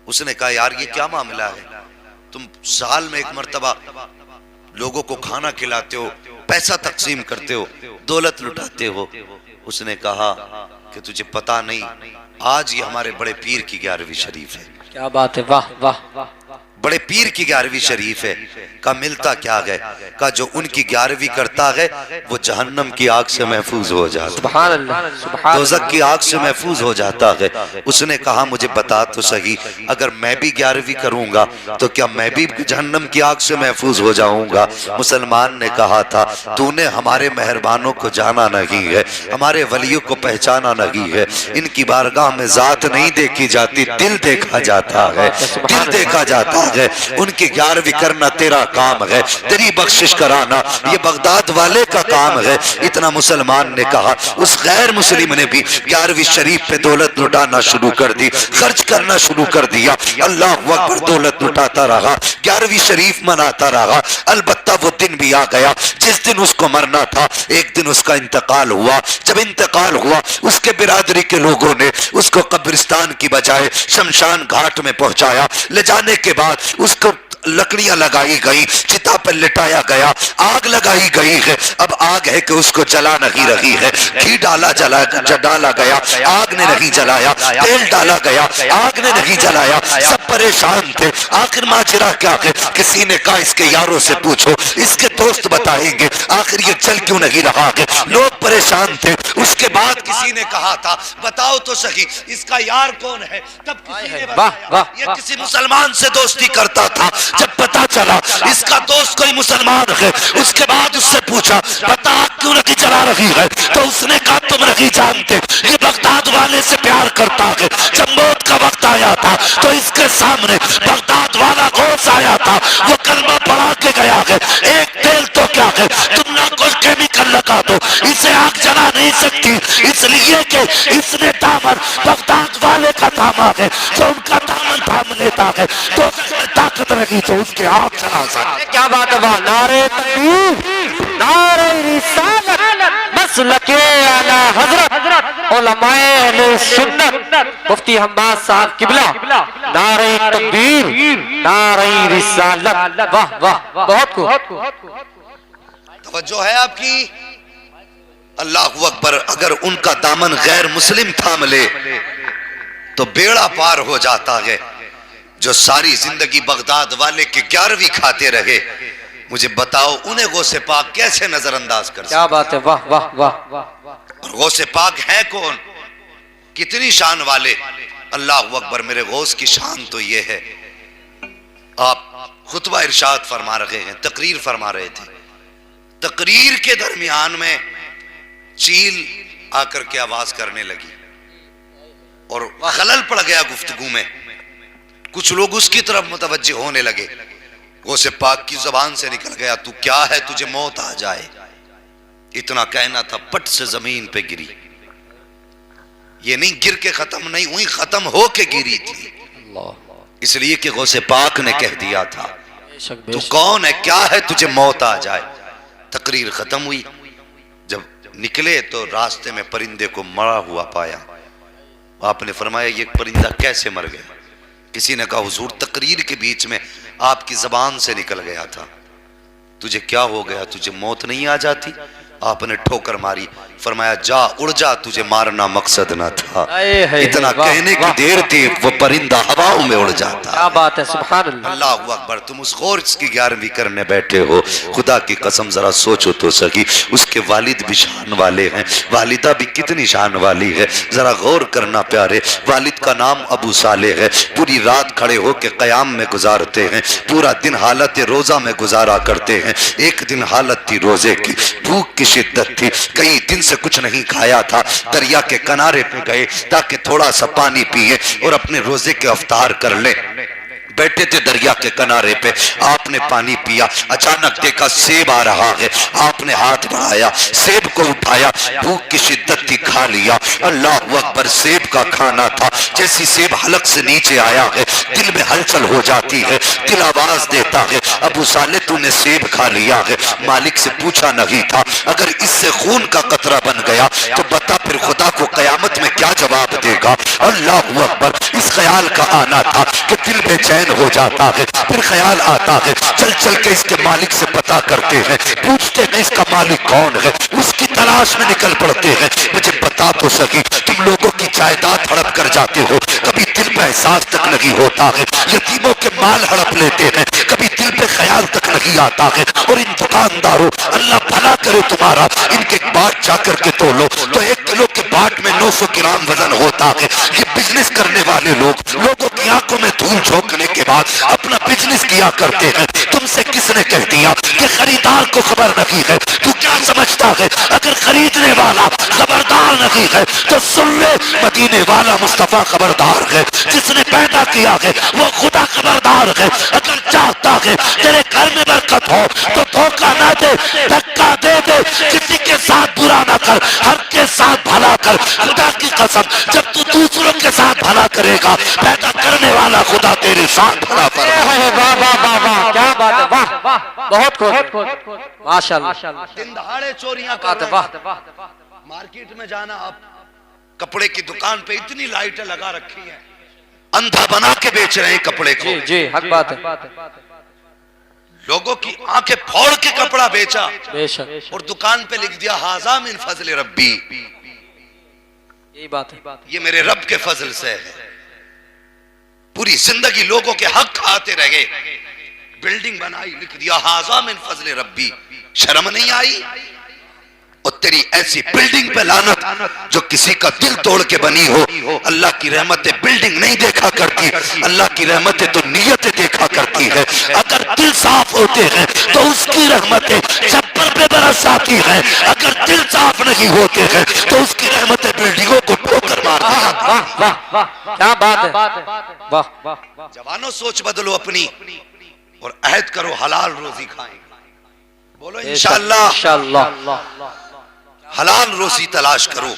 उसने कहा यार ये क्या मामला है, तुम साल में एक मर्तबा लोगों को खाना खिलाते हो, पैसा तकसीम करते हो, दौलत लुटाते हो। उसने कहा कि तुझे पता नहीं, आज ये हमारे बड़े पीर की 11वीं शरीफ है। क्या बात है, वाह वाह वाह। बड़े पीर की 11वीं शरीफ है। का मिलता क्या है? का जो उनकी 11वीं करता है वो जहन्नम की आग से महफूज हो जाता है, सुभान अल्लाह, सुभान दोज़ख की आग से महफूज हो जाता है। उसने कहा मुझे बता तो सही, अगर मैं भी 11वीं करूंगा तो क्या मैं भी जहन्नम की आग से महफूज हो जाऊंगा? मुसलमान ने कहा था तूने हमारे मेहरबानों को जाना नहीं है, हमारे वलियों को पहचाना नहीं है। इनकी बारगाह में जात नहीं देखी जाती, दिल देखा जाता है, दिल देखा जाता है। उनकी 11वीं करना तेरा काम है, तेरी बख्शिश कराना ये बगदाद वाले का काम है। इतना मुसलमान ने कहा। उस गैर मुस्लिम ने भी 11वीं शरीफ पे दौलत लुटाना शुरू कर दी, खर्च करना शुरू कर दिया। अल्लाह अकबर, दौलत लुटाता रहा, 11वीं शरीफ मनाता रहा। अलबत्ता वो दिन भी आ गया जिस दिन उसको मरना था। एक दिन उसका इंतकाल हुआ। जब इंतकाल हुआ उसके बिरादरी के लोगों ने उसको कब्रिस्तान की बजाय शमशान घाट में पहुंचाया। ले जाने के बाद उसको लकड़ियां लगाई गई, चिता पर लिटाया गया, आग लगाई गई है। अब आग है कि उसको जला नहीं रही है। घी डाला डाला गया, आग ने नहीं जलाया। तेल डाला गया, आग ने नहीं जलाया। सब परेशान थे। आखिर माजरा क्या है? किसी ने कहा इसके यारों से पूछो, इसके दोस्त बताएंगे आखिर ये जल क्यों नहीं रहा है। लोग परेशान थे। उसके बाद किसी ने कहा था बताओ तो सही इसका यार कौन है। तब किसी ने बताया ये किसी मुसलमान से दोस्ती करता था। जब पता चला इसका दोस्त कोई मुसलमान है, उसके बाद उससे पूछा बता क्यों नहीं जला रही है। तो उसने कहा तुम नहीं जानते, ये बगदाद वाले से प्यार करता है। जब मौत का वक्त आया था तो इसके सामने बगदाद वाला गौस आया था, वो कलमा पढ़ा के गया है। एक तेल तो क्या है, तुम ना कोई केमिकल लगा दो, इसे आग जला नहीं सकती, इसलिए कि इसने दामन बगदाद वाले का थामा है। जो उनका दामन थाम लेता है तो ताकत लगी तो उसके आग जला सकते। क्या बात है, वाह। नारे तकबीर, नारे रिसालत, मसलके आला हजरत उलमाए अहले सुन्नत मुफ्ती हम्माद साहब किबला। नारे तकबीर, नारे रिसालत, वाह वाह, बहुत खूब। तवज्जो है आपकी? अल्लाहु अकबर। अगर उनका दामन गैर मुस्लिम थाम ले तो बेड़ा पार हो जाता है। जो सारी जिंदगी बगदाद वाले के 11वीं खाते रहे, मुझे बताओ उन्हें गौसे पाक कैसे नजरअंदाज कर सकते? क्या बात है, वाह वाह वाह वाह। और गौसे पाक है कौन, कितनी शान वाले? अल्लाह अकबर। मेरे गौस की शान तो ये है, आप खुतबा इरशाद फरमा रहे हैं, तकरीर फरमा रहे थे। तकरीर के दरमियान में चील आकर के आवाज करने लगी और खलल पड़ गया गुफ्तगू में। कुछ लोग उसकी तरफ मुतवज्जे होने लगे। गौसे पाक की जुबान से निकल गया तू क्या है, तुझे मौत आ जाए। इतना कहना था, पट से जमीन पे गिरी। ये नहीं गिर के खत्म नहीं हुई, खत्म हो के गिरी थी। इसलिए कि गौसे पाक ने कह दिया था तू कौन है, क्या है, तुझे मौत आ जाए। तकरीर खत्म हुई। जब निकले तो रास्ते में परिंदे को मरा हुआ पाया। आपने फरमाया ये परिंदा कैसे मर गया? किसी ने कहा हुजूर तकरीर के बीच में आपकी जबान से निकल गया था। तुझे क्या हो गया, तुझे मौत नहीं आ जाती? आपने ठोकर मारी। फरमाया जा उड़ जा, तुझे मारना मकसद न था। इतना कहने की देर थी वो परिंदा हवाओं में उड़ जाता। क्या बात है, सुभान अल्लाह। अल्लाह अकबर। तुम उस गौस की 11वीं करने बैठे हो, खुदा की कसम जरा सोचो तो सही। उसके वालिद भी शान वाले हैं, वालिदा भी कितनी शान वाली है, जरा गौर करना प्यारे। वालिद का नाम अबू साले है। पूरी रात खड़े होकर कयाम में गुजारते हैं, पूरा दिन हालत रोजा में गुजारा करते हैं। एक दिन हालत थी रोजे की, भूख की शिद्दत थी, कई दिन से कुछ नहीं खाया था। दरिया के किनारे पे गए ताकि थोड़ा सा पानी पिए और अपने रोजे के अफ्तार कर ले। बैठे थे दरिया के किनारे पे, आपने पानी पिया, अचानक देखा सेब आ रहा है, आपने हाथ बढ़ाया, सेब को उठाया, भूख की शिद्दत थी, खा लिया। अल्लाह अकबर, सेब का खाना था। जैसी सेब हलक से नीचे आया है, दिल में हलचल हो जाती है, दिल आवाज देता है, अबू साले तूने सेब खा लिया है। मालिक से पूछा नहीं था, अगर इससे खून का कतरा बन गया तो बता फिर खुदा को कयामत में क्या जवाब देगा। अल्लाह अकबर, इस ख्याल का आना था कि दिल बेचैन हो जाता है, फिर ख्याल आता है, चल चल के इसके मालिक से पता करते हैं, पूछते हैं इसका मालिक कौन है, उसकी तलाश में निकल पड़ते हैं। मुझे बता तो सकी, तुम लोगों की जायदाद हड़प कर जाते हो, कभी दिल पे एहसास तक नहीं होता है, यतीमों के माल हड़प लेते हैं, कभी दिल पे ख्याल तक नहीं आता है। और इन दुकानदारों, अल्लाह भला करे तुम्हारा, इनके बाट जाकर के तोलो तो 1 किलो के बाट में 900 ग्राम वजन होता है। ये बिजनेस करने वाले लोग लोगों की आंखों में धूल झोंकने के बाद अपना बिजनेस किया करते हैं। तुमसे किसने कह दिया कि खरीदार को खबर नहीं है? तू क्या समझता है? अगर खरीदने वाला खबरदार नहीं है तो सुन ले, मदीने वाला मुस्तफा खबरदार है, जिसने पैदा किया है वो खुदा खबरदार है। अगर चाहता है तेरे घर में बरकत हो तो धोखा ना दे, धक्का दे दे, किसी के साथ बुरा ना कर, हर के साथ भला कर। खुदा की कसम, जब तू दूसरों के साथ भला करेगा, पैदा करने वाला खुदा तेरे साथ भला करेगा। वाह वाह वाह वाह, क्या बात है, वाह वाह, बहुत खूब, माशाअल्लाह। दिन दहाड़े चोरियां बात कर है, रहे वाह हैं। मार्केट में जाना, आप कपड़े की दुकान पे इतनी लाइटें लगा रखी हैं, अंधा बना के बेच रहे हैं कपड़े को। जी जी, हक बात है, लोगों की आंखें फोड़ के कपड़ा बेचा बेशक, और दुकान पे लिख दिया हाजा मिन फजल रब्बी, यही बात है। ये मेरे रब के फजल से है। पूरी जिंदगी लोगों के हक खाते रहे, बिल्डिंग बनाई, लिख दिया हाजा मिन फजल रब्बी। शर्म नहीं आई? और तेरी ऐसी बिल्डिंग पे लानत जो किसी का दिल तोड़ के बनी हो। अल्लाह की रहमतें बिल्डिंग नहीं देखा करती, अल्लाह की रहमतें तो नियतें देखा करती है। अगर दिल साफ होते हैं तो उसकी रहमतें छप्पर पे बरस आती हैं, अगर दिल साफ नहीं होते हैं तो उसकी रहमतें बिल्डिंगों को ठोकर मारती हैं। वाह वाह वाह, क्या बात है, वाह वाह। जवानों, सोच बदलो अपनी और अहद करो हलाल रोजी खाएंगे। बोलो इंशाअल्लाह। इंशाअल्लाह हलाल रोजी तलाश करो,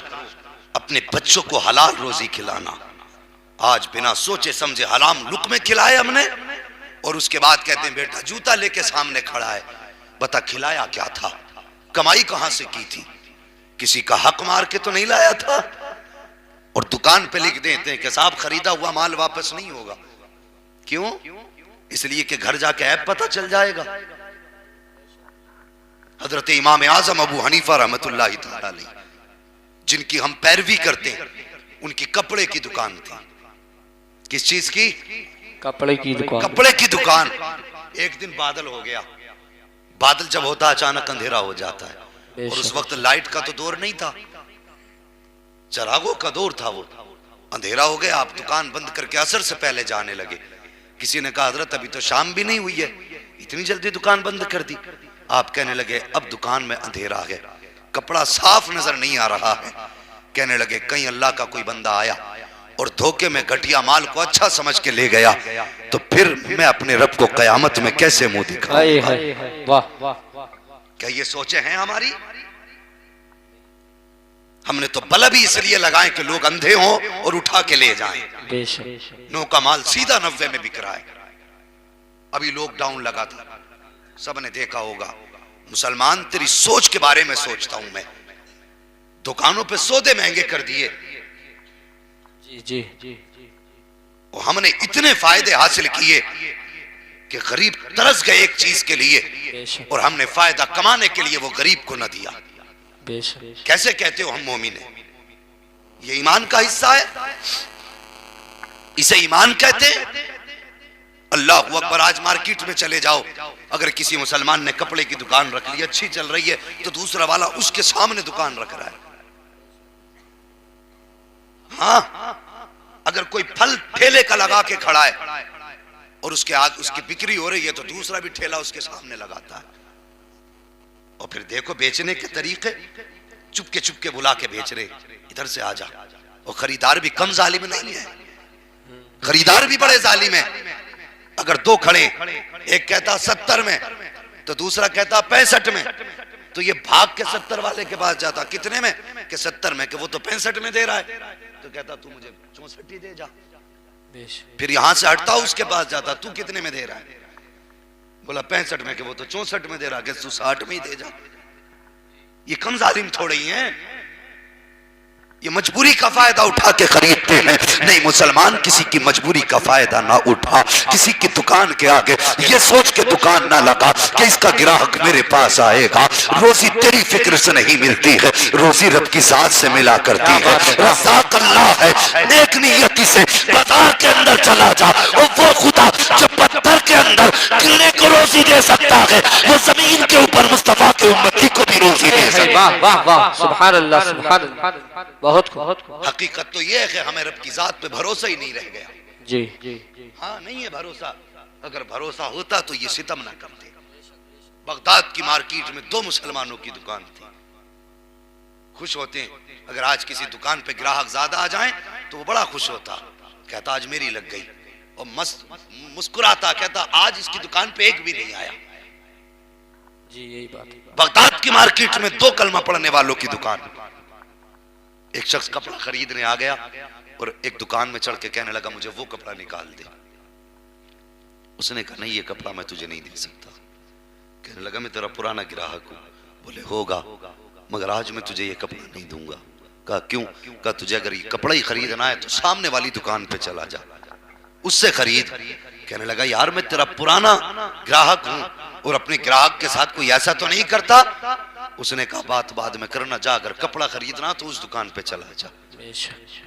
अपने बच्चों को हलाल रोजी खिलाना। आज बिना सोचे समझे हराम लुक़मे खिलाए हमने, और उसके बाद कहते हैं बेटा जूता लेके सामने खड़ा है, बता खिलाया क्या था, कमाई कहां से की थी, किसी का हक मार के तो नहीं लाया था। और दुकान पे लिख देते हैं कि साहब खरीदा हुआ माल वापस नहीं होगा। क्यों? इसलिए कि घर जाके ऐप पता चल जाएगा। हजरत इमाम आजम अबू हनीफा रहमतुल्लाहि तआला अलैह, जिनकी हम पैरवी करते हैं, उनकी कपड़े की दुकान थी। किस चीज की? कपड़े की दुकान। कपड़े की दुकान। एक दिन बादल हो गया, बादल जब होता है अचानक अंधेरा हो जाता है, और उस वक्त लाइट का तो दौर नहीं था, चरागों का दौर था। वो अंधेरा हो गया, आप दुकान बंद करके असर से पहले जाने लगे। किसी ने कहा हजरत अभी तो शाम भी नहीं हुई है, इतनी जल्दी दुकान बंद कर दी। आप कहने लगे अब दुकान में अंधेरा है, कपड़ा साफ नजर नहीं आ रहा है। कहने लगे कहीं अल्लाह का कोई बंदा आया और धोखे में घटिया माल को अच्छा समझ के ले गया, तो फिर मैं अपने रब को कयामत में कैसे मुंह दिखाऊं। वाह, क्या ये सोचे हैं हमारी? हमने तो बल्ब ही इसलिए लगाए कि लोग अंधे हों और उठा के ले जाएं। नो का माल सीधा 90 में बिक रहा है। अभी लॉकडाउन लगा था, सबने देखा होगा। मुसलमान तेरी सोच के बारे में सोचता हूं मैं। दुकानों पे सौदे महंगे कर दिए, जी जी, और हमने इतने फायदे हासिल किए कि गरीब तरस गए एक चीज के लिए, और हमने फायदा कमाने के लिए वो गरीब को न दिया। कैसे कहते हो हम मोमिन हैं? ये ईमान का हिस्सा है, इसे ईमान कहते हैं। अल्लाह अकबर। आज मार्केट में चले जाओ, अगर किसी मुसलमान ने कपड़े की दुकान रख ली, अच्छी चल रही है, तो दूसरा वाला उसके सामने दुकान रख रहा है। हाँ, अगर कोई फल ठेले का लगा के खड़ा है और उसके आगे उसकी बिक्री हो रही है, तो दूसरा भी ठेला उसके सामने लगाता है। और फिर देखो बेचने के तरीके, चुपके बुला के बेच रहे, इधर से आ जा। और खरीदार भी कम जालिम नहीं है, खरीदार भी बड़े जालिम है। अगर दो खड़े, एक कहता 70 में तो दूसरा कहता 65 में, तो ये भाग के 70 वाले के पास जाता, कितने में कि 70 में, कि वो तो 65 में दे रहा है, तो कहता तू मुझे 64 ही दे जा। फिर यहां से हटता उसके पास जाता, तू कितने में दे रहा है, बोला 65 में, कि वो तो 64 में दे रहा है, कि तू 60 में ही दे जा। ये कम जालिम थोड़े ही हैं, ये मजबूरी का फायदा उठा के खरीदते हैं। नहीं, मुसलमान किसी की मजबूरी का फायदा ना उठा, किसी की दुकान के आगे ये सोच के दुकान ना लगा कि इसका ग्राहक मेरे पास आएगा। रोजी तेरी फिक्र से नहीं मिलती है, रोजी रब की जात से मिला करती है। रज़ाक अल्लाह है, नेक नियति से बाजार के अंदर चला जा, और वो खुदा जो पत्थर के अंदर कीड़े को रोजी दे सकता है, वो जमीन के ऊपर मुस्तफा के उम्मती को भी रोजी दे सकता है। वाह वाह वाह, सुभान अल्लाह सुभान अल्लाह। बहुत हकीकत तो ये है कि हमें रब की जात पे भरोसा ही नहीं रह गया। जी, हाँ, नहीं है भरोसा। अगर भरोसा होता तो ये सितम ना करते। बगदाद की मार्केट में 2 मुसलमानों की दुकान थी, खुश होते हैं अगर आज किसी दुकान पे ग्राहक ज्यादा आ जाएं तो वो बड़ा खुश होता, कहता आज मेरी लग गई, और मस्त मुस्कुराता, कहता आज इसकी दुकान पे एक भी नहीं आया। जी, यही बात। बगदाद की मार्केट में 2 कलमा पढ़ने वालों की दुकान। एक शख्स कपड़ा खरीदने आ गया और एक दुकान में चढ़ के कहने लगा मुझे वो कपड़ा निकाल दे। उसने कहा नहीं, ये कपड़ा मैं तुझे नहीं दे सकता। कहने लगा मैं तेरा पुराना ग्राहक हूं। बोले होगा, मगर आज मैं तुझे ये कपड़ा नहीं दूंगा। कहा क्यों? कहा तुझे अगर ये कपड़ा ही खरीदना है तो सामने वाली दुकान पे चला जा, उससे खरीद। कहने लगा यार मैं तेरा पुराना ग्राहक हूं और अपने ग्राहक के साथ कोई ऐसा तो नहीं करता। उसने कहा बात बाद में करना, जा अगर कपड़ा खरीदना तो उस दुकान पे चला जा।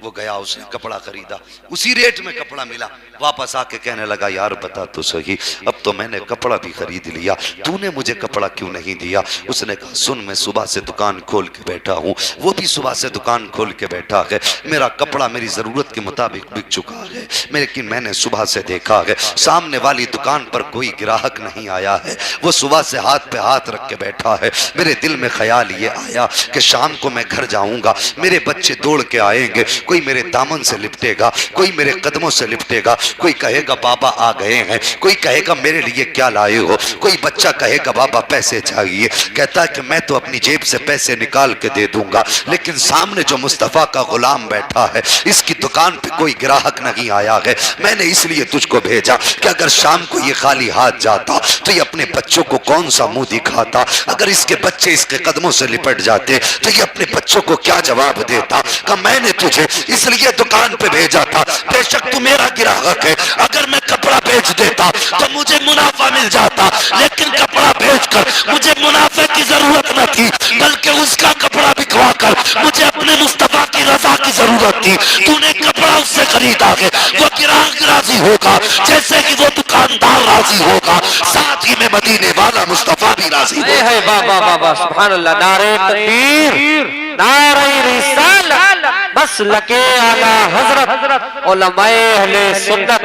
वो गया, उसने कपड़ा खरीदा, उसी रेट में कपड़ा मिला। वापस आके कहने लगा यार बता तो सही, अब तो मैंने कपड़ा भी खरीद लिया, तूने मुझे कपड़ा क्यों नहीं दिया? उसने कहा सुन, मैं सुबह से दुकान खोल के बैठा हूँ, वो भी सुबह से दुकान खोल के बैठा है, मेरा कपड़ा मेरी जरूरत के मुताबिक बिक चुका है, लेकिन मैंने सुबह से देखा है सामने वाली दुकान पर कोई ग्राहक नहीं आया है, वो सुबह से हाथ पे हाथ रख के बैठा है। मेरे दिल में ख्याल ये आया कि शाम को मैं घर जाऊंगा, मेरे बच्चे दौड़ के आएंगे, कोई मेरे दामन से लिपटेगा, कोई मेरे कदमों से लिपटेगा, कोई कहेगा बाबा आ गए हैं, कोई कहेगा मेरे लिए क्या लाए हो, कोई बच्चा कहेगा बाबा पैसे चाहिए। कहता है कि मैं तो अपनी जेब से पैसे निकाल के दे दूंगा, लेकिन सामने जो मुस्तफा का गुलाम बैठा है इसकी दुकान पे कोई ग्राहक नहीं आया है, मैंने इसलिए तुझको भेजा कि अगर शाम को ये खाली हाथ जाता तो ये अपने बच्चों को कौन सा मुंह दिखाता, अगर इसके बच्चे इसके कदमों से लिपट जाते तो ये अपने बच्चों को क्या जवाब देता। कि मैंने तुझे इसलिए दुकान पे भेजा था, बेशक तू मेरा ग्राहक है, अगर मैं कपड़ा बेच देता तो मुझे मुनाफा मिल जाता, लेकिन कपड़ा बेचकर मुझे मुनाफे की जरूरत न थी, बल्कि उसका कपड़ा बिकवा कर मुझे अपने मुस्तफा की रजा की जरूरत थी। तूने कपड़ा उससे खरीदा है, वो ग्राहक राजी होगा जैसे कि वो दुकानदार राजी होगा, साथ ही में मदीने वाला मुस्तफा भी राजी होगा। सुभान अल्लाह। नारे तकबीर, नारे रिसालत, मसलके आला हजरत, उलमाए अहले सुन्नत,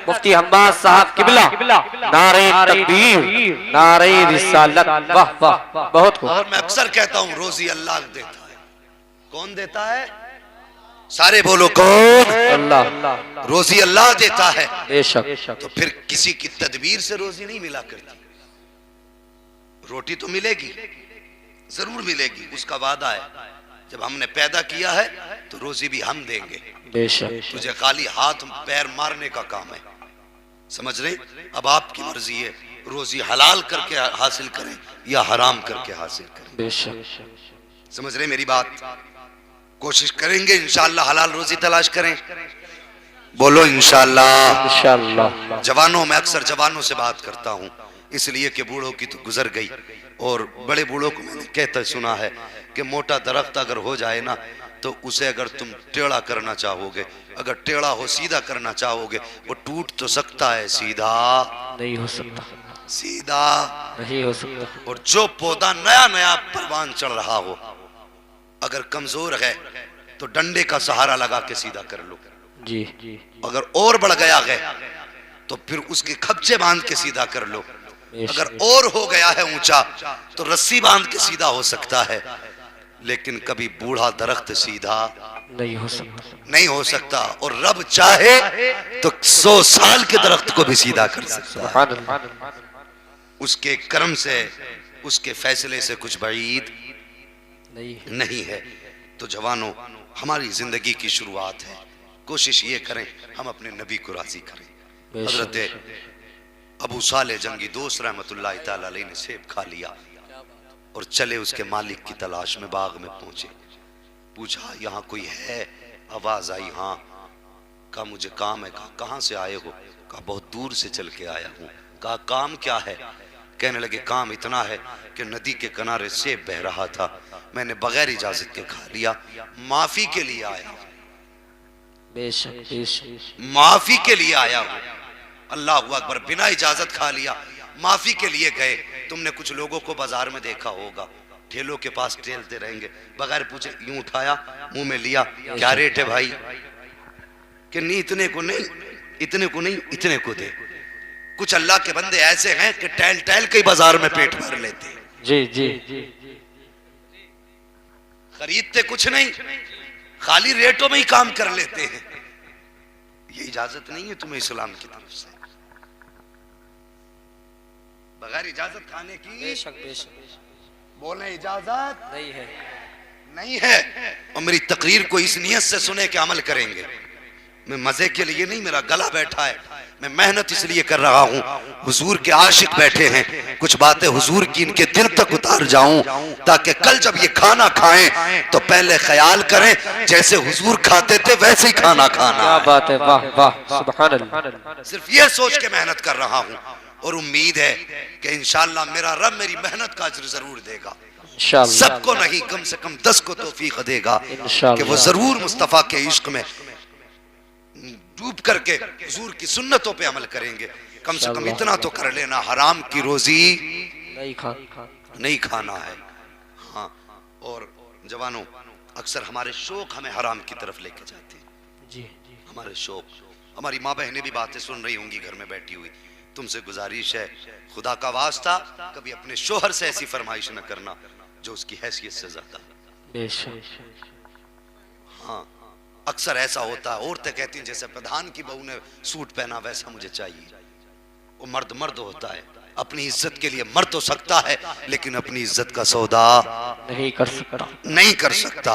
मुफ्ती हम्माद साहब किबला, नारे तकबीर, नारे रिसालत। वाह वाह, बहुत खूब। और मैं अक्सर कहता हूँ रोजी अल्लाह देता है। कौन देता है? सारे बोलो कौन? अल्लाह। रोजी अल्लाह देता है। बेशक। तो फिर किसी की तदबीर से रोजी नहीं मिला करती। रोटी तो मिलेगी, जरूर मिलेगी, उसका वादा है। जब हमने पैदा किया है तो रोजी भी हम देंगे। बेशक। तुझे खाली हाथ पैर मारने का काम है, समझ रहे? अब आपकी मर्जी है, रोजी हलाल करके हासिल करें या हराम करके हासिल करें। बेशक। समझ रहे मेरी बात? कोशिश करेंगे इंशाअल्लाह हलाल रोजी तलाश करें। बोलो इंशाअल्लाह। इंशाअल्लाह। जवानों, मैं अक्सर जवानों से बात करता हूँ, इसलिए कि बूढ़ों की तो गुजर गई, और बड़े बूढ़ों को मैंने कहते सुना है कि मोटा दरख्त अगर हो जाए ना तो उसे अगर तुम टेढ़ा करना चाहोगे, अगर टेढ़ा हो सीधा करना चाहोगे, वो टूट तो सकता है, सीधा नहीं हो सकता, सीधा नहीं हो सकता। और जो पौधा नया नया परवान चढ़ रहा हो, अगर कमजोर है तो डंडे का सहारा लगा के सीधा कर लो। जी। अगर और बढ़ गया है तो फिर उसके खबचे बांध के सीधा कर लो। अगर और हो गया है ऊंचा तो रस्सी बांध के सीधा हो सकता है, लेकिन कभी बूढ़ा दरख्त सीधा नहीं हो सकता, नहीं हो सकता। और रब चाहे तो 100 साल के दरख्त को भी सीधा कर सकता है। सुभान अल्लाह। उसके कर्म से, उसके फैसले से कुछ बईद नहीं है। तो जवानों, हमारी जिंदगी की शुरुआत है, कोशिश ये करें हम अपने नबी को राजी करें। हजरत अबू साले जंगी दोस्त रहमतुल्लाह तआला अलैह ने सेब खा लिया और चले उसके मालिक की तलाश में बाग में पहुंचे। पूछा यहाँ कोई है? आवाज आई हाँ। कहा मुझे काम है। कहा कहाँ से आए हो? कहा बहुत दूर से चल के आया हूँ। कहा काम क्या है? कहने लगे काम इतना है कि नदी के किनारे सेब बह रहा था, मैंने बगैर इजाजत के खा लिया, माफी के लिए आया हूं। बेशक बेशक, माफी के लिए आया हूं। अल्लाह अकबर, बिना इजाजत खा लिया, माफी के लिए गए। तुमने कुछ लोगों को बाजार में देखा होगा, ठेलों के पास टहलते रहेंगे, बगैर पूछे यूं उठाया, मुंह में लिया, क्या रेट है भाई? कि नहीं इतने को नहीं, इतने को नहीं, इतने को दे। कुछ अल्लाह के बंदे ऐसे हैं कि टहल टहल के बाजार में पेट भर लेते हैं। जी जी, खरीदते कुछ नहीं, खाली रेटों में ही काम कर लेते हैं। ये इजाजत नहीं है तुम्हें इस्लाम की तरफ से, बगैर इजाजत खाने की। बेशक बेशक, बोले इजाजत नहीं है, नहीं है। और मेरी तकरीर को इस नियत से सुने कि अमल करेंगे। मैं मजे के लिए नहीं, मेरा गला बैठा है, मैं मेहनत इसलिए कर रहा हूँ। हुजूर के आशिक बैठे हैं, कुछ बातें हुजूर की इनके दिल तक उतार जाऊं, ताकि कल जब ये खाना खाएं तो पहले ख्याल करें जैसे हुजूर खाते थे वैसे ही खाना खाना। क्या बात है, वाह वाह, सुभान अल्लाह। सिर्फ ये सोच के मेहनत कर रहा हूँ और उम्मीद है कि इंशाअल्लाह मेरा रब मेरी मेहनत का अज्र जरूर देगा। सबको नहीं, कम से कम 10 को तौफीक देगा कि वो जरूर मुस्तफा के इश्क में डूब करके हुजूर की सुन्नतों पे अमल करेंगे। कम से कम इतना तो कर लेना, हराम की रोजी नहीं खाना है। हाँ, और जवानों, अक्सर हमारे शौक हमें हराम की तरफ लेके जाते हैं। जी, हमारे शौक, हमारी माँ बहनें भी बातें सुन रही होंगी घर में बैठी हुई। तुमसे गुजारिश है, खुदा का वास्ता कभी अपने शोहर से ऐसी फरमाइश न करना जो उसकी हैसियत से ज्यादा। हाँ, अक्सर ऐसा होता है, औरतें कहती हैं जैसे प्रधान की बहू ने सूट पहना वैसा मुझे चाहिए। वो मर्द मर्द होता है, अपनी इज्जत के लिए मर तो सकता है लेकिन अपनी इज्जत का सौदा नहीं कर सकता।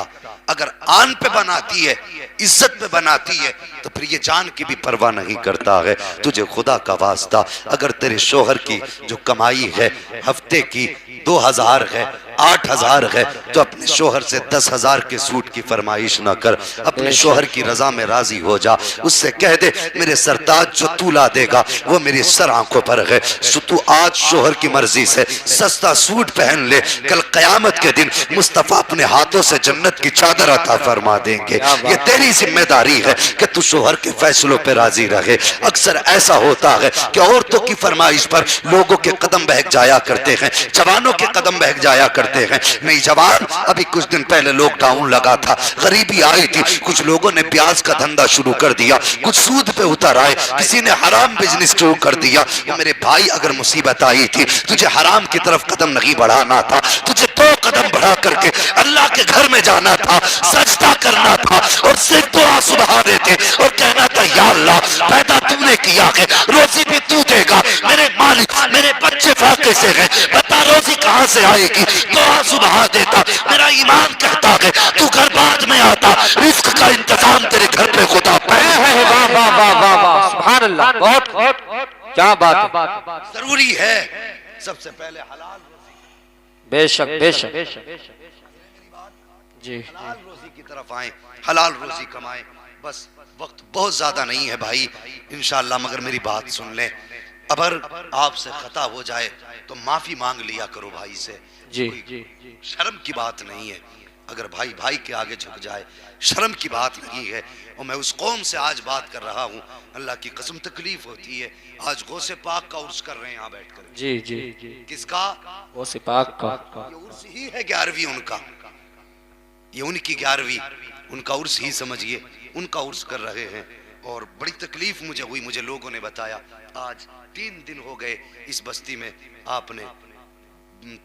अगर आन पे बनाती है, इज्जत पे बनाती है, तो फिर ये जान की भी परवाह नहीं करता है। तुझे खुदा का वास्ता, अगर तेरे शोहर की जो कमाई है हफ्ते की 2000 है, 8000 है, तो अपने शोहर से 10,000 के सूट की फरमाइश ना कर, अपने शोहर की रजा में राजी हो जा। उससे कह दे मेरे सरताज जो तू ला देगा वो मेरी सर आंखों पर है। तू आज शोहर की मर्जी से सस्ता सूट पहन ले, कल कयामत के दिन मुस्तफा अपने हाथों से जन्नत की चादर अता फरमा देंगे। ये तेरी जिम्मेदारी है कि तू शोहर के फैसलों पे राजी रहे। अक्सर ऐसा होता है कि औरतों की फरमाइश पर लोगों के कदम बहक जाया करते हैं, जवानों के कदम बहक जाया करते हैं। नहीं जवान, अभी कुछ दिन पहले लॉकडाउन लगा था, गरीबी आई थी, कुछ लोगों ने प्याज का धंधा शुरू कर दिया, कुछ सूद पे उतर आए, किसी ने हराम बिजनेस शुरू कर दिया। मेरे भाई, अगर मुसीबत आई थी, तुझे हराम की तरफ कदम नहीं बढ़ाना था, तुझे 2 कदम बढ़ा करके अल्लाह के घर में जाना था, सजदा करना था और सिर्फ दुआ सुबह देते और कहना था या अल्लाह पैदा तूने किया है, रोजी भी तू देगा, मेरे मालिक मेरे बच्चे फाके से हैं, बता रोजी कहां से आएगी। दुआ सुबह देता, मेरा ईमान कहता है तू घर बाद में आता, रिस्क का इंतजाम तेरे घर पे खुदा है। वाह वाह वाह वाह वाह, सुभान अल्लाह, बहुत क्या बात है। जरूरी है सबसे पहले हलाल रोजी, बेशक बेशक जी, हलाल रोजी की तरफ आए, हलाल रोजी कमाएं। बस वक्त बहुत ज्यादा नहीं है भाई, इंशाअल्लाह मगर मेरी बात सुन ले। अगर आपसे खता हो जाए तो माफी मांग लिया करो भाई से, जी शर्म की बात नहीं है। अगर भाई भाई के आगे झुक जाए, शर्म की बात नहीं है। और मैं उस कौम से आज बात कर रहा हूँ, अल्लाह की कसम तकलीफ होती है। आज गौसे पाक का उर्स कर रहे हैं यहाँ बैठकर। जी जी, किसका? गौसे पाक का। ये उर्स ही है 11वीं उनका, ये उनकी 11वीं, उनका उर्स ही समझिए, उनका उर्स कर रहे हैं। और बड़ी तकलीफ मुझे हुई, मुझे लोगों ने बताया आज 3 दिन हो गए इस बस्ती में आपने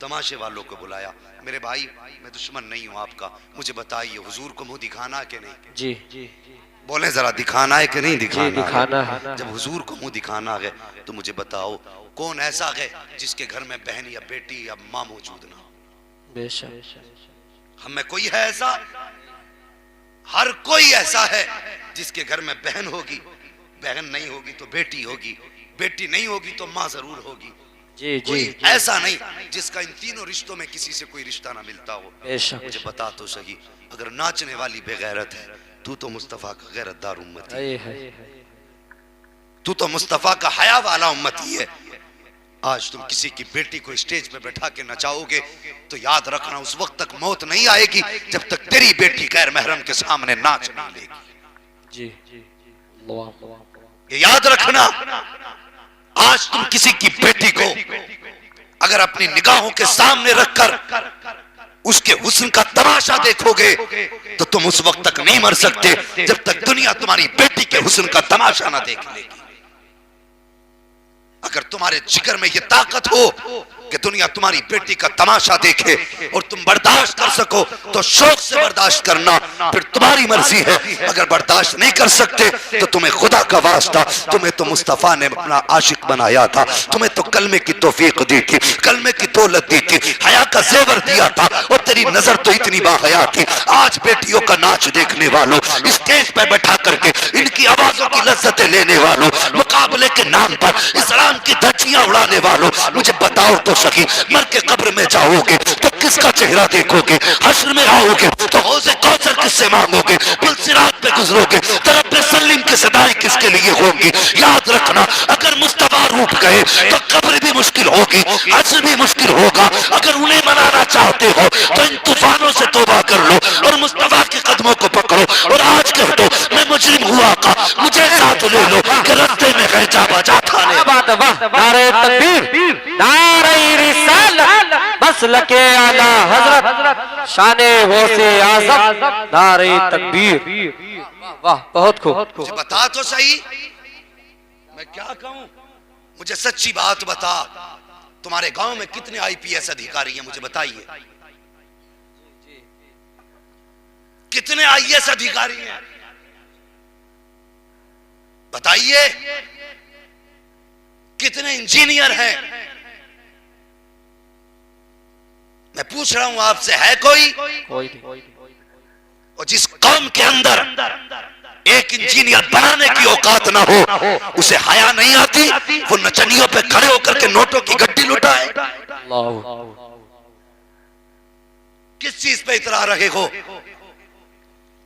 तमाशे वालों को बुलाया। मेरे भाई मैं दुश्मन नहीं हूं आपका, मुझे बताइए हुजूर को मुंह दिखाना है कि नहीं? जी बोले जरा, दिखाना है कि नहीं दिखाना? दिखाना है। जब हुजूर को मुंह दिखाना है तो मुझे बताओ कौन ऐसा है जिसके घर में बहन या बेटी या माँ मौजूद ना हो? बेशक हम में कोई है ऐसा? हर कोई ऐसा है जिसके घर में बहन होगी, बहन नहीं होगी तो बेटी होगी, बेटी नहीं होगी तो माँ जरूर होगी। जी कोई जी ऐसा नहीं जिसका इन तीनों रिश्तों में किसी से कोई रिश्ता ना मिलता हो। बेशक मुझे बता तो सही, अगर नाचने वाली बेगैरत है, तू तो मुस्तफा का गैरतदार उम्मती है, तू तो मुस्तफा का हया वाला उम्मती है। आज तुम किसी की बेटी को स्टेज पे बैठा के नचाओगे तो याद रखना उस वक्त तक मौत नहीं आएगी जब तक तेरी बेटी गैर महरम के सामने नाच नहीं लेगी। जी ये याद रखना। आज तुम किसी की बेटी को अगर अपनी निगाहों के सामने रखकर उसके हुस्न का तमाशा देखोगे तो तुम उस वक्त तक नहीं मर सकते जब तक दुनिया तुम्हारी बेटी के हुस्न का तमाशा ना देख लेगी। अगर तुम्हारे जिगर में यह ताकत हो कि दुनिया तुम्हारी बेटी का तमाशा देखे और तुम बर्दाश्त कर सको तो शौक से बर्दाश्त करना, फिर तुम्हारी मर्जी है। अगर बर्दाश्त नहीं कर सकते तो तुम्हें खुदा का वास्ता, तुम्हें तो मुस्तफा ने अपना आशिक बनाया था, तुम्हें तो कलमे की तौफीक दी थी, कलमे की दौलत दी थी, हया का जेवर दिया था और तेरी नजर तो इतनी बाहया थी। आज बेटियों का नाच देखने वालों, स्टेज पर बैठा करके इनकी आवाजों की लज्जतें लेने वालों, मुकाबले के नाम पर इस्लाम की धज्जियां उड़ाने वालों, मुझे बताओ तो सही, मर के कब्र में जाओगे तो किसका चेहरा देखोगे? हश्र में आओगे तो हौज़े कौसर किससे मांगोगे? पुल सिरात पे गुजरोगे तो रब्बे सलीम की सदाएं किसके लिए होंगी? याद रखना, अगर मुस्तफा रूठ गए तो कब्र भी मुश्किल होगी, हश्र भी मुश्किल होगा। अगर उन्हें मनाना चाहते हो तो इन तूफानों से तौबा कर लो और मुस्तफा के कदमों को पकड़ो और आज कह दो मैं मुजरिम हुआ का, मुझे साथ ले लो कि रास्ते में कहीं जा बजा था। नारे तकबीर, नारे रिसालत, मसलके आला हजरत, शाने गौसे आज़म, नारे तकबीर। वाह, बहुत खूब। मुझे बता तो सही, मैं क्या कहूं? मुझे सच्ची बात बता, तुम्हारे गांव में कितने आईपीएस अधिकारी हैं? मुझे बताइए, कितने आईएएस अधिकारी हैं? बताइए, कितने इंजीनियर हैं? मैं पूछ रहा हूं आपसे, है कोई? और जिस कौम के अंदर एक इंजीनियर बनाने की औकात ना हो, उसे हया नहीं आती, वो नचनियों पे खड़े होकर के नोटों की गड्डी लुटाए। किस चीज पे इतरा रहे हो?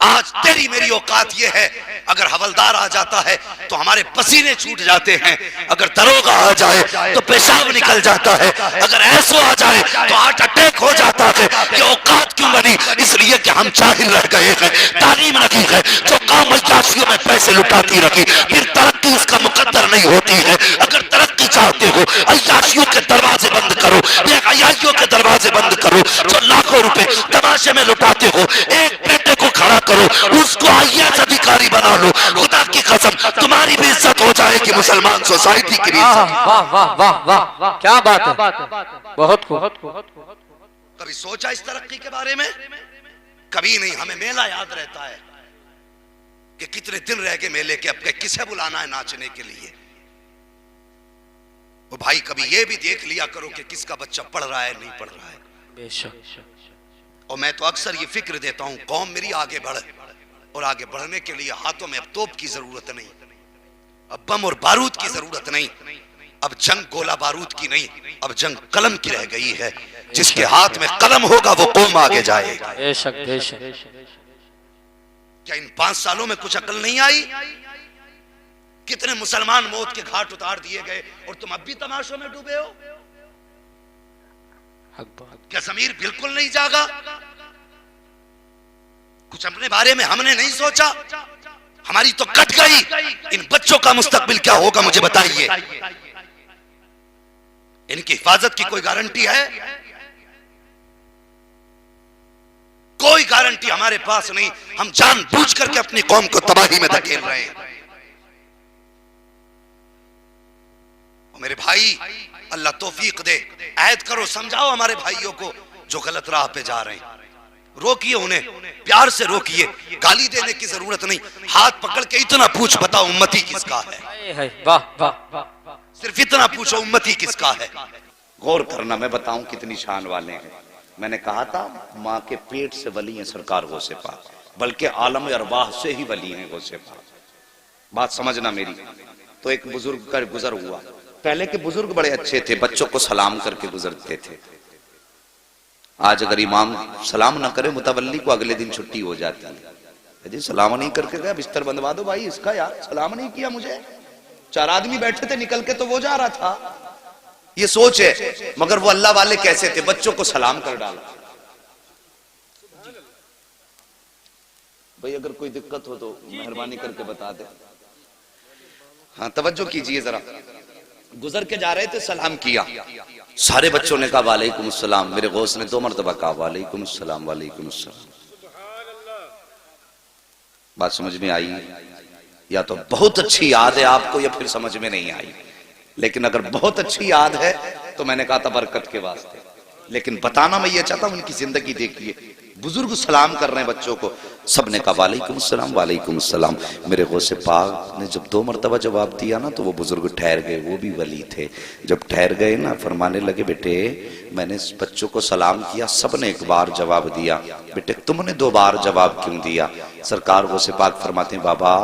आज तेरी मेरी औकात ये है, अगर हवलदार आ जाता है तो हमारे पसीने छूट जाते हैं, अगर दरोगा आ जाए तो पेशाब निकल जाता है, अगर ऐसो आ जाए तो हार्ट अटैक हो जाता है। ये औकात क्यों बनी? इसलिए कि हम जाहिल रह गए हैं, तालीम रखी है, जो काम अय्याशियों में पैसे लुटाती रखी, फिर तरक्की उसका मुकद्दर नहीं होती है। अगर तरक्की चाहते हो, अय्याशियों के दरवाजे बंद करो, अय्याशियों के दरवाजे बंद करो, जो लाखों रुपए तमाशे में लुटाते हो, एक बेटे को खड़ा करो, उसको आईएएस अधिकारी बना लो, खुदा की कसम तुम्हारी भी इज्जत हो जाएगी, मुसलमान सोसाइटी की भी इज्जत। वाह वाह वाह वाह, क्या बात है, बहुत खूब। कभी सोचा इस तरक्की के बारे में? कभी नहीं। हमें मेला याद रहता है कि कितने दिन रह गए मेले के, अब किसे बुलाना है नाचने के लिए। वो भाई कभी ये भी देख लिया करो कि किसका बच्चा पढ़ रहा है नहीं पढ़ रहा है। बेशक। और मैं तो अक्सर ये फिक्र देता हूं, कौम मेरी आगे बढ़े, और आगे बढ़ने के लिए हाथों में अब तोप की जरूरत नहीं, अब बम और बारूद की जरूरत नहीं, अब जंग गोला बारूद की नहीं, अब जंग कलम की रह गई है। जिसके हाथ में कलम होगा वो कौम आगे जाएगा। बेशक बेशक। क्या इन 5 सालों में कुछ अकल नहीं आई? कितने मुसलमान मौत के घाट उतार दिए गए और तुम अब भी तमाशों में डूबे हो? क्या ज़मीर बिल्कुल नहीं जागा? कुछ अपने बारे में हमने नहीं सोचा? हमारी तो कट गई, इन बच्चों का मुस्तकबिल क्या होगा मुझे बताइए। इनकी हिफाजत की कोई गारंटी है? कोई गारंटी हमारे पास नहीं। हम जानबूझ करके अपनी कौम को तबाही में धकेल रहे हैं। मेरे भाई, अल्लाह तौफीक दे। ऐद करो, समझाओ हमारे भाइयों को जो गलत राह पे जा रहे हैं, रोकिए उन्हें, प्यार से रोकिए, गाली देने की जरूरत नहीं। हाथ पकड़ के इतना पूछ, बताओ उम्मती किसका है? वाह वाह वाह, सिर्फ इतना पूछो, उम्मती किसका है? गौर करना, मैं बताऊं कितनी शान वाले हैं। मैंने कहा था माँ के पेट से वली हैं सरकार गौसे पाक, बल्कि आलम अरवाह से ही वली हैं गौसे पाक। बात समझना मेरी। तो एक बुजुर्ग का गुजर हुआ। पहले के बुजुर्ग बड़े अच्छे थे, बच्चों को सलाम करके गुजरते थे। आज अगर इमाम सलाम ना करे मुतवल्ली को, अगले दिन छुट्टी हो जाती है। जी सलाम नहीं करके गया, बिस्तर बंधवा दो भाई इसका, यार सलाम नहीं किया मुझे। 4 आदमी बैठे थे, निकल के तो वो जा रहा था। ये सोच है। मगर वो अल्लाह वाले कैसे थे, बच्चों को सलाम कर डाला। भाई अगर कोई दिक्कत हो तो मेहरबानी करके बता दे। हाँ तवज्जो कीजिए जरा। गुजर के जा रहे थे, सलाम किया, सारे बच्चों ने कहा वालेकुम अस्सलाम। मेरे गौस ने 2 मरतबा कहा वालेकुम अस्सलाम वालेकुम अस्सलाम। बात समझ में आई? या तो बहुत अच्छी याद है आपको, या फिर समझ में नहीं आई। लेकिन अगर बहुत अच्छी याद है तो मैंने कहा था बरकत के वास्ते। लेकिन बताना मैं ये चाहता हूं, उनकी जिंदगी देखिए। बुजुर्ग सलाम कर रहे हैं बच्चों को, सबने कहा वालेकुम सलाम वालेकुम सलाम। मेरे गौसे पाक ने जब 2 मरतबा जवाब दिया ना, तो वो बुजुर्ग ठहर गए, वो भी वली थे। जब ठहर गए ना, फरमाने लगे बेटे मैंने बच्चों को सलाम किया, सबने 1 बार जवाब दिया, बेटे तुमने 2 बार जवाब क्यों दिया? सरकार गौसे पाक फरमाते हैं बाबा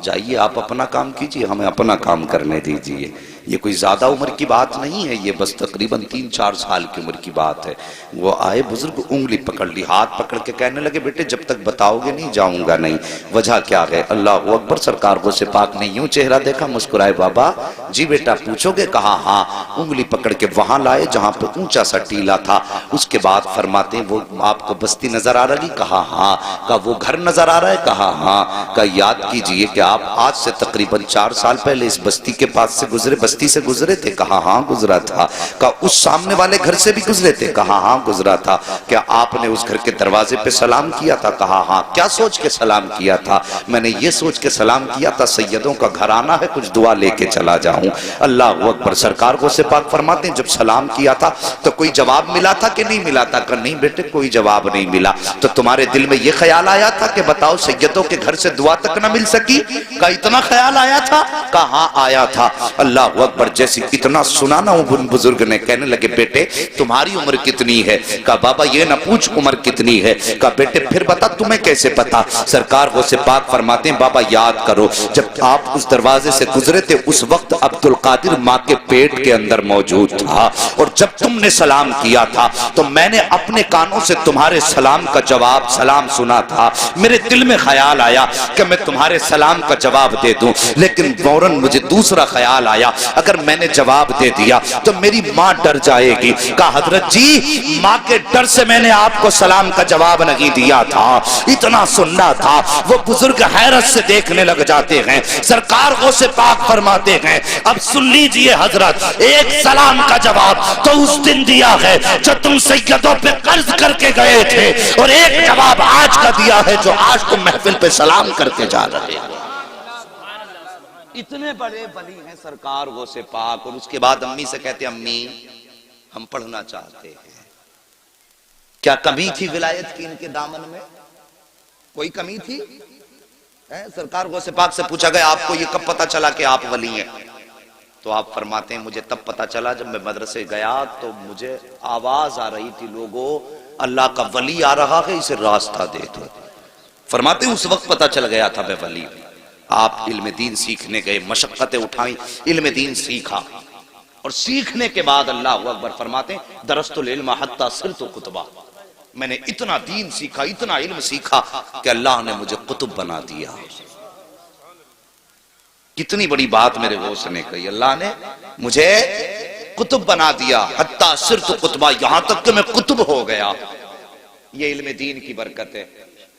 जाइए आप अपना काम कीजिए, हमें अपना काम करने दीजिए। ये कोई ज्यादा उम्र की बात नहीं है, ये बस तकरीबन 3-4 साल की उम्र की बात है। वो आए बुजुर्ग, उंगली पकड़ ली, हाथ पकड़ के कहने लगे बेटे जब तक बताओगे नहीं जाऊंगा नहीं। वजह क्या है? अल्लाह अकबर। सरकार गौसे पाक ने यूं चेहरा देखा, मुस्कुराए, बाबा जी बेटा पूछोगे? कहा हाँ। उंगली पकड़ के वहां लाए जहां पे ऊंचा सा टीला था। उसके बाद फरमाते हैं वो आपको बस्ती नजर आ रही? कहा हाँ। का वो घर नजर आ रहा है? कहा हाँ। का याद कीजिए कि आप आज से तकरीबन 4 साल पहले इस बस्ती के पास से गुजरे, बस्ती से गुजरे थे? कहा हाँ गुजरा था। का उस सामने वाले घर से भी गुजरे थे? कहा हाँ गुजरा था। क्या आपने उस घर के दरवाजे पे सलाम किया था? कहा हाँ। क्या सोच के सलाम किया था? मैंने ये सोच के सलाम किया था सैयदों का घराना है, कुछ दुआ लेके चला जाऊं। अल्लाह अकबर। सरकार गौसे पाक फरमाते हैं जब सलाम किया था तो कोई जवाब मिला था कि नहीं मिला था? का नहीं बेटे कोई जवाब नहीं मिला। तो तुम्हारे दिल में ये ख्याल आया था कि बताओ सैयदों के घर से दुआ तक ना मिल सकी? का इतना ख्याल आया था? कहा हाँ आया था। अल्लाह अकबर। जैसे इतना सुना ना, उन बुजुर्ग ने कहने लगे बेटे तुम्हारी उम्र कितनी है? कहा बाबा ये ना पूछ उम्र कितनी है। कहा बेटे फिर बता तुम्हें कैसे पता? सरकार गौसे पाक फरमाते हैं बाबा याद करो जब आप उस दरवाजे से गुजरे थे उस वक्त अब्दुल कादिर माँ के पेट के अंदर मौजूद था, और जब तुमने सलाम किया था तो मैंने अपने कानों से तुम्हारे सलाम का जवाब सलाम सुना था। मेरे दिल में ख्याल आया कि मैं तुम्हारे सलाम का जवाब दे दूं, लेकिन फौरन मुझे दूसरा ख्याल आया अगर मैंने जवाब दे दिया तो मेरी माँ डर जाएगी। कहा हजरत जी माँ के डर से मैंने आपको सलाम का जवाब नहीं दिया था, इतना सुनना था। वो बुजुर्ग हैरत से देखने लग जाते हैं। सरकार गौसे पाक फरमाते हैं अब सुन लीजिए हजरत, एक सलाम का जवाब तो उस दिन दिया है जो तुम सैयदों पे कर्ज करके गए थे, और एक जवाब आज का दिया है जो आज तुम महफिल पे सलाम करके जा रहे हो। इतने बड़े वली हैं सरकार गौसे पाक। और उसके बाद अम्मी से कहते अम्मी हम पढ़ना चाहते हैं। क्या कमी थी विलायत की इनके दामन में? कोई कमी थी? सरकार गौसे पाक से पूछा गया आपको ये कब पता चला कि आप वली हैं? तो आप फरमाते हैं मुझे तब पता चला जब मैं मदरसे गया तो मुझे आवाज आ रही थी लोगों अल्लाह का वली आ रहा है इसे रास्ता दे दो। फरमाते हैं उस वक्त पता चल गया था मैं वली। आप इल्म दीन सीखने गए, मशक्कतें उठाई, इल्म दीन सीखा, और सीखने के बाद अल्लाह अकबर फरमाते हैं दरस्तुल इल्म हत्ता सिरतु कुतबा, मैंने इतना दीन सीखा, इतना इल्म सीखा कि अल्लाह ने मुझे कुतुब बना दिया। कितनी बड़ी बात मेरे गौस ने कही, अल्लाह ने मुझे कुतुब बना दिया, हत्ता सिरतु कुतबा, यहां तक कि मैं कुतुब हो गया। ये इल्म दीन की बरकत है।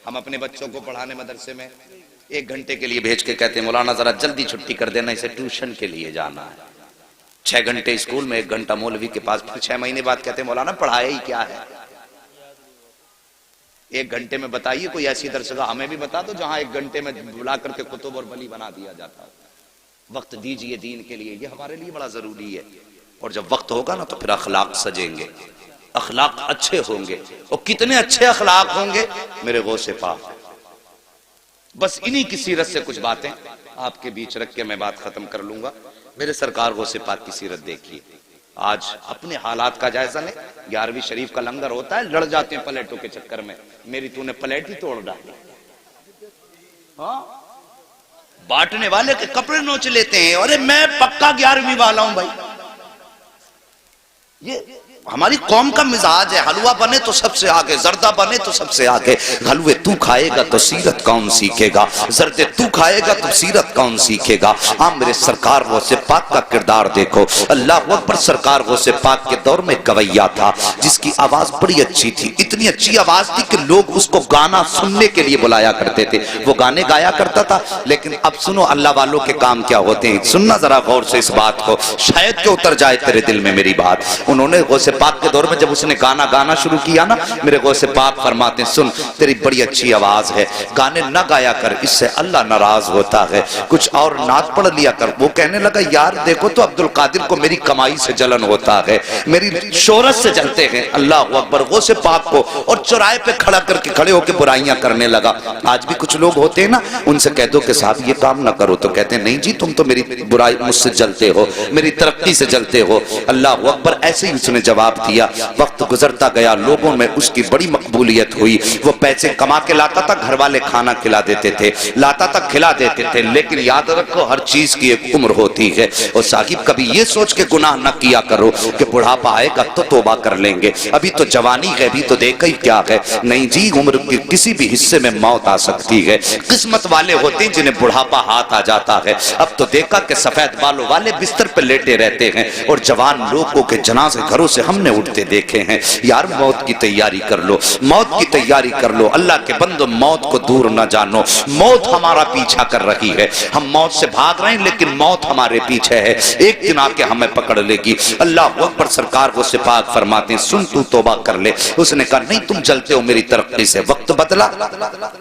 हम अपने बच्चों को पढ़ाने मदरसे में 1 घंटे के लिए भेज के कहते हैं मौलाना जरा जल्दी छुट्टी कर देना, इसे ट्यूशन के लिए जाना है। 6 घंटे स्कूल में, 1 घंटा मौलवी के पास, फिर 6 महीने बाद कहते हैं मौलाना पढ़ाया ही क्या है? 1 घंटे में बताइए कोई ऐसी दरसगाह हमें भी बता दो जहां 1 घंटे में बुला करके कुतुब और वली बना दिया जाता। वक्त दीजिए दीन के लिए, ये हमारे लिए बड़ा जरूरी है। और जब वक्त होगा ना तो फिर अखलाक सजेंगे, अखलाक अच्छे होंगे। और कितने अच्छे अखलाक होंगे मेरे गौसे पाक। बस इन्हीं की सीरत से कुछ बातें आपके बीच रख के मैं बात खत्म कर लूंगा। मेरे सरकार गौसे पाक की सीरत देखिए, आज अपने हालात का जायजा लें। 11वीं शरीफ का लंगर होता है, लड़ जाते हैं प्लेटों के चक्कर में, मेरी तूने प्लेट ही तोड़ डाली। हाँ, बांटने वाले के कपड़े नोच लेते हैं। अरे मैं पक्का 11वीं वाला हूं भाई। ये हमारी कौम का मिजाज है, हलवा बने तो सबसे आगे, जर्दा बने तो सबसे आगे। हलवे तू खाएगा तो सीरत कौन सीखेगा, जर्दे तू खाएगा तो सीरत कौन सीखेगा। आप मेरे सरकार गौसे पाक का किरदार देखो। अल्लाह अकबर। सरकार गौसे पाक के दौर में गवैया था जिसकी आवाज बड़ी अच्छी थी, इतनी अच्छी आवाज थी कि लोग उसको गाना सुनने के लिए बुलाया करते थे। वो गाने गाया करता था। लेकिन अब सुनो अल्लाह वालों के काम क्या होते हैं, सुनना जरा गौर से इस बात को, शायद कि उतर जाए तेरे दिल में मेरी बात। उन्होंने गौसे पाक के दौर में जब उसने गाना गाना शुरू किया ना, मेरे गौसे पाक फरमाते सुन तेरी बड़ी अच्छी आवाज है, गाने न गाया कर, इससे अल्लाह नाराज होता है, कुछ और नात पढ़ लिया कर। वो कहने लगा यार देखो तो अब्दुल कादिर को मेरी कमाई से जलन होता है, मेरी शोहरत से जलते हैं। अल्लाह अकबर। गौसे पाक को और चौराहे पे खड़ा करके खड़े होकर बुराइयां करने लगा। आज भी कुछ लोग होते हैं ना, उनसे कह दो कि साहब ये काम ना करो तो कहते हैं नहीं जी तुम तो मेरी बुराई मुझसे जलते हो, मेरी तरक्की से जलते हो। अल्लाह अकबर। ऐसे ही उसने जवाब दिया। वक्त गुजरता गया, लोगों में उसकी बड़ी मकबूलियत हुई। वो पैसे कमा के लाता था, घर वाले खाना खिला देते थे, लाता था खिला देते थे। लेकिन याद रखो हर चीज की एक उम्र होती है। और साहिब कभी ये सोच के गुनाह न किया करो कि बुढ़ापा आएगा तो तौबा कर लेंगे, अभी तो जवानी है, अभी तो देखा ही क्या है। नहीं जी, उम्र के किसी भी हिस्से में मौत आ सकती है। किस्मत वाले होते हैं जिन्हें बुढ़ापा हाथ आ जाता है। अब तो देखा कि सफेद बालों वाले बिस्तर पे लेटे रहते हैं और जवान लोगों के जनाजे घरों से हमने उठते देखे हैं। यार मौत की तैयारी कर लो, मौत की तैयारी कर लो। अल्लाह के बंदो मौत को दूर न जानो, मौत हमारा पीछा कर रही है। हम मौत से भाग रहे हैं लेकिन मौत हमारे पीछे है, एक दिन आके हमें पकड़ लेगी। अल्लाह अकबर। सरकार को सिपाक फरमाते हैं सुन तू तौबा कर ले। उसने कहा नहीं तुम जलते हो मेरी तरक्की से। वक्त बदला,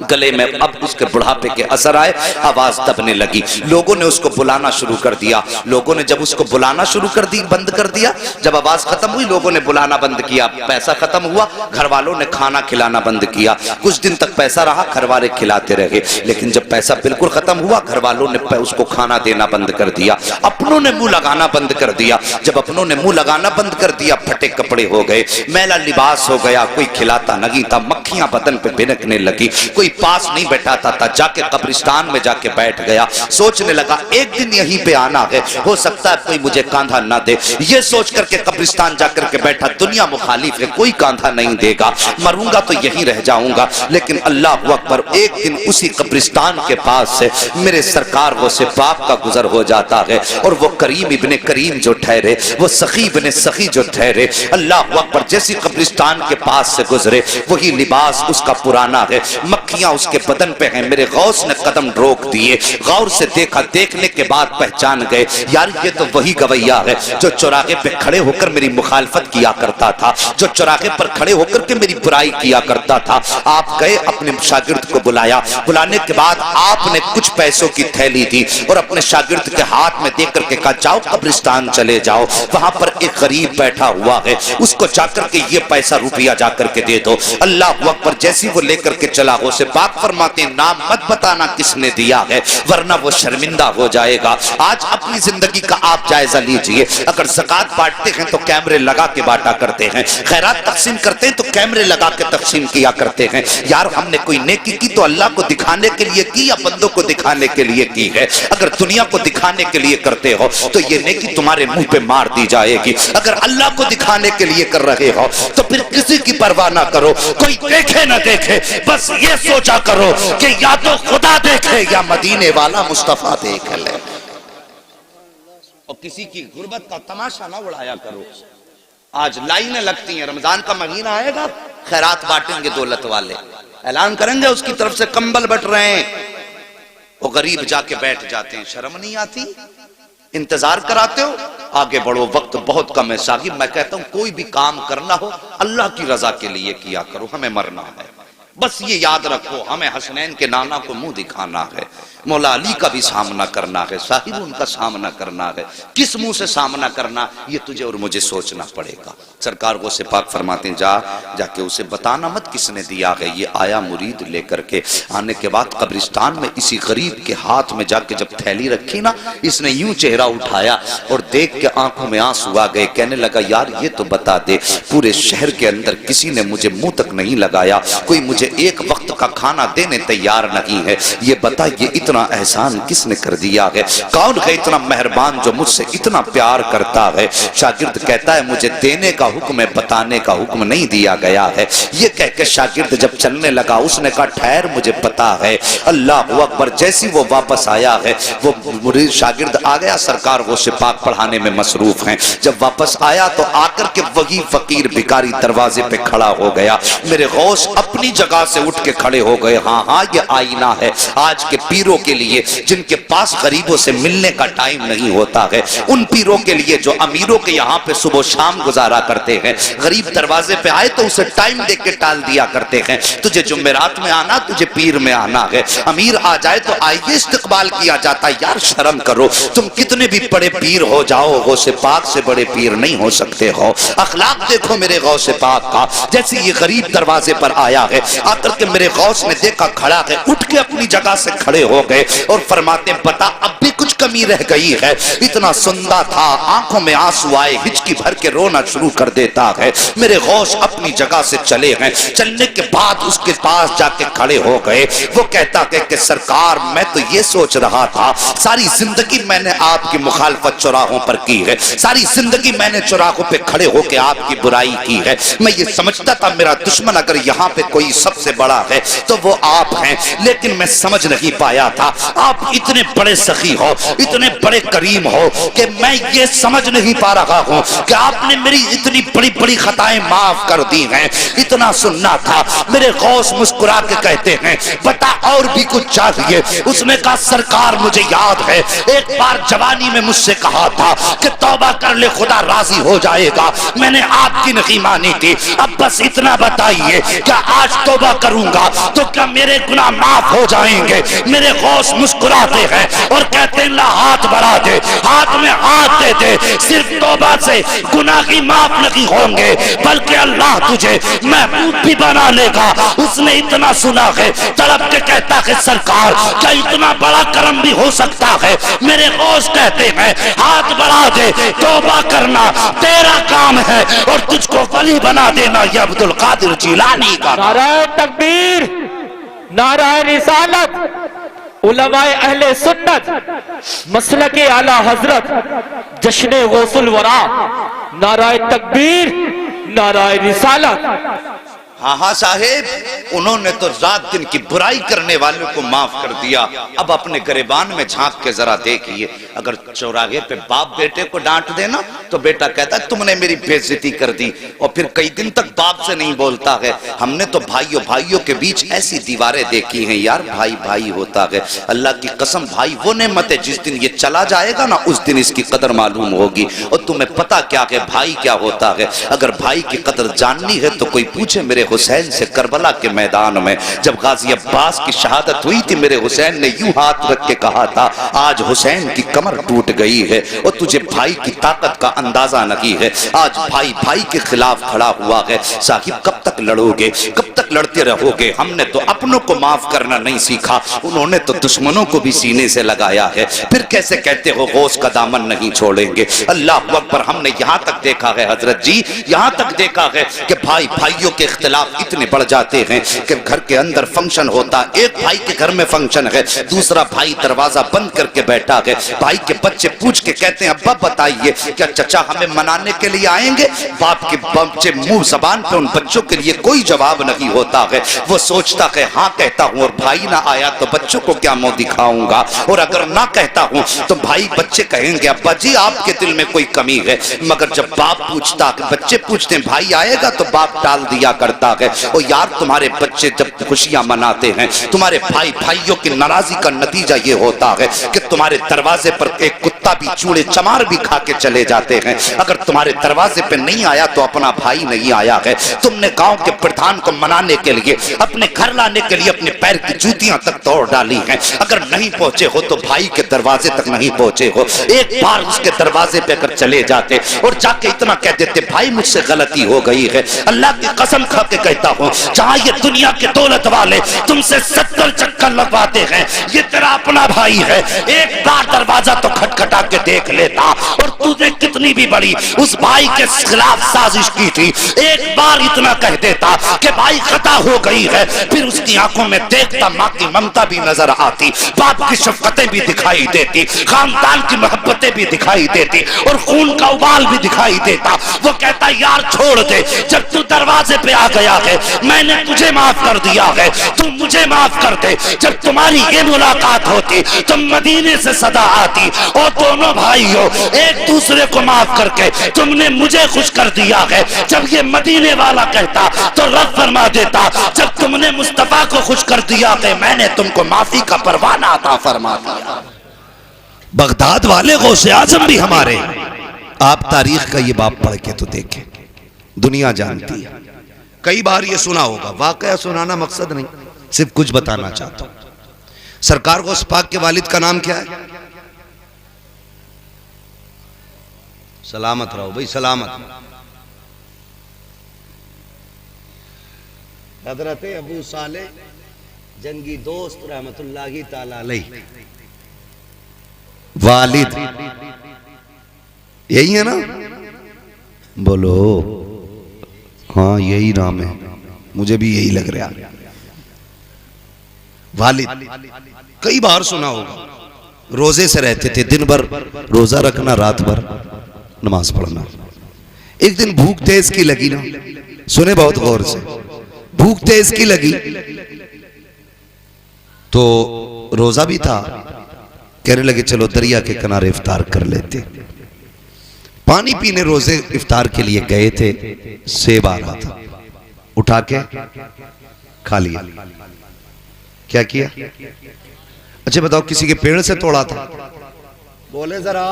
गले में अब उसके बुढ़ापे के असर आए, आवाज दबने लगी। लोगों ने उसको बुलाना शुरू कर दिया। लोगों ने जब उसको बुलाना शुरू कर दी, बंद कर दिया, जब आवाज खत्म हुई लोगों ने बुलाना बंद किया, पैसा खत्म हुआ, घर वालों ने खाना खिलाना बंद किया। कुछ दिन तक पैसा रहा, घर वाले खिलाते रहे। लेकिन जब पैसा बिल्कुल खत्म हुआ, घर वालों ने उसको खाना देना बंद कर दिया, अपनों ने मुंह लगाना बंद कर दिया। जब अपनों ने मुंह लगाना बंद कर दिया, फटे कपड़े हो गए, मैला लिबास हो गया, कोई खिलाता नहीं था, मक्खियां बदन पे भिनकने लगी, कोई पास नहीं बैठाता था, जाके कब्रिस्तान में जाके बैठ गया। सोचने लगा एक दिन यहीं पे आना है, हो सकता है कोई मुझे कांधा ना दे। ये सोच करके कब्रिस्तान जाकर के बैठा, दुनिया मुखालिफ है, कोई कांधा नहीं देगा, मरूंगा तो यहीं रह जाऊंगा। लेकिन अल्लाह अकबर, एक दिन उसी कब्रिस्तान के पास से मेरे सरकार वो से पाप का गुजर हो जाता है। और वो करीम इब्ने करीम जो ठहरे, वो सखी इब्ने सखी जो ठहरे, अल्लाह अकबर, जैसी कब्रिस्तान के पास से गुजरे वही लिबास उसका पुराना है, मक्खियां उसके बदन पे हैं। मेरे गौस ने कदम रोक दिए, गौर से देखा, देखने के बाद पहचान गए यार ये तो वही गवैया है जो चौराहे पे खड़े होकर मेरी मुखालफत किया करता था, जो चौराहे पर खड़े होकर के मेरी बुराई किया करता था। आप गए, अपने शागिर्द को बुलाया, बुलाने के बाद आपने कुछ पैसों की थैली दी और अपने शागिर्द के हाथ में देकर के कहा जाओ कब्रिस्तान चले जाओ, वहां पर एक गरीब बैठा हुआ है, उसको जाकर के ये पैसा रुपया जाकर के दे दो। अल्लाह अकबर। जैसी वो लेकर के चला, हो से पाक फरमाते नाम मत बताना किसने दिया है वरना वो शर्मिंदा हो जाएगा। आज अपनी जिंदगी का आप जायजा लीजिए। अगर ज़कात बांटते हैं तो कैमरे लगा के बांटा करते हैं, खैरात तकसीम करते हैं तो कैमरे लगा के तकसीम किया करते हैं। यार हमने कोई नेकी की तो अल्लाह को दिखाने के लिए की या बंदों को दिखाने के लिए की है? अगर दुनिया को दिखाने के लिए करते हो तो ये नेकी तुम्हारे मुंह पे मार दी जाएगी। अगर अल्लाह को दिखाने के लिए कर रहे हो तो फिर किसी की परवाह ना करो, कोई देखे ना देखे, बस ये सोचा करो कि या तो खुदा देखे या मदीने वाला मुस्तफा देख ले। और किसी की गुर्बत का तमाशा ना उड़ाया करो। आज लाइनें लगती हैं, रमजान का महीना आएगा, खैरात बांटेंगे दौलत वाले, ऐलान करेंगे उसकी तरफ से कंबल बट रहे हैं, वो गरीब जाके बैठ जाते हैं। शर्म नहीं आती? इंतजार कराते हो, आगे बढ़ो, वक्त बहुत कम है साहिब। मैं कहता हूं कोई भी काम करना हो अल्लाह की रजा के लिए किया करो, हमें मरना है, बस ये याद रखो, हमें हसनैन के नाना को मुंह दिखाना है। मौला अली का भी सामना करना है, साहिब उनका सामना करना है। किस मुंह से सामना करना, ये तुझे और मुझे सोचना पड़ेगा। सरकार को से पाक फरमाते हैं, जाके उसे बताना मत किसने दिया है। ये आया मुरीद लेकर के, आने के बाद कब्रिस्तान में इसी गरीब के हाथ में जाके जब थैली रखी ना, इसने यूं चेहरा उठाया और देख के आंखों में आंसू आ गए। कहने लगा, यार ये तो बता दे, पूरे शहर के अंदर किसी ने मुझे मुंह तक नहीं लगाया, कोई मुझे एक वक्त का खाना देने तैयार नहीं है। ये बता, ये इतना एहसान किसने कर दिया है? कौन है इतना मेहरबान जो मुझसे इतना प्यार करता है? शागिर्द कहता है, मुझे देने का हुक्म है, बताने का हुक्म नहीं दिया गया है। ये कह के शागिर्द जब चलने लगा, उसने कहा, ठहर, मुझे पता है। अल्लाह अकबर। जैसी वो वापस आया है, वो मुरीद शागिर्द आ गया, सरकार वो से पाक पढ़ाने में मसरूफ हैं। जब वापस आया तो आकर के वही फकीर भिखारी दरवाजे पे खड़ा हो गया। मेरे गौस अपनी जगह से उठ के खड़े हो गए। हाँ हाँ, ये आईना है आज के पीरों के लिए, जिनके पास गरीबों से मिलने का टाइम नहीं होता है, उन पीरों के लिए जो अमीरों के यहाँ पे सुबह शाम गुजारा करते हैं। गरीब दरवाजे पे आए तो उसे टाइम देख के टाल दिया करते हैं, तुझे जुमेरात में आना, तुझे पीर में आना है। अमीर आ जाए तो आइए इस्तकबाल किया जाता है। यार शर्म करो, तुम कितने भी बड़े पीर हो जाओ, गौसे पाक से बड़े पीर नहीं हो सकते हो। अखलाक देखो मेरे गौसे पाक का। जैसे ये गरीब दरवाजे पर आया है, आकर के मेरे गौस ने देखा खड़ा है, उठ के अपनी जगह से खड़े हो गए और फरमाते, बता अब भी कुछ कमी रह गई है? इतना सुंदर था, आंखों में आंसू आए, हिचकी भर के रोना शुरू कर देता है। मेरे गौस अपनी जगह से चले हैं। चलने के बाद उसके पास जाके खड़े हो गए। वो कहता है कि सरकार, मैं तो ये सोच रहा था, सारी जिंदगी मैंने आपकी मुखालफत चौराहों पर की है, सारी जिंदगी मैंने चौराहों पे खड़े होकर आपकी बुराई की है। मैं ये समझता था मेरा दुश्मन अगर यहाँ पे कोई सबसे बड़ा है तो वो आप हैं, लेकिन मैं समझ नहीं पाया था आप इतने बड़े सखी हो, इतने बड़े करीम हो कि मैं ये समझ नहीं पा रहा हूँ कि आपने मेरी इतनी बड़ी बड़ी खताएं माफ कर दी हैं। इतना सुनना था। मेरे गौस मुस्कुरा के कहते हैं, बता और भी कुछ चाहिए? उसने कहा, सरकार मुझे याद है एक बार जवानी में मुझसे कहा था कि तौबा कर ले, खुदा राजी हो जाएगा। मैंने आपकी नहीं मानी थी। अब बस इतना बताइए, क्या आज तौबा करूंगा तो क्या मेरे गुनाह माफ हो जाएंगे? मेरे गौस मुस्कुराते हैं और कहते हैं, ला हाथ बढ़ा दे, हाथ में हाथ दे दे। सिर्फ तौबा से गुनाह की माफ नहीं होंगे, बल्कि अल्लाह तुझे महबूब भी बना लेगा। उसने इतना सुना है, तड़प के कहता है, सरकार क्या इतना बड़ा करम भी हो सकता है? मेरे गौस कहते हैं, हाथ बढ़ा दे, तौबा करना तेरा काम है और तुझको वली बना देना ये अब्दुल कादिर जिलानी का। नाराए तकबीर, नाराए रिसालत, उलमाए अहले सुन्नत, मसलके आला हजरत, जश्ने गौसुल वरा। नाराए तकबीर, नाराए रिसालत। हाँ हाँ साहेब, उन्होंने तो रात दिन की बुराई करने वालों को माफ कर दिया। अब अपने गिरबान में झांक के जरा देखिए, अगर चौराहे पे बाप बेटे को डांट देना तो बेटा कहता है तुमने मेरी बेइज्जती कर दी, और फिर कई दिन तक बाप से नहीं बोलता है। हमने तो भाइयों भाइयों के बीच ऐसी दीवारें देखी हैं यार, भाई भाई होता है। अल्लाह की कसम, भाई वो नेमत है, जिस दिन ये चला जाएगा ना उस दिन इसकी कदर मालूम होगी। और तुम्हें पता क्या है भाई क्या होता है? अगर भाई की कदर जाननी है तो कोई पूछे मेरे हुसैन से, करबला के मैदान में जब गाजी अब्बास की शहादत हुई थी, मेरे हुसैन ने यूं हाथ रख के कहा था, आज हुसैन की कमर टूट गई है और तुझे भाई की ताकत का अंदाजा नहीं है। आज भाई भाई के खिलाफ खड़ा हुआ है। साहिब कब तक लड़ोगे, कब तक लड़ते रहोगे? हमने तो अपनों को माफ करना नहीं सीखा, उन्होंने तो दुश्मनों को भी सीने से लगाया है। फिर कैसे कहते हो गौस का दामन नहीं छोड़ेंगे? अल्लाह अकबर। हमने यहाँ तक देखा है हजरत जी, यहाँ तक देखा है कि भाई भाइयों के इख्तिलाफ इतने बढ़ जाते हैं कि घर के अंदर फंक्शन होता, एक भाई के घर में फंक्शन है, दूसरा भाई दरवाजा बंद करके बैठा है। भाई के बच्चे पूछ के कहते हैं, अब्बा बताइए क्या चचा हमें मनाने के लिए आएंगे? बाप के बच्चे मुंह जबान पे उन बच्चों के लिए कोई जवाब नहीं होता है। वो सोचता है हाँ कहता हूँ और भाई ना आया तो बच्चों को क्या मुंह दिखाऊंगा, और अगर ना कहता हूँ तो भाई बच्चे कहेंगे अब्बा जी आपके दिल में कोई कमी है। मगर जब बाप पूछता, बच्चे पूछते हैं भाई आएगा, तो बाप टाल दिया करता है। और यार तुम्हारे बच्चे जब खुशियां मनाते हैं, तुम्हारे भाई भाइयों की नाराजगी का नतीजा ये होता है कि तुम्हारे दरवाजे पर एक कुत्ता भी चूड़े चमार भी खा के चले जाते हैं। अगर तुम्हारे दरवाजे पे नहीं आया तो अपना भाई नहीं आया है। तुमने गांव के प्रधान को मनाने के लिए, अपने घर लाने के लिए अपने पैर की जूतियां तक तोड़ डाली हैं। अगर नहीं पहुंचे हो तो भाई के दरवाजे तक नहीं पहुंचे हो, एक बार उसके दरवाजे पे अगर चले जाते और जाके इतना कह देते भाई मुझसे गलती हो गई है, अल्लाह की कसम खा के कहता हूं जहां ये दुनिया के दौलत वाले तुमसे 70 चक्कर लगवाते हैं, ये तेरा अपना भाई है, एक बार दरवाजा तो खटखटा के देख लेता। और तूने कितनी भी बड़ी उस भाई के खिलाफ साजिश की थी, एक बार इतना कह देता कि भाई खता हो गई है, फिर उसकी आंखों में देखता माँ की ममता भी नजर आती, बाप की शफकतें भी दिखाई देती, खानदान की मोहब्बतें भी दिखाई देती और खून का उबाल भी दिखाई देता। वो कहता यार छोड़ दे, जब तू दरवाजे पे आ गया है मैंने तुझे माफ कर दिया है, तू मुझे माफ कर दे। जब तुम्हारी ये मुलाकात होती तो मदीने से सदा आती और दोनों भाइयों एक दूसरे को माफ करके तुमने मुझे खुश कर दिया है। जब ये मदीने वाला कहता तो रब फरमा देता, जब तुमने मुस्तफा को खुश कर दिया है मैंने तुमको माफी का परवाना अता फरमा दिया। बगदाद वाले गौसे आजम भी हमारे। आप तारीख का ये बाब पढ़ के तो देखें, दुनिया जानती है। कई बार ये सुना होगा, वाकया सुनाना मकसद नहीं, सिर्फ कुछ बताना चाहता हूं। सरकार गौस पाक के वालिद का नाम क्या है? सलामत रहो भाई, सलामत। हजरत अबू साले जंगी दोस्त रहमतुल्लाहि ताला अलैह वालिद, यही है ना? बोलो हाँ यही नाम है, मुझे भी यही लग रहा है। वालिद कई बार सुना होगा। रोजे से रहते थे, दिन भर रोजा रखना, रात भर नमाज पढ़ना। एक दिन भूख तेज की लगी ना, सुने बहुत गौर से, भूख तेज की लगी तो रोजा भी था, कहने लगे चलो दरिया के किनारे इफ्तार कर लेते। पानी पीने रोजे इफ्तार के लिए गए थे, सेब आ रहा था, उठा के खा लिया। क्या किया? अच्छा बताओ, किसी के पेड़ से तोड़ा था? बोले जरा,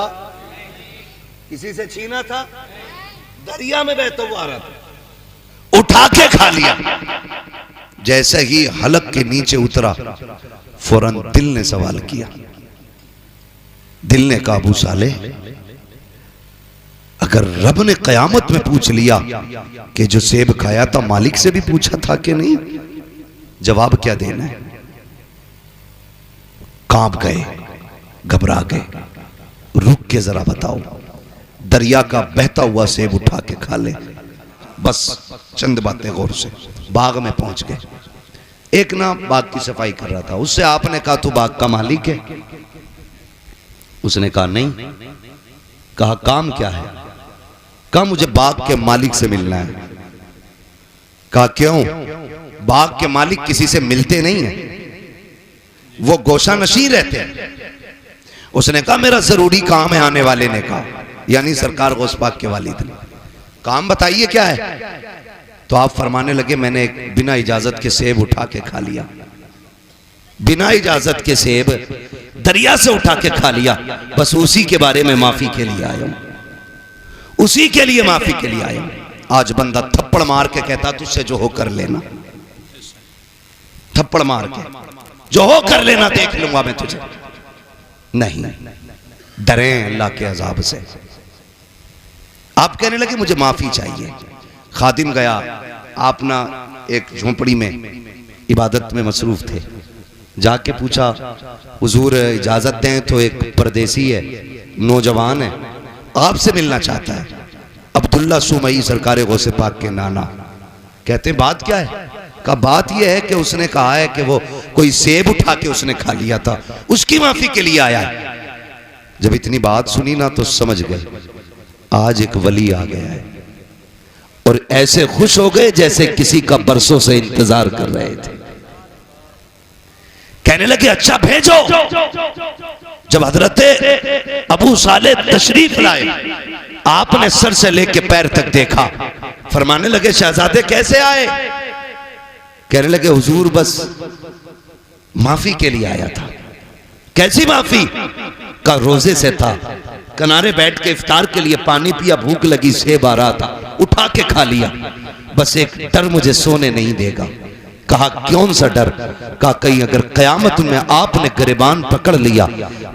किसी से छीना था? दरिया में बहता हुआ आ रहा था, उठा के खा लिया। जैसे ही हलक के नीचे उतरा फौरन दिल ने सवाल किया। दिल ने कहा अबू साले, अगर रब ने कयामत में पूछ लिया कि जो सेब खाया था मालिक से भी पूछा था कि नहीं, जवाब क्या देना है? कांप गए, घबरा गए, रुक के जरा बताओ, दरिया का बहता हुआ सेब उठा के खा ले। बस चंद बातें गौर से। बाग में पहुंच गए, एक ना बाग की सफाई कर रहा था, उससे आपने कहा तू बाग का मालिक है? उसने कहा नहीं। कहा काम क्या है? कहा मुझे बाग के मालिक से मिलना है। कहा क्यों? बाग के मालिक किसी से मिलते नहीं है, वो गोशा नशी रहते हैं। उसने कहा मेरा जरूरी काम है। आने वाले ने कहा, यानी सरकार गौस पाक के वालिद ने, काम बताइए क्या है? तो आप फरमाने लगे मैंने बिना इजाजत के सेब उठा के खा लिया। बिना इजाजत के सेब दरिया से उठा के खा लिया, बस उसी के बारे में माफी के लिए आया हूं, उसी के लिए माफी के लिए आया हूं। आज बंदा थप्पड़ मार के कहता तुझसे जो हो कर लेना, थप्पड़ मार के जो हो कर लेना, देख लूंगा मैं तुझे। नहीं, डरे अल्लाह के अजाब से। आप कहने लगे मुझे माफी चाहिए। खादिम गया, आप ना एक झोंपड़ी में इबादत में मसरूफ थे, जाके पूछा हुजूर इजाजत दें तो एक परदेसी है, नौजवान है, आपसे मिलना चाहता है। अब्दुल्ला सुमई सरकार गौसे पाक के नाना कहते बात क्या है? का बात यह है कि उसने कहा है कि वो कोई सेब उठा के उसने खा लिया था, उसकी माफी के लिए आया है। जब इतनी बात सुनी ना तो समझ गए आज एक वली आ गया है, और ऐसे खुश हो गए जैसे किसी का बरसों से इंतजार कर रहे थे। कहने लगे अच्छा भेजो। जब हजरत अबू साले तशरीफ लाए, आपने सर से लेके पैर तक देखा, फरमाने लगे शहजादे कैसे आए? कहने लगे हुजूर बस माफी के लिए आया था। कैसी माफी? का रोजे से था, किनारे बैठ के इफ्तार के लिए पानी पिया, भूख लगी, सेब आ रहा था, उठा के खा लिया। बस एक डर मुझे सोने नहीं देगा। कहा कौन सा डर? कहा कहीं अगर कयामत में आपने गिरबान पकड़ लिया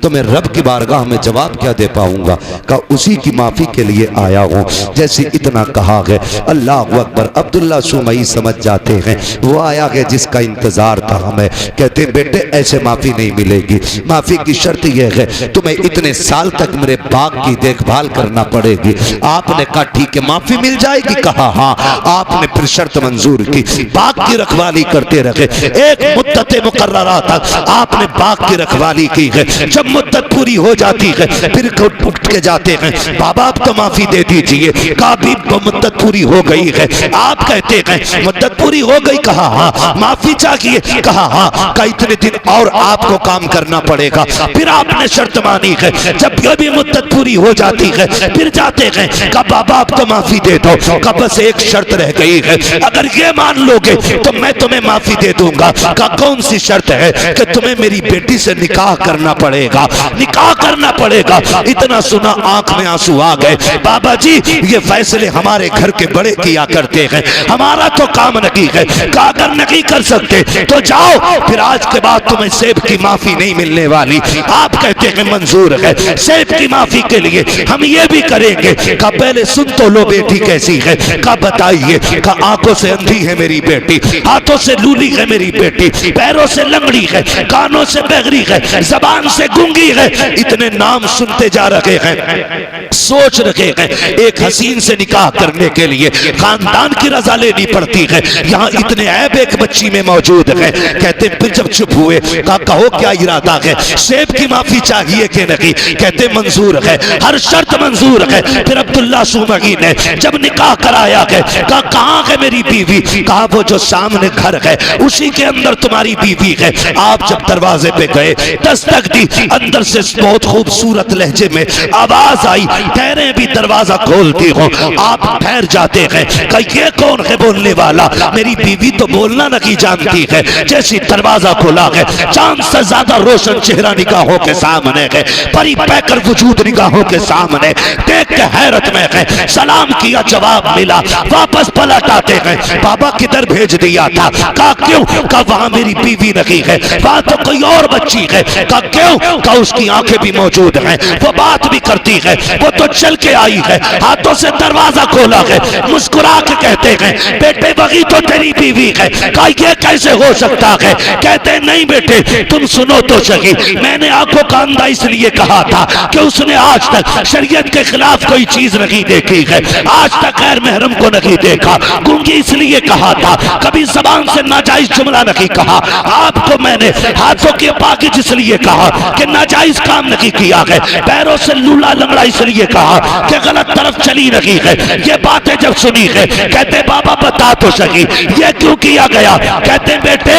तो मैं रब की बारगाह में जवाब क्या दे पाऊंगा? कहा उसी की माफी के लिए आया हूं। जैसे इतना कहा है, अल्लाह अकबर, अब्दुल्ला सुमई समझ जाते हैं वो आया है जिसका इंतजार था हमें। कहते हैं बेटे ऐसे माफी नहीं मिलेगी, माफी की शर्त यह है तुम्हें इतने साल तक मेरे बाग की देखभाल करना पड़ेगी। आपने कहा ठीक है माफी मिल जाएगी? कहा हाँ। आपने फिर शर्त मंजूर की, बाग की रखवाली करते रहे। एक मुद्दत मुकर्ररा तक आपने बाग की रखवाली की है। जब मुद्दत पूरी हो जाती है फिर उठ के जाते हैं, बाबा आप तो माफी दे दीजिए। कहा भी मुद्दत पूरी हो गई है। आप कहते हैं मुद्दत पूरी हो गई? कहा हाँ। माफी चाहिए? कहा हाँ। कहा इतने दिन और आपको काम करना पड़ेगा। फिर आपने शर्त मानी है। जब भी मुद्दत पूरी हो जाती है फिर जाते हैं, कहा बाबा आप तो माफी दे दो। कहा बस एक शर्त रह गई है, अगर ये मान लोगे तो मैं तुम्हें माफी दे दूंगा। कहा कौन सी शर्त है? कि तुम्हें मेरी बेटी से निकाह करना पड़ेगा, निकाह करना पड़ेगा। इतना सुना आंख में आंसू आ गए। बाबा जी ये फैसले हमारे घर के बड़े किया करते हैं, हमारा तो काम नहीं है। कहा अगर नहीं कर सकते तो जाओ, फिर आज के बाद तुम्हें सेब की माफी नहीं मिलने वाली। आप कहते हैं मंजूर है, सेब की माफी के लिए हम ये भी करेंगे। कहा पहले सुन तो लो बेटी कैसी है। कहा बताइए। कहा आंखों से अंधी है मेरी बेटी, हाथों से लूली है मेरी बेटी, पैरों से लंगड़ी है, कानों से बहरी है, जबान से गूंगी है। इतने नाम सुनते जा रहे हैं, सोच रहे हैं एक हसीन से निकाह करने के लिए खानदान की रजा लेनी पड़ती है। यहाँ इतने ऐब एक बच्ची में मौजूद है। कहते फिर जब चुप हुए, कहा कहो क्या इरादा है, सेब की माफी चाहिए कि नहीं? कहते मंजूर है, हर शर्त मंजूर है। फिर अब्दुल्ला सुमई ने जब निकाह कराया है, कहा कहाँ है मेरी बीवी? कहा वो जो सामने घर है उसी के अंदर तुम्हारी बीवी है। आप जब दरवाजे पे गए, दस्तक दी, अंदर से बहुत खूबसूरत लहजे में आवाज आई, ठहरे भी दरवाजा खोलती हो। आप ठहर जाते हैं, कहा ये कौन है बोलने वाला? मेरी बीवी तो बोलना नहीं जानती है। जैसी दरवाजा खोला है, चांद से ज्यादा रोशन चेहरा निगाहों के सामने है, परी पैकर वजूद निगाहों के सामने। देख के हैरत में है, सलाम किया जवाब मिला, वापस पलट आते हैं। बाबा किधर भेज दिया था? कहा क्यों? कहा वहां मेरी बीवी नहीं है, वहां तो कोई और बच्ची है। कहा क्यों? कहा उसकी आंखें भी मौजूद हैं, वो बात भी करती है, वो तो चल के आई है, हाथों से दरवाजा खोला है, मुस्कुरा के कहते हैं बेटे वही तो तेरी बीवी है। कहा ये कैसे हो सकता है? कहते नहीं बेटे तुम सुनो तो सही, मैंने आंखों का अंधा इसलिए कहा था कि उसने आज तक शरीयत के खिलाफ कोई चीज नहीं देखी है, आज तक गैर महरम को नहीं देखा। गूंगी इसलिए कहा था, कभी जबान से नाजायज जुमला नहीं कहा। आपको मैंने हाथों के पाकिज इसलिए कहा कि नाजायज काम नहीं किया है, पैरों से लूला लंगड़ा इसलिए कहा कि गलत तरफ चली नहीं है। ये बातें जब सुनी है, कहते बाबा बता तो सही ये क्यों किया गया? कहते बेटे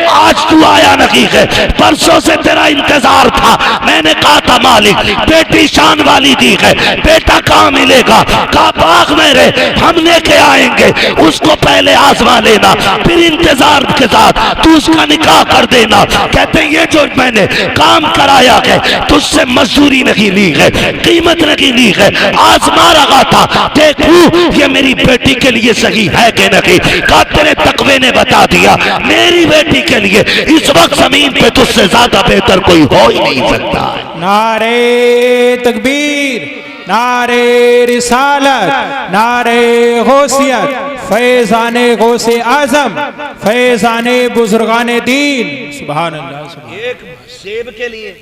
आज तू आया नहीं है, परसों से तेरा इंतजार था। मैंने कहा था मालिक बेटी शान वाली दी है, बेटा कहाँ मिलेगा? कहा बाग मेरे हम लेके आएंगे, उसको पहले आजमा लेना, फिर इंतजार के साथ तू उसका निकाह कर देना। कहते ये जो मैंने काम कराया है तुझसे मजदूरी नहीं ली है, कीमत नहीं ली है, आजमा रहा था देखूं ये मेरी बेटी के लिए सही है कि नहीं। कहा तेरे तकवे ने बता दिया मेरी बेटी के लिए इस वक्त जमीन पे तुझसे ज्यादा बेहतर कोई हो ही नहीं सकता। नारे तकबीर, नारे रिसालत, नारे गौसियत, फैज़ाने गौसे आजम, फैज़ाने बुजुर्गाने दीन। सुभान अल्लाह। एक सेब के लिए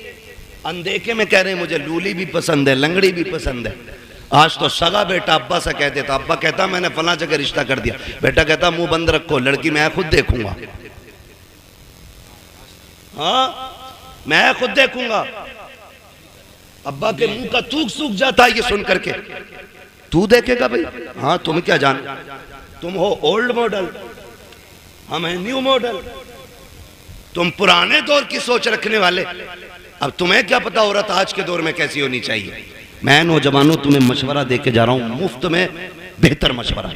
अनदेखे में कह रहे हैं मुझे लूली भी पसंद है, लंगड़ी भी पसंद है। आज तो सगा बेटा अब्बा से कह देता, अब्बा कहता मैंने फला जगह रिश्ता कर दिया, बेटा कहता मुंह बंद रखो, लड़की मैं खुद देखूंगा। हाँ मैं खुद देखूंगा। अब्बा के मुंह का तूक सूख जाता है ये सुन करके। तू देखेगा भाई? हाँ तुम क्या जान, तुम हो ओल्ड मॉडल, हम हैं न्यू मॉडल, तुम पुराने दौर की सोच रखने वाले। अब तुम्हें क्या पता औरत आज के दौर में कैसी होनी चाहिए। मैं नौजवानों तुम्हें मशवरा देके जा रहा हूं, मुफ्त में बेहतर मशवरा।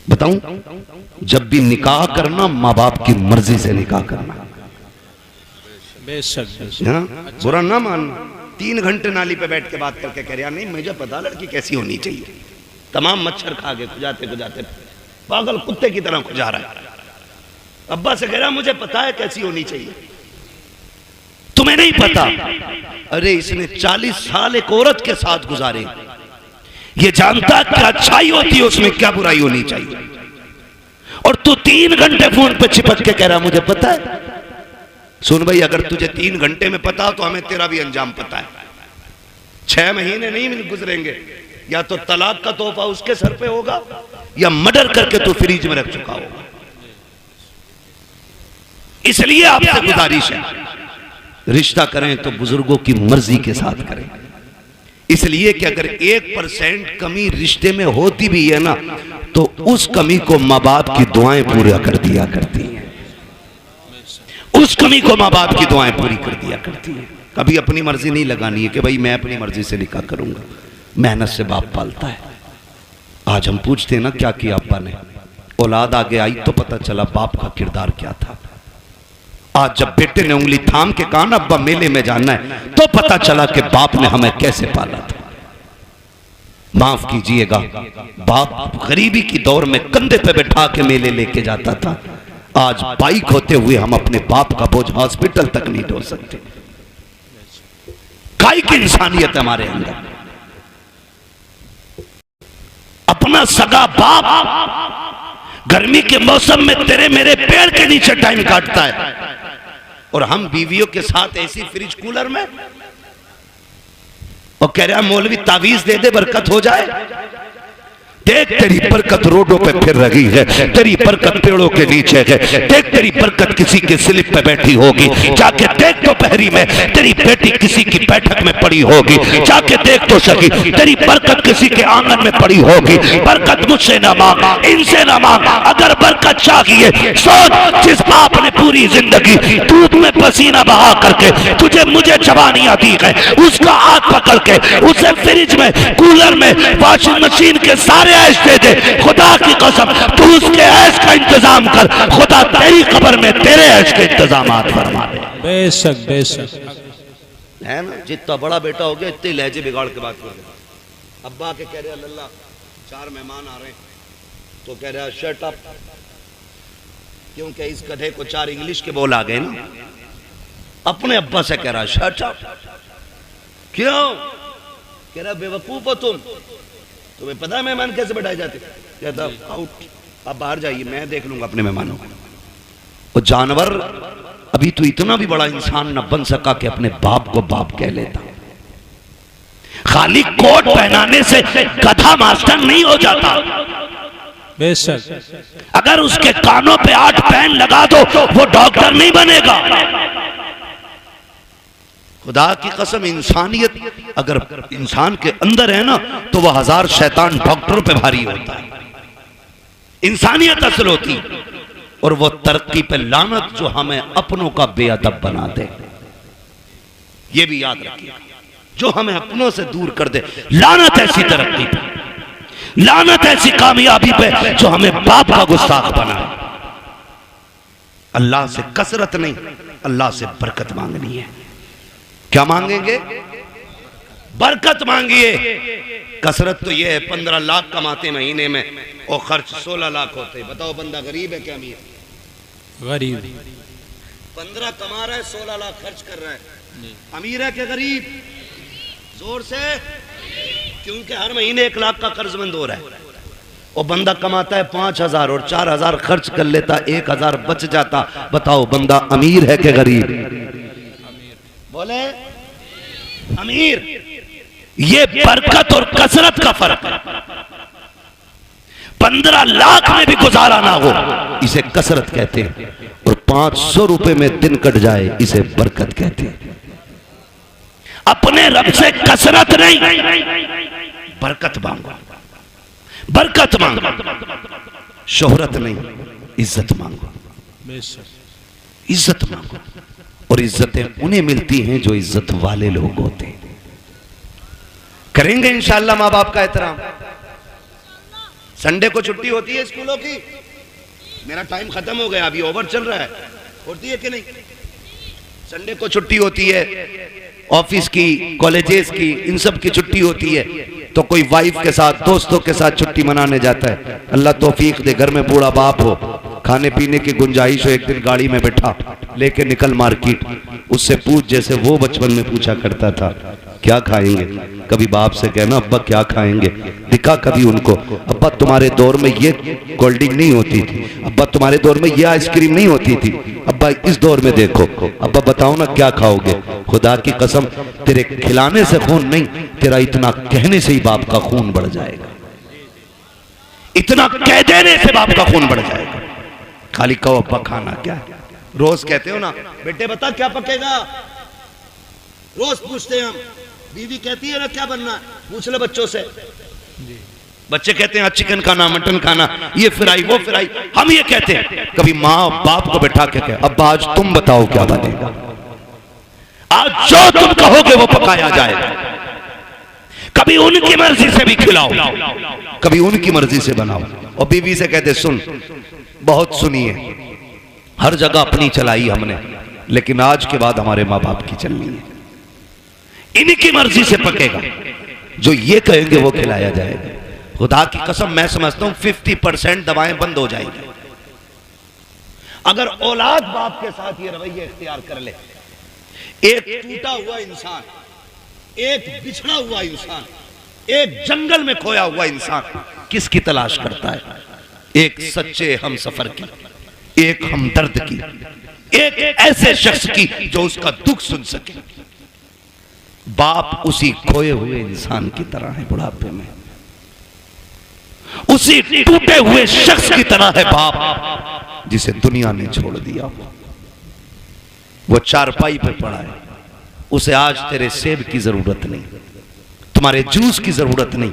बताऊं जब भी निकाह करना माँ बाप की मर्जी से निकाह करना। बेशक हाँ, बुरा ना मानना। 3 घंटे नाली पे बैठ के बात करके कह रहा नहीं मुझे पता लड़की कैसी होनी चाहिए। तमाम मच्छर खा के खुजाते खुजाते पागल कुत्ते की तरह खुजा रहा है। अब्बा से कह रहा मुझे पता है कैसी होनी चाहिए, तुम्हें नहीं पता। अरे इसने 40 साल एक औरत के साथ गुजारे, ये जानता क्या अच्छाई होती है उसमें, क्या बुराई होनी चाहिए। और तू 3 घंटे फोन पे चिपक के कह रहा मुझे पता है। सुन भाई, अगर तुझे 3 घंटे में पता तो हमें तेरा भी अंजाम पता है। 6 महीने नहीं गुजरेंगे, या तो तलाक का तोहफा उसके सर पे होगा या मर्डर करके तो फ्रिज में रख चुका होगा। इसलिए आपसे गुजारिश है, रिश्ता करें तो बुजुर्गों की मर्जी के साथ करें। इसलिए कि अगर 1% कमी रिश्ते में होती भी है ना, तो उस कमी को माँ बाप की दुआएं पूरा कर दिया करती हैं। उस कमी को माँ बाप की दुआएं पूरी कर दिया करती हैं। कभी अपनी मर्जी नहीं लगानी है कि भाई मैं अपनी मर्जी से निकाह करूंगा। मेहनत से बाप पालता है। आज हम पूछते हैं ना क्या किया अब्बा ने, औलाद आगे आई तो पता चला बाप का किरदार क्या था। आज जब बेटे ने उंगली थाम के कहा ना अब्बा मेले में जाना है, तो पता चला कि बाप ने हमें कैसे पाला था। माफ कीजिएगा, बाप गरीबी की दौर में कंधे पे बैठा के मेले लेके जाता था। आज बाइक होते हुए हम अपने बाप का बोझ हॉस्पिटल तक नहीं ढो सकते। काय की इंसानियत हमारे अंदर। अपना सगा बाप गर्मी के मौसम में तेरे मेरे पेड़ के नीचे टाइम काटता है, और हम बीवियों के साथ ऐसी फ्रिज कूलर में, और कह रहा मौलवी तावीज दे दे बरकत हो जाए। देख तेरी बरकत रोडों पे फिर रही है, तेरी बरकत पेड़ों के नीचे है। देख तेरी बरकत किसी के स्लिप पे बैठी होगी, जाके देख तो पहरी में तेरी बेटी किसी की बैठक में पड़ी होगी, जाके देख तो सही तेरी बरकत किसी के आंगन में पड़ी होगी। बरकत मुझसे ना मांग, इनसे ना मांग। अगर बरकत चाहिए सोच, जिस बाप ने पूरी जिंदगी धूप में पसीना बहा करके तुझे मुझे जवानियां दी है, उसका हाथ पकड़ के उसे फ्रिज में, कूलर में, वॉशिंग मशीन के सारे ऐश दे दे। खुदा की कसम तू उसके ऐश का इंतजाम कर, खुदा तेरी कब्र में तेरे ऐश के इंतजामात फरमा दे। बेशक बेशक है ना, जितना बड़ा बेटा हो गया इतने लहजे बिगाड़ के बात कर रहे। अब्बा के कह रहे अल्लाह 4 मेहमान आ रहे हैं, तो कह रहा शट अप, क्योंकि इस गधे को 4 इंग्लिश के बोल आ गए ना। अपने अब्बा से कह रहा शट अप। क्यों? कह रहा बेवकूफ हो तुम, तुम्हें पता है मेहमान कैसे बैठाए जाते? कहता आउट, आप बाहर जाइए, मैं देख लूंगा अपने मेहमानों को। वो जानवर अभी तो इतना भी बड़ा इंसान न बन सका कि अपने बाप को बाप कह लेता। खाली कोट पहनाने से गधा मास्टर नहीं हो जाता। बेशक अगर उसके कानों पे 8 पैन लगा दो वो डॉक्टर नहीं बनेगा। खुदा की कसम, इंसानियत अगर इंसान के अंदर है ना, तो वह 1000 शैतान डॉक्टरों पे भारी होता है। इंसानियत असल होती, और वो तरक्की पे लानत जो हमें अपनों का बेअदब बना दे। ये भी याद रखिए, जो हमें अपनों से दूर कर दे। लानत ऐसी तरक्की पे, लानत ऐसी कामयाबी पे जो हमें बाप का गुस्ताख बना। अल्लाह से कसरत नहीं, अल्लाह से बरकत मांगनी है। क्या मांगेंगे? बरकत मांगिए। कसरत तो ये है 15 लाख कमाते महीने में और खर्च 16 लाख होते। बताओ बंदा गरीब है क्या अमीर? गरीब। 15 कमा रहा है, 16 लाख खर्च कर रहा है। अमीर है क्या गरीब? जोर से, क्योंकि हर महीने 1 लाख का कर्जमंद हो रहा है। और बंदा कमाता है 5000 और 4000 खर्च कर लेता, 1000 बच जाता। बताओ बंदा अमीर है क्या गरीब? बोले अमीर। ये बरकत और कसरत का फर्क है। 15 लाख में भी गुजारा ना हो इसे कसरत कहते हैं, और 500 रुपए में दिन कट जाए इसे बरकत कहते हैं। अपने रब से कसरत नहीं, बरकत मांगो, बरकत मांगो। शोहरत नहीं, इज्जत मांगो, इज्जत मांगो। और इज्जतें उन्हें मिलती हैं जो इज्जत वाले लोग होते हैं। करेंगे इंशाअल्लाह माँ बाप का एहतराम। संडे को छुट्टी होती है स्कूलों की। मेरा टाइम खत्म हो गया, अभी ओवर चल रहा है। होती है कि नहीं? संडे को छुट्टी होती है, ऑफिस की, कॉलेजेस की, इन सब की छुट्टी होती है, तो कोई वाइफ के साथ, दोस्तों के साथ छुट्टी मनाने जाता है। अल्लाह तौफीक दे, घर में बूढ़ा बाप हो, खाने पीने की गुंजाइश हो, एक दिन गाड़ी में बैठा, लेके निकल मार्केट, उससे पूछ जैसे वो बचपन में पूछा करता था क्या खाएंगे। कभी बाप से कहना अब्बा क्या खाएंगे, दिखा कभी उनको, अब्बा तुम्हारे दौर में ये कोल्ड ड्रिंक नहीं होती थी, अब्बा तुम्हारे दौर में ये आइसक्रीम नहीं होती थी, अब्बा इस दौर में देखो, अब्बा बताओ ना क्या खाओगे। खुदा की कसम तेरे खिलाने से खून नहीं, तेरा इतना कहने से ही बाप का खून बढ़ जाएगा, इतना कह देने से बाप का खून बढ़ जाएगा। खाली कहो अब्बा खाना क्या है। रोज कहते हो ना बेटे बता क्या पकेगा, रोज पूछते हैं हम, बीवी कहती है ना क्या बनना है, पूछ ले बच्चों से। बच्चे कहते हैं चिकन खाना, मटन खाना, ये फ्राई वो फ्राई। हम ये कहते हैं, कभी माँ बाप को बैठा के कहे अब्बा आज तुम बताओ क्या बनेगा, आज जो तुम कहोगे वो पकाया जाएगा। कभी उनकी मर्जी से भी खिलाओ, कभी उनकी मर्जी से बनाओ। और बीवी से कहते सुन, बहुत सुनी है, हर जगह अपनी चलाई हमने, लेकिन आज के बाद हमारे माँ बाप की चलनी है, इनकी मर्जी से पकेगा, जो ये कहेंगे वो खिलाया जाएगा। खुदा की कसम मैं समझता हूं 50% दवाएं बंद हो जाएंगी अगर औलाद बाप के साथ ये रवैया इख्तियार कर ले। एक टूटा हुआ इंसान, एक बिछड़ा हुआ इंसान, एक जंगल में खोया हुआ इंसान किसकी तलाश करता है? एक सच्चे हम सफर की, एक हमदर्द की, एक ऐसे शख्स की जो उसका दुख सुन सके। बाप उसी खोए हुए इंसान की तरह है बुढ़ापे में, उसी टूटे हुए शख्स की तरह है बाप जिसे दुनिया ने छोड़ दिया। वो चारपाई पे पड़ा है, उसे आज तेरे सेब की जरूरत नहीं, तुम्हारे जूस की जरूरत नहीं,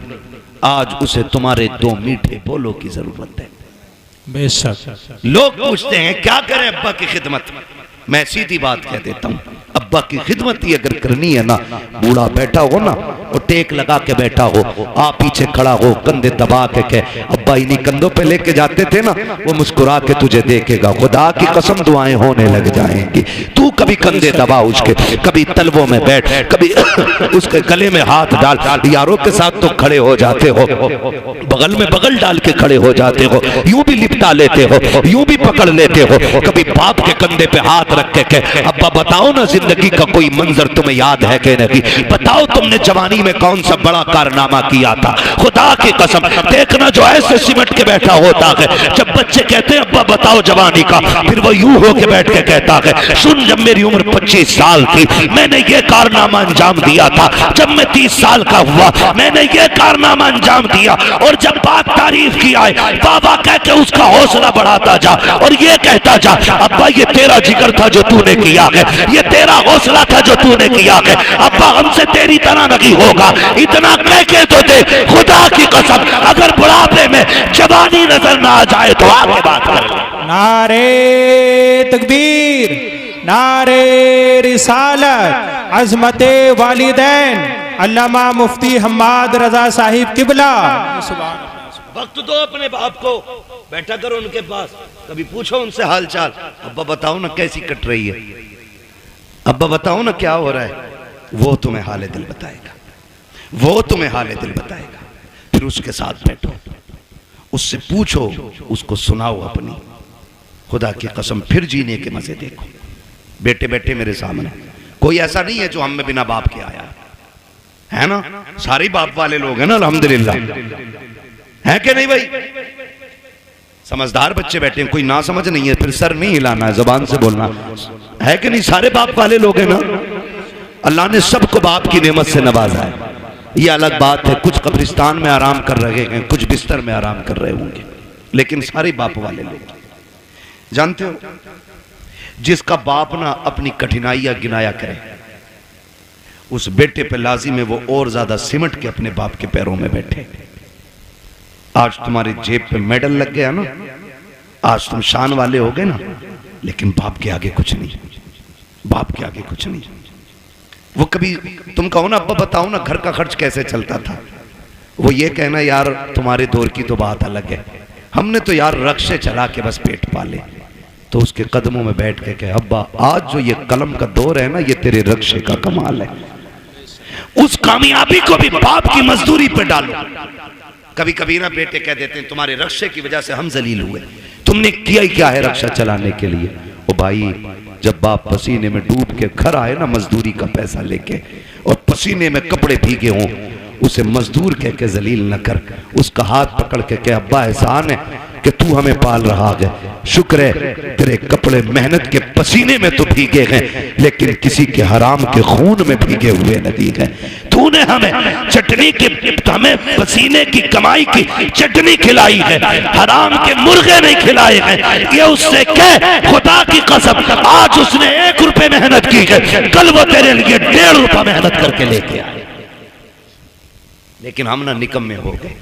आज उसे तुम्हारे दो मीठे बोलों की जरूरत है। बेशक लोग पूछते हैं क्या करें अब्बा की खिदमत, मैं सीधी बात कह देता हूं, अब्बा की खिदमत ही अगर करनी है ना, बूढ़ा बैठा हो ना और टेक लगा के बैठा हो, आप पीछे खड़ा हो, कंधे दबा के कहे अब्बा इन्हीं कंधों पे लेके जाते थे ना, वो मुस्कुरा के तुझे देखेगा। खुदा की कसम दुआएं होने लग जाएंगी। तू कभी कंधे दबा उसके, कभी तलवों में बैठ, कभी उसके गले में हाथ डाल, यारों के साथ तो खड़े हो जाते हो, बगल में बगल डाल के खड़े हो जाते हो, यूं भी लिपटा लेते हो, यूं भी पकड़ लेते हो, कभी बाप के कंधे पे हाथ रख के कहे अब्बा बताओ ना जिंदगी का कोई मंजर तुम्हें याद है कि नहीं, बताओ तुमने जवानी में कौन सा बड़ा कारनामा किया था। खुदा की कसम देखना जो ऐसे सिमट के बैठा होता है, जब बच्चे कहते हैं अब्बा बताओ जवानी का, फिर वो यूं होके बैठ के कहता है सुन जब मेरी उम्र 25 साल थी मैंने ये कारनामा अंजाम दिया था, जब मैं 30 साल का हुआ मैंने ये कारनामा अंजाम दिया। और जब बात तारीफ की आए बाबा कह के उसका हौसला बढ़ाता जा और ये कहता जा अब्बा ये तेरा जिक्र था जो तूने किया है, ये तेरा हौसला था जो तूने किया है, अब्बा हमसे तेरी तरह नहीं होगा, इतना कह के तो दे। खुदा की कसम अगर बुढ़ापे में जवानी नजर ना आ जाए तो आगे बात कर। नारे तकबीर, नारे रिसालत, अजमते वालिदैन, अल्लामा मुफ्ती हम्माद रजा साहिब किबला। वक्त दो अपने बाप को, बैठा करो उनके पास, कभी पूछो उनसे हाल चाल, अब्बा बताओ ना कैसी कट रही है, अब्बा बताओ ना क्या हो रहा है, वो तुम्हें हाले दिल बताएगा, वो तुम्हें हाले दिल बताएगा। फिर उसके साथ बैठो, उससे पूछो, उसको सुनाओ अपनी, खुदा की कसम फिर जीने के मजे देखो। बेटे बैठे मेरे सामने, कोई ऐसा नहीं है जो हम में बिना बाप के आया है ना, सारे बाप वाले लोग हैं ना अल्हम्दुलिल्लाह, है कि नहीं भाई? समझदार बच्चे बैठे हैं, कोई ना समझ नहीं है, फिर सर नहीं हिलाना है, जुबान से बोलना है कि नहीं? सारे बाप वाले लोग हैं ना, अल्लाह ने सबको बाप की नेमत से नवाजा है। ये अलग बात है, कुछ कब्रिस्तान में आराम कर रहे हैं, कुछ बिस्तर में आराम कर रहे होंगे, लेकिन सारे बाप वाले लोग। जानते हो जिसका बाप ना अपनी कठिनाइयां गिनाया करे, उस बेटे पे लाजिम है वो और ज्यादा सिमट के अपने बाप के पैरों में बैठे। आज तुम्हारी जेब पे मेडल लग गया ना, आज तुम शान वाले हो गए ना, लेकिन बाप के आगे कुछ नहीं, बाप के आगे कुछ नहीं। वो कभी तुम कहो ना अब्बा बताओ ना घर का खर्च कैसे चलता था, वो ये कहना यार तुम्हारे दौर की तो बात अलग है, हमने तो यार रक्शे चला के बस पेट पाले, तो उसके कदमों में बैठ के कहे, अब्बा आज जो ये कलम का दौर है ना, ये तेरे रक्शे का कमाल है। उस कामयाबी को भी बाप की मजदूरी पे डालो। कभी कभी ना बेटे कह देते हैं तुम्हारे रक्शे की वजह से हम जलील हुए, तुमने किया ही क्या है रक्षा चलाने के लिए। ओ भाई, जब बाप पसीने में डूब के घर आए ना मजदूरी का पैसा लेके, और पसीने में कपड़े भीगे हों, उसे मजदूर कह के जलील न कर, उसका हाथ पकड़ के कह, अब्बा एहसान है कि तू हमें पाल रहा है, शुक्र है तेरे कपड़े मेहनत के पसीने में तो भीगे हैं, लेकिन किसी के हराम के खून में भीगे हुए नहीं हैं। तूने हमें चटनी की, हमें पसीने की कमाई की चटनी खिलाई है, हराम के मुर्गे नहीं खिलाए हैं। ये उससे कह, खुदा की कसम, आज उसने 1 रुपए मेहनत की है, कल वो तेरे लिए 1.5 रुपया मेहनत करके लेके आए। लेकिन हम ना निकम्मे हो गए,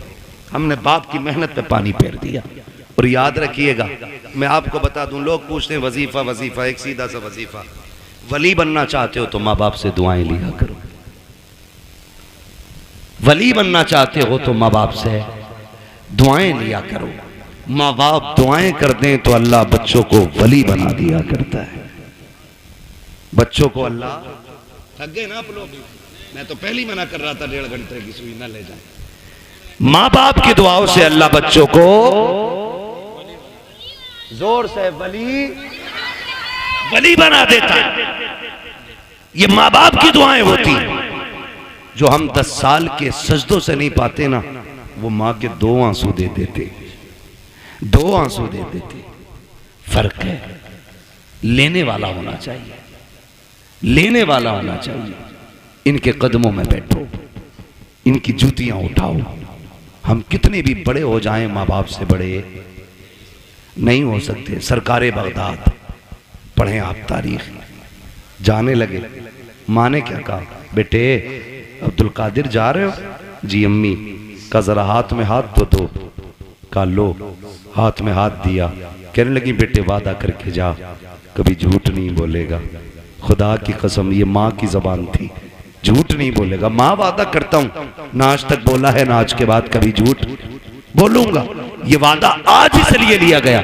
हमने बाप की मेहनत पे पानी फेर दिया। और याद रखिएगा, मैं आपको बता दूं, लोग पूछते हैं वजीफा वजीफा, एक सीधा सा वजीफा, वली बनना चाहते हो तो माँ बाप से दुआएं लिया करो। वली बनना चाहते हो तो माँ बाप से दुआएं लिया करो। माँ बाप दुआएं कर दें तो अल्लाह बच्चों को वली बना दिया करता है। बच्चों को अल्लाह, थक गए ना आप लोग, मैं तो पहले ही मना कर रहा था 1.5 घंटे की सुई ना ले जाए। माँ बाप की दुआओं से अल्लाह बच्चों को, जोर से, वली बना देता है। ये माँ बाप की दुआएं होती हैं। जो हम 10 साल के सजदों से नहीं पाते ना, वो माँ के 2 आंसू दे देते, 2 आंसू दे देते। फर्क है, लेने वाला होना चाहिए, लेने वाला होना चाहिए। इनके कदमों में बैठो, इनकी जूतियां उठाओ। हम कितने भी बड़े हो जाएं, माँ बाप से बड़े नहीं हो सकते। सरकारे बगदाद पढ़ें आप तारीख। जाने लगे, माँ ने क्या कहा, बेटे अब्दुल कादिर जा रहे हो? जी अम्मी। का जरा हाथ में हाथ तो दो। का लो, हाथ में हाथ दिया। कहने लगी, बेटे वादा करके जा, कभी झूठ नहीं बोलेगा। खुदा की कसम, ये माँ की जबान थी, झूठ नहीं बोलेगा। माँ वादा करता हूं, ना आज तक बोला है ना आज के बाद कभी झूठ बोलूंगा। ये वादा आज इसलिए लिया गया,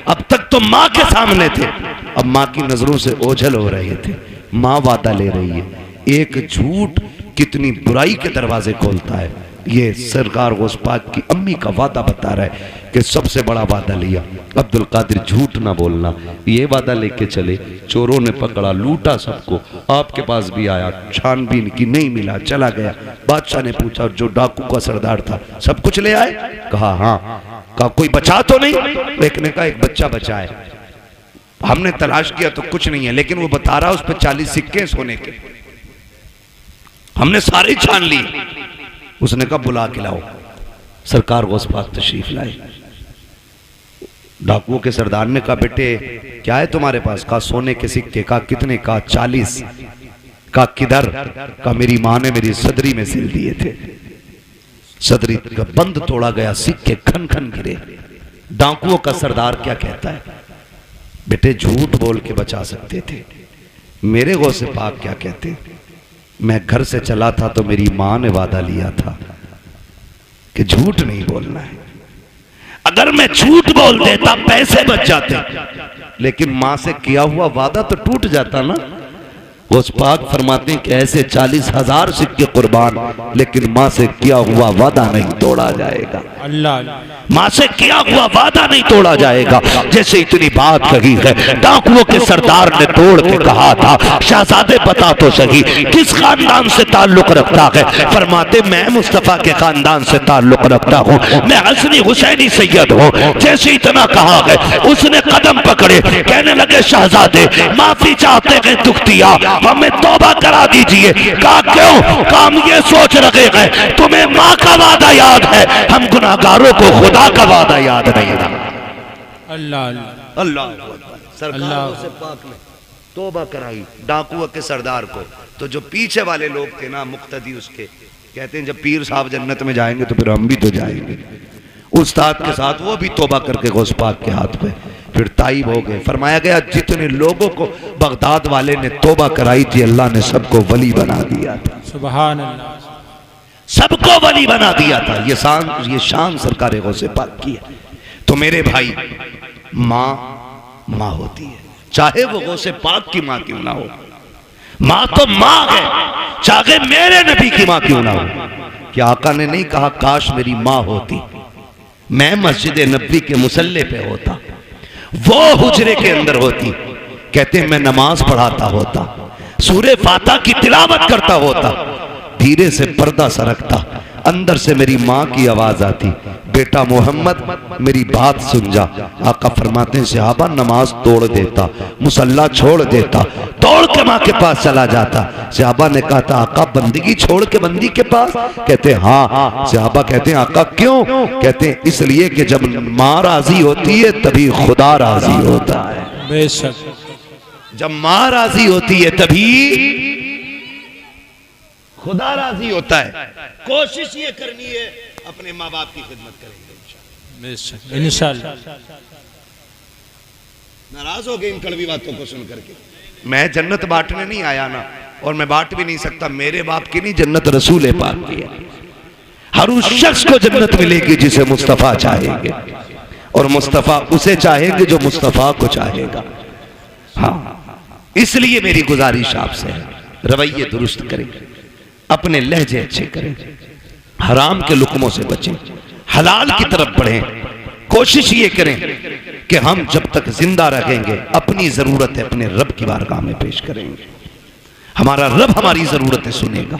अब तक तो माँ के सामने थे, अब माँ की नजरों से ओझल हो रहे थे। माँ वादा ले रही है। एक झूठ कितनी बुराई के दरवाजे खोलता है। ये सरकार गौस पाक की अम्मी का वादा बता रहा है कि सबसे बड़ा वादा लिया, अब्दुल कादिर झूठ ना बोलना। ये वादा लेके चले, चोरों ने पकड़ा, लूटा सबको। आपके पास भी आया, छानबीन की, नहीं मिला, चला गया। बादशाह ने पूछा, जो डाकू का सरदार था, सब कुछ ले आए? कहा हाँ। कहा कोई बचा तो नहीं? एक ने कहा एक बच्चा बचा है, हमने तलाश किया तो कुछ नहीं है, लेकिन वो बता रहा उस पर 40 सिक्के सोने के, हमने सारे छान लिए। उसने कहा बुला के लाओ। सरकार गौस पाक तशरीफ लाए। डाकुओं के सरदार ने कहा, बेटे क्या है तुम्हारे पास? कहा सोने के सिक्के। कहा कितने? कहा 40। कहा किधर? कहा मेरी माँ ने मेरी सदरी में सिल दिए थे, सदरी का बंद तोड़ा गया, सिक्के खन खन गिरे। डाकुओं का सरदार क्या कहता है? बेटे झूठ बोल के बचा सकते थे। मेरे गौस पाक क्या कहते? मैं घर से चला था तो मेरी माँ ने वादा लिया था कि झूठ नहीं बोलना है। अगर मैं झूठ बोल देता पैसे बच जाते, लेकिन माँ से किया हुआ वादा तो टूट जाता ना। गौस पाक फरमाते हैं कि ऐसे 40,000 सिक्के कुर्बान, लेकिन माँ से किया हुआ वादा नहीं तोड़ा जाएगा। अल्लाह। माँ से किया हुआ वादा नहीं तोड़ा जाएगा। जैसे इतनी बात कही है, डाकुओं के सरदार ने तोड़ के कहा था, शहजादे बता तो सही किस खानदान से ताल्लुक रखता है? फरमाते मैं मुस्तफा के खानदान से ताल्लुक रखता हूँ, मैं हसनी हुसैनी सैयद हूँ। जैसे इतना कहा है, उसने कदम पकड़े, कहने लगे शहजादे माफी चाहते हैं, दुख दिया, हमें तौबा करा दीजिए। कहा क्यों? काम ये सोच रहे हैं तुम्हें माँ का वादा याद है, हम गुनाहगारों को खुदा का वादा याद नहीं था। अल्लाह अल्लाह सरकार से पाक ने तौबा कराई डाकुओं के सरदार को। तो जो पीछे वाले लोग थे ना मुक्तदी उसके, कहते हैं जब पीर साहब जन्नत में जाएंगे तो फिर हम भी तो जाएंगे। उस्ताद के साथ वो भी तौबा करके गौस पाक के हाथ पे फिर ताइब हो गए। फरमाया गया जितने लोगों को बगदाद वाले ने तौबा कराई थी, अल्लाह ने सबको वली बना दिया था। सुभान अल्लाह। सबको वली बना दिया था। ये शान सरकार गौसे पाक की है। तो मेरे भाई, माँ माँ होती है, चाहे वो गौसे पाक की माँ क्यों ना हो। माँ तो माँ है, चाहे मेरे नबी की माँ क्यों ना हो। क्या आका ने नहीं कहा काश मेरी माँ होती, मैं मस्जिद नबी के मुसल्ले पे होता, वो हुजरे के अंदर होती, कहते मैं नमाज पढ़ाता होता, सूरे फातिहा की तिलावत करता होता, धीरे से पर्दा सरकता, अंदर से मेरी माँ की आवाज आती, बेटा मोहम्मद मेरी बात सुन जा। आका फरमाते हैं सहाबा नमाज तोड़ देता, मुसल्ला छोड़ देता, दौड़ के माँ के पास चला जाता। सहाबा ने कहा था आका बंदगी छोड़ के बंदी के पास? कहते हाँ। सहाबा कहते हैं आका क्यों? कहते हैं इसलिए कि जब माँ राजी होती है तभी खुदा राजी होता है। बेशक। जब माँ राजी होती है तभी खुदा राजी होता है। कोशिश ये करनी है अपने माँ बाप की खिदमत करेंगे बेशक इंशाअल्लाह। नाराज हो गए इन कड़वी बातों को सुन करके। मैं जन्नत बांटने नहीं आया ना, और मैं बांट भी नहीं सकता। मेरे बाप की नहीं, जन्नत रसूल पाक की है। हर उस शख्स को जन्नत मिलेगी जिसे मुस्तफा चाहेंगे, और मुस्तफा उसे चाहेंगे जो मुस्तफा को चाहेगा। हाँ, इसलिए मेरी गुजारिश आपसे है रवैये दुरुस्त करें, अपने लहजे अच्छे करें, हराम के लुकमों से बचें, हलाल की तरफ बढ़ें। कोशिश ये करें कि हम जब तक जिंदा रहेंगे अपनी जरूरतें अपने रब की बारगाह में पेश करेंगे। हमारा रब हमारी जरूरतें सुनेगा,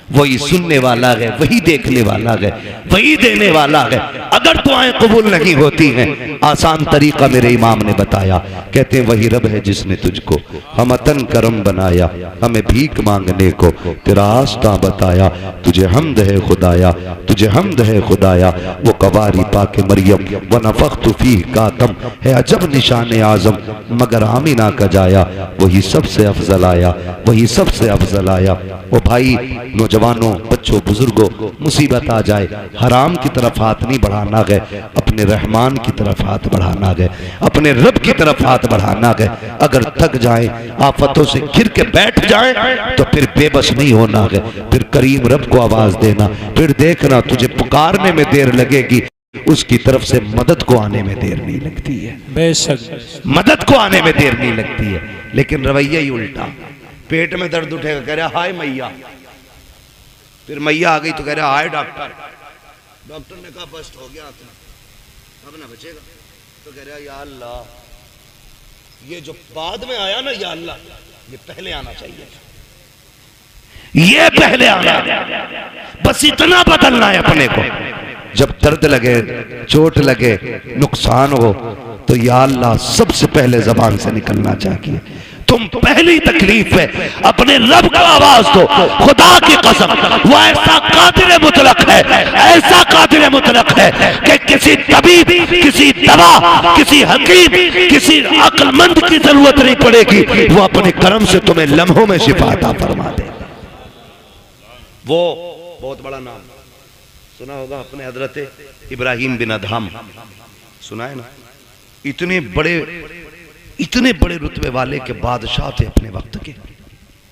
वही सुनने वाला है, वही देखने वाला है, वही देने वाला है। अगर दुआएं कबूल नहीं होती हैं, आसान तरीका मेरे इमाम ने बताया, कहते हैं वही रब है जिसने तुझको हमतन करम बनाया, हमें भीख मांगने को तेरा आस्था बताया। तुझे हमद है खुदाया, तुझे हमद है खुदाया, वो कवारी पाके मरियम व नफख्तु फीह कातम है अजब निशान आजम, मगर आमिना का जाया वही सबसे अफजल आया, वही सबसे अफजल आया। वो भाई नौजवानों, बच्चों, बुजुर्गों, मुसीबत आ जाए हराम की तरफ हाथ नहीं बढ़ाना है, अपने रहमान की तरफ हाथ बढ़ाना है, अपने रब की तरफ हाथ बढ़ाना है। अगर थक जाए, आफतों से घिर के बैठ जाए तो फिर बेबस नहीं होना है, फिर करीम रब को आवाज देना। फिर देखना तुझे पुकारने में देर लगेगी, उसकी तरफ से मदद को आने में देर नहीं लगती है। बेशक मदद को आने में देर नहीं लगती है। लेकिन रवैया ही उल्टा, पेट में दर्द उठेगा कह रहा हाय मैया, फिर मैया आ गई तो कह रहा हाय डॉक्टर। डॉक्टर ने कहा बस्ट हो गया अब ना बचेगा, तो कह रहा या अल्लाह, ये जो बाद में आया ना या अल्लाह, ये पहले आना चाहिए, ये पहले आना। बस इतना बदलना है अपने को। जब दर्द लगे, चोट लगे, नुकसान हो, तो या अल्लाह सबसे पहले जबान से निकलना चाहिए। तुम पहली तकलीफ है अपने रब को आवाज दो। खुदा की कसम वो ऐसा कादिर मुतलक है, ऐसा कादिर मुतलक है कि किसी तबीब, किसी दवा, किसी हकीम, किसी अक्लमंद की जरूरत नहीं पड़ेगी। वो अपने करम से तुम्हें लम्हों में शिफा अता फरमा दे। वो बहुत बड़ा नाम सुना होगा अपने हजरत इब्राहिम बिन अदहम, सुना है ना? इतने बड़े रुतबे वाले के बादशाह थे अपने वक्त के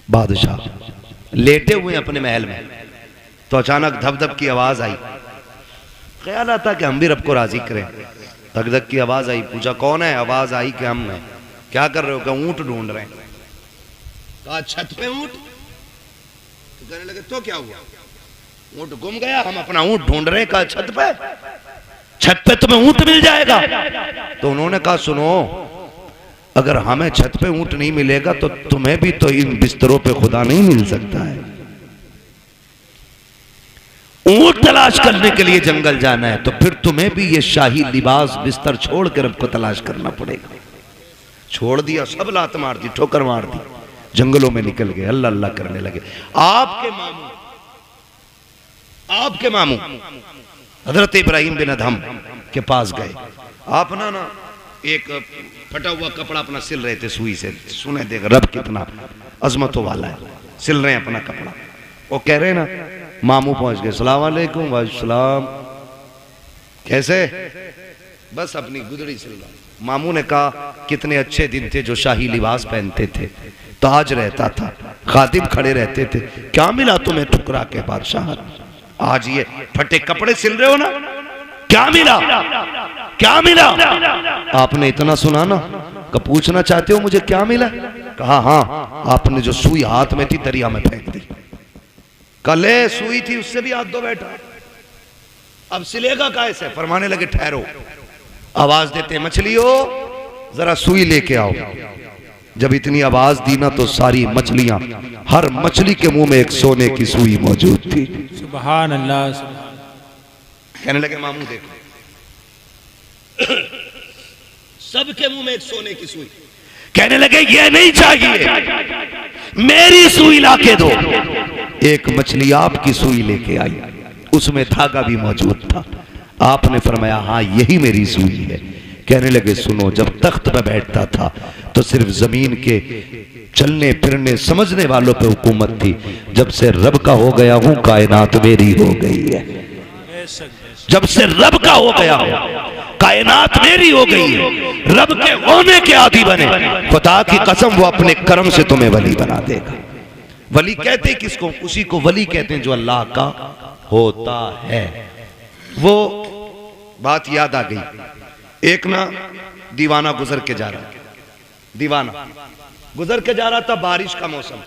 बादशाह। लेटे हुए अपने महल में, तो अचानक धप धप की आवाज आई। ख्याल आता कि हम भी रब को राजी करें। धक धक की आवाज आई, पूछा कौन है? आवाज आई कि हम हैं। क्या कर रहे हो? क्या ऊंट ढूंढ रहे हैं। कहा छत पे ऊंट? तो कहने लगे तो क्या हुआ? ऊंट गुम गया, हम अपना ऊंट ढूंढ रहे हैं। कहा छत पे? छत पे तुम्हें ऊंट मिल जाएगा। तो उन्होंने कहा सुनो, अगर हमें छत पे ऊंट नहीं मिलेगा तो तुम्हें भी तो इन बिस्तरों पे खुदा नहीं मिल सकता है। ऊंट तलाश करने के लिए जंगल जाना है तो फिर तुम्हें भी ये शाही लिबास बिस्तर छोड़ कर रब को तलाश करना पड़ेगा। छोड़ दिया, सब लात मार दी, ठोकर मार दी, जंगलों में निकल गए, अल्लाह अल्लाह करने लगे। आपके मामू हजरत इब्राहिम बिन अदहम के पास गए। आप ना एक फटा हुआ कपड़ा अपना सिल रहे थे सुई से। सुने देख रब कितना अजमतों वाला है, सिल रहे हैं अपना कपड़ा। वो कह रहे ना, मामू पहुंच गए, सलाम वालेकुम। वालेकुम, कैसे? बस अपनी गुदड़ी सिल रहा। मामू ने कहा कितने अच्छे दिन थे जो शाही लिबास पहनते थे, ताज रहता था, खादिम खड़े रहते थे, क्या मिला तुम्हें ठुकरा के बादशाह? आज ये फटे कपड़े सिल रहे हो ना, क्या मिला? क्या मिला? आपने इतना सुना ना, पूछना चाहते हो मुझे क्या मिला? कहा हाँ, आपने जो सुई हाथ में थी दरिया में फेंक दी। कले सुई थी उससे भी हाथ धो बैठा, अब सिलेगा कैसे? फरमाने लगे ठहरो, आवाज देते मछलियों जरा सुई लेके आओ। जब इतनी आवाज दी ना तो सारी मछलियां, हर मछली के मुंह में एक सोने की सुई मौजूद थी। सुभान अल्लाह। कहने लगे मामू देखो, सबके मुंह में एक सोने की सुई। कहने लगे ये नहीं चाहिए, मेरी सुई लाके दो। एक मछली आपकी सुई लेके आई, उसमें धागा भी मौजूद था। आपने फरमाया हाँ यही मेरी सुई है। कहने लगे सुनो, जब तख्त पे बैठता था तो सिर्फ जमीन के चलने फिरने समझने वालों पे हुकूमत थी। जब से रब का हो गया हूं कायनात मेरी हो गई है। जब से रब का हो गया हूं कायनात मेरी हो गई है। रब के होने के आदी बने, खुदा की कसम वो अपने कर्म से तुम्हें वली बना देगा। वली कहते हैं किसको? उसी को वली कहते हैं जो अल्लाह का होता है। वो बात याद आ गई, एक ना दीवाना गुजर के जा रहा, दीवाना गुजर के जा रहा था, बारिश का मौसम।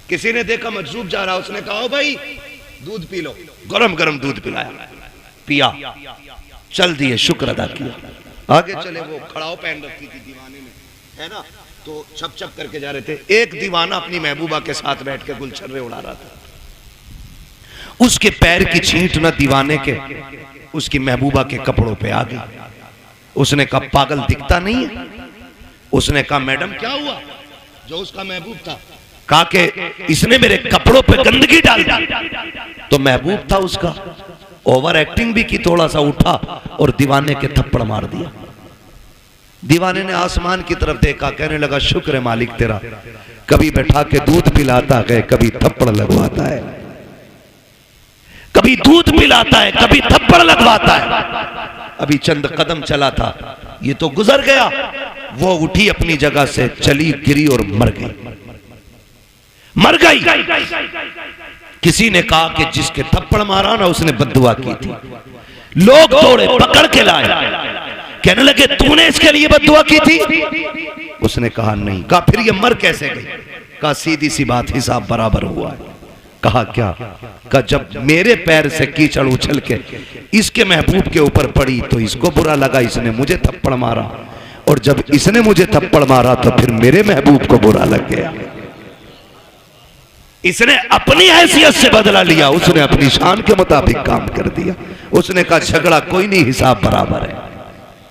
किसी ने देखा मजरूब जा रहा, उसने कहा ओ भाई दूध पी लो। गरम गरम दूध पिलाया, पिया, चल दिए, शुक्र अदा किया। आगे चले, वो खड़ाव पहन रखी थी दीवाने में, है ना, तो छप छप करके जा रहे थे। एक दीवाना अपनी महबूबा के साथ बैठ के गुलछर्रे उड़ा रहा था। उसके पैर की छींट ना दीवाने के उसकी महबूबा के कपड़ों पे आ गई। उसने कहा पागल दिखता नहीं है? उसने कहा मैडम क्या हुआ? जो उसका महबूब था कहा कि इसने मेरे कपड़ों पे गंदगी डाल दी। तो महबूब था उसका, ओवर एक्टिंग भी की, थोड़ा सा उठा और दीवाने के थप्पड़ मार दिया। दीवाने ने आसमान की तरफ देखा, कहने लगा शुक्र है मालिक तेरा, कभी बैठा के दूध पिलाता है, कभी थप्पड़ लगवाता है, कभी दूध पिलाता है, कभी थप्पड़ लगवाता है। अभी चंद कदम चला था, ये तो गुजर गया। वो उठी अपनी जगह से, चली, गिरी और मर गई, मर गई। किसी ने कहा कि जिसके थप्पड़ मारा ना उसने बद्दुआ की थी। लोग दौड़े, पकड़ के लाए, कहने लगे तूने इसके लिए बद्दुआ की थी? उसने कहा नहीं। कहा फिर ये मर कैसे गई? कहा सीधी सी बात, हिसाब बराबर हुआ है। कहा क्या? कहा जब मेरे पैर से कीचड़ उछल के इसके महबूब के ऊपर पड़ी तो इसको बुरा लगा, इसने मुझे थप्पड़ मारा, और जब इसने मुझे थप्पड़ मारा तो फिर मेरे महबूब को बुरा लग गया। इसने अपनी हैसियत से बदला लिया, उसने अपनी शान के मुताबिक काम कर दिया। उसने कहा झगड़ा कोई नहीं, हिसाब बराबर है,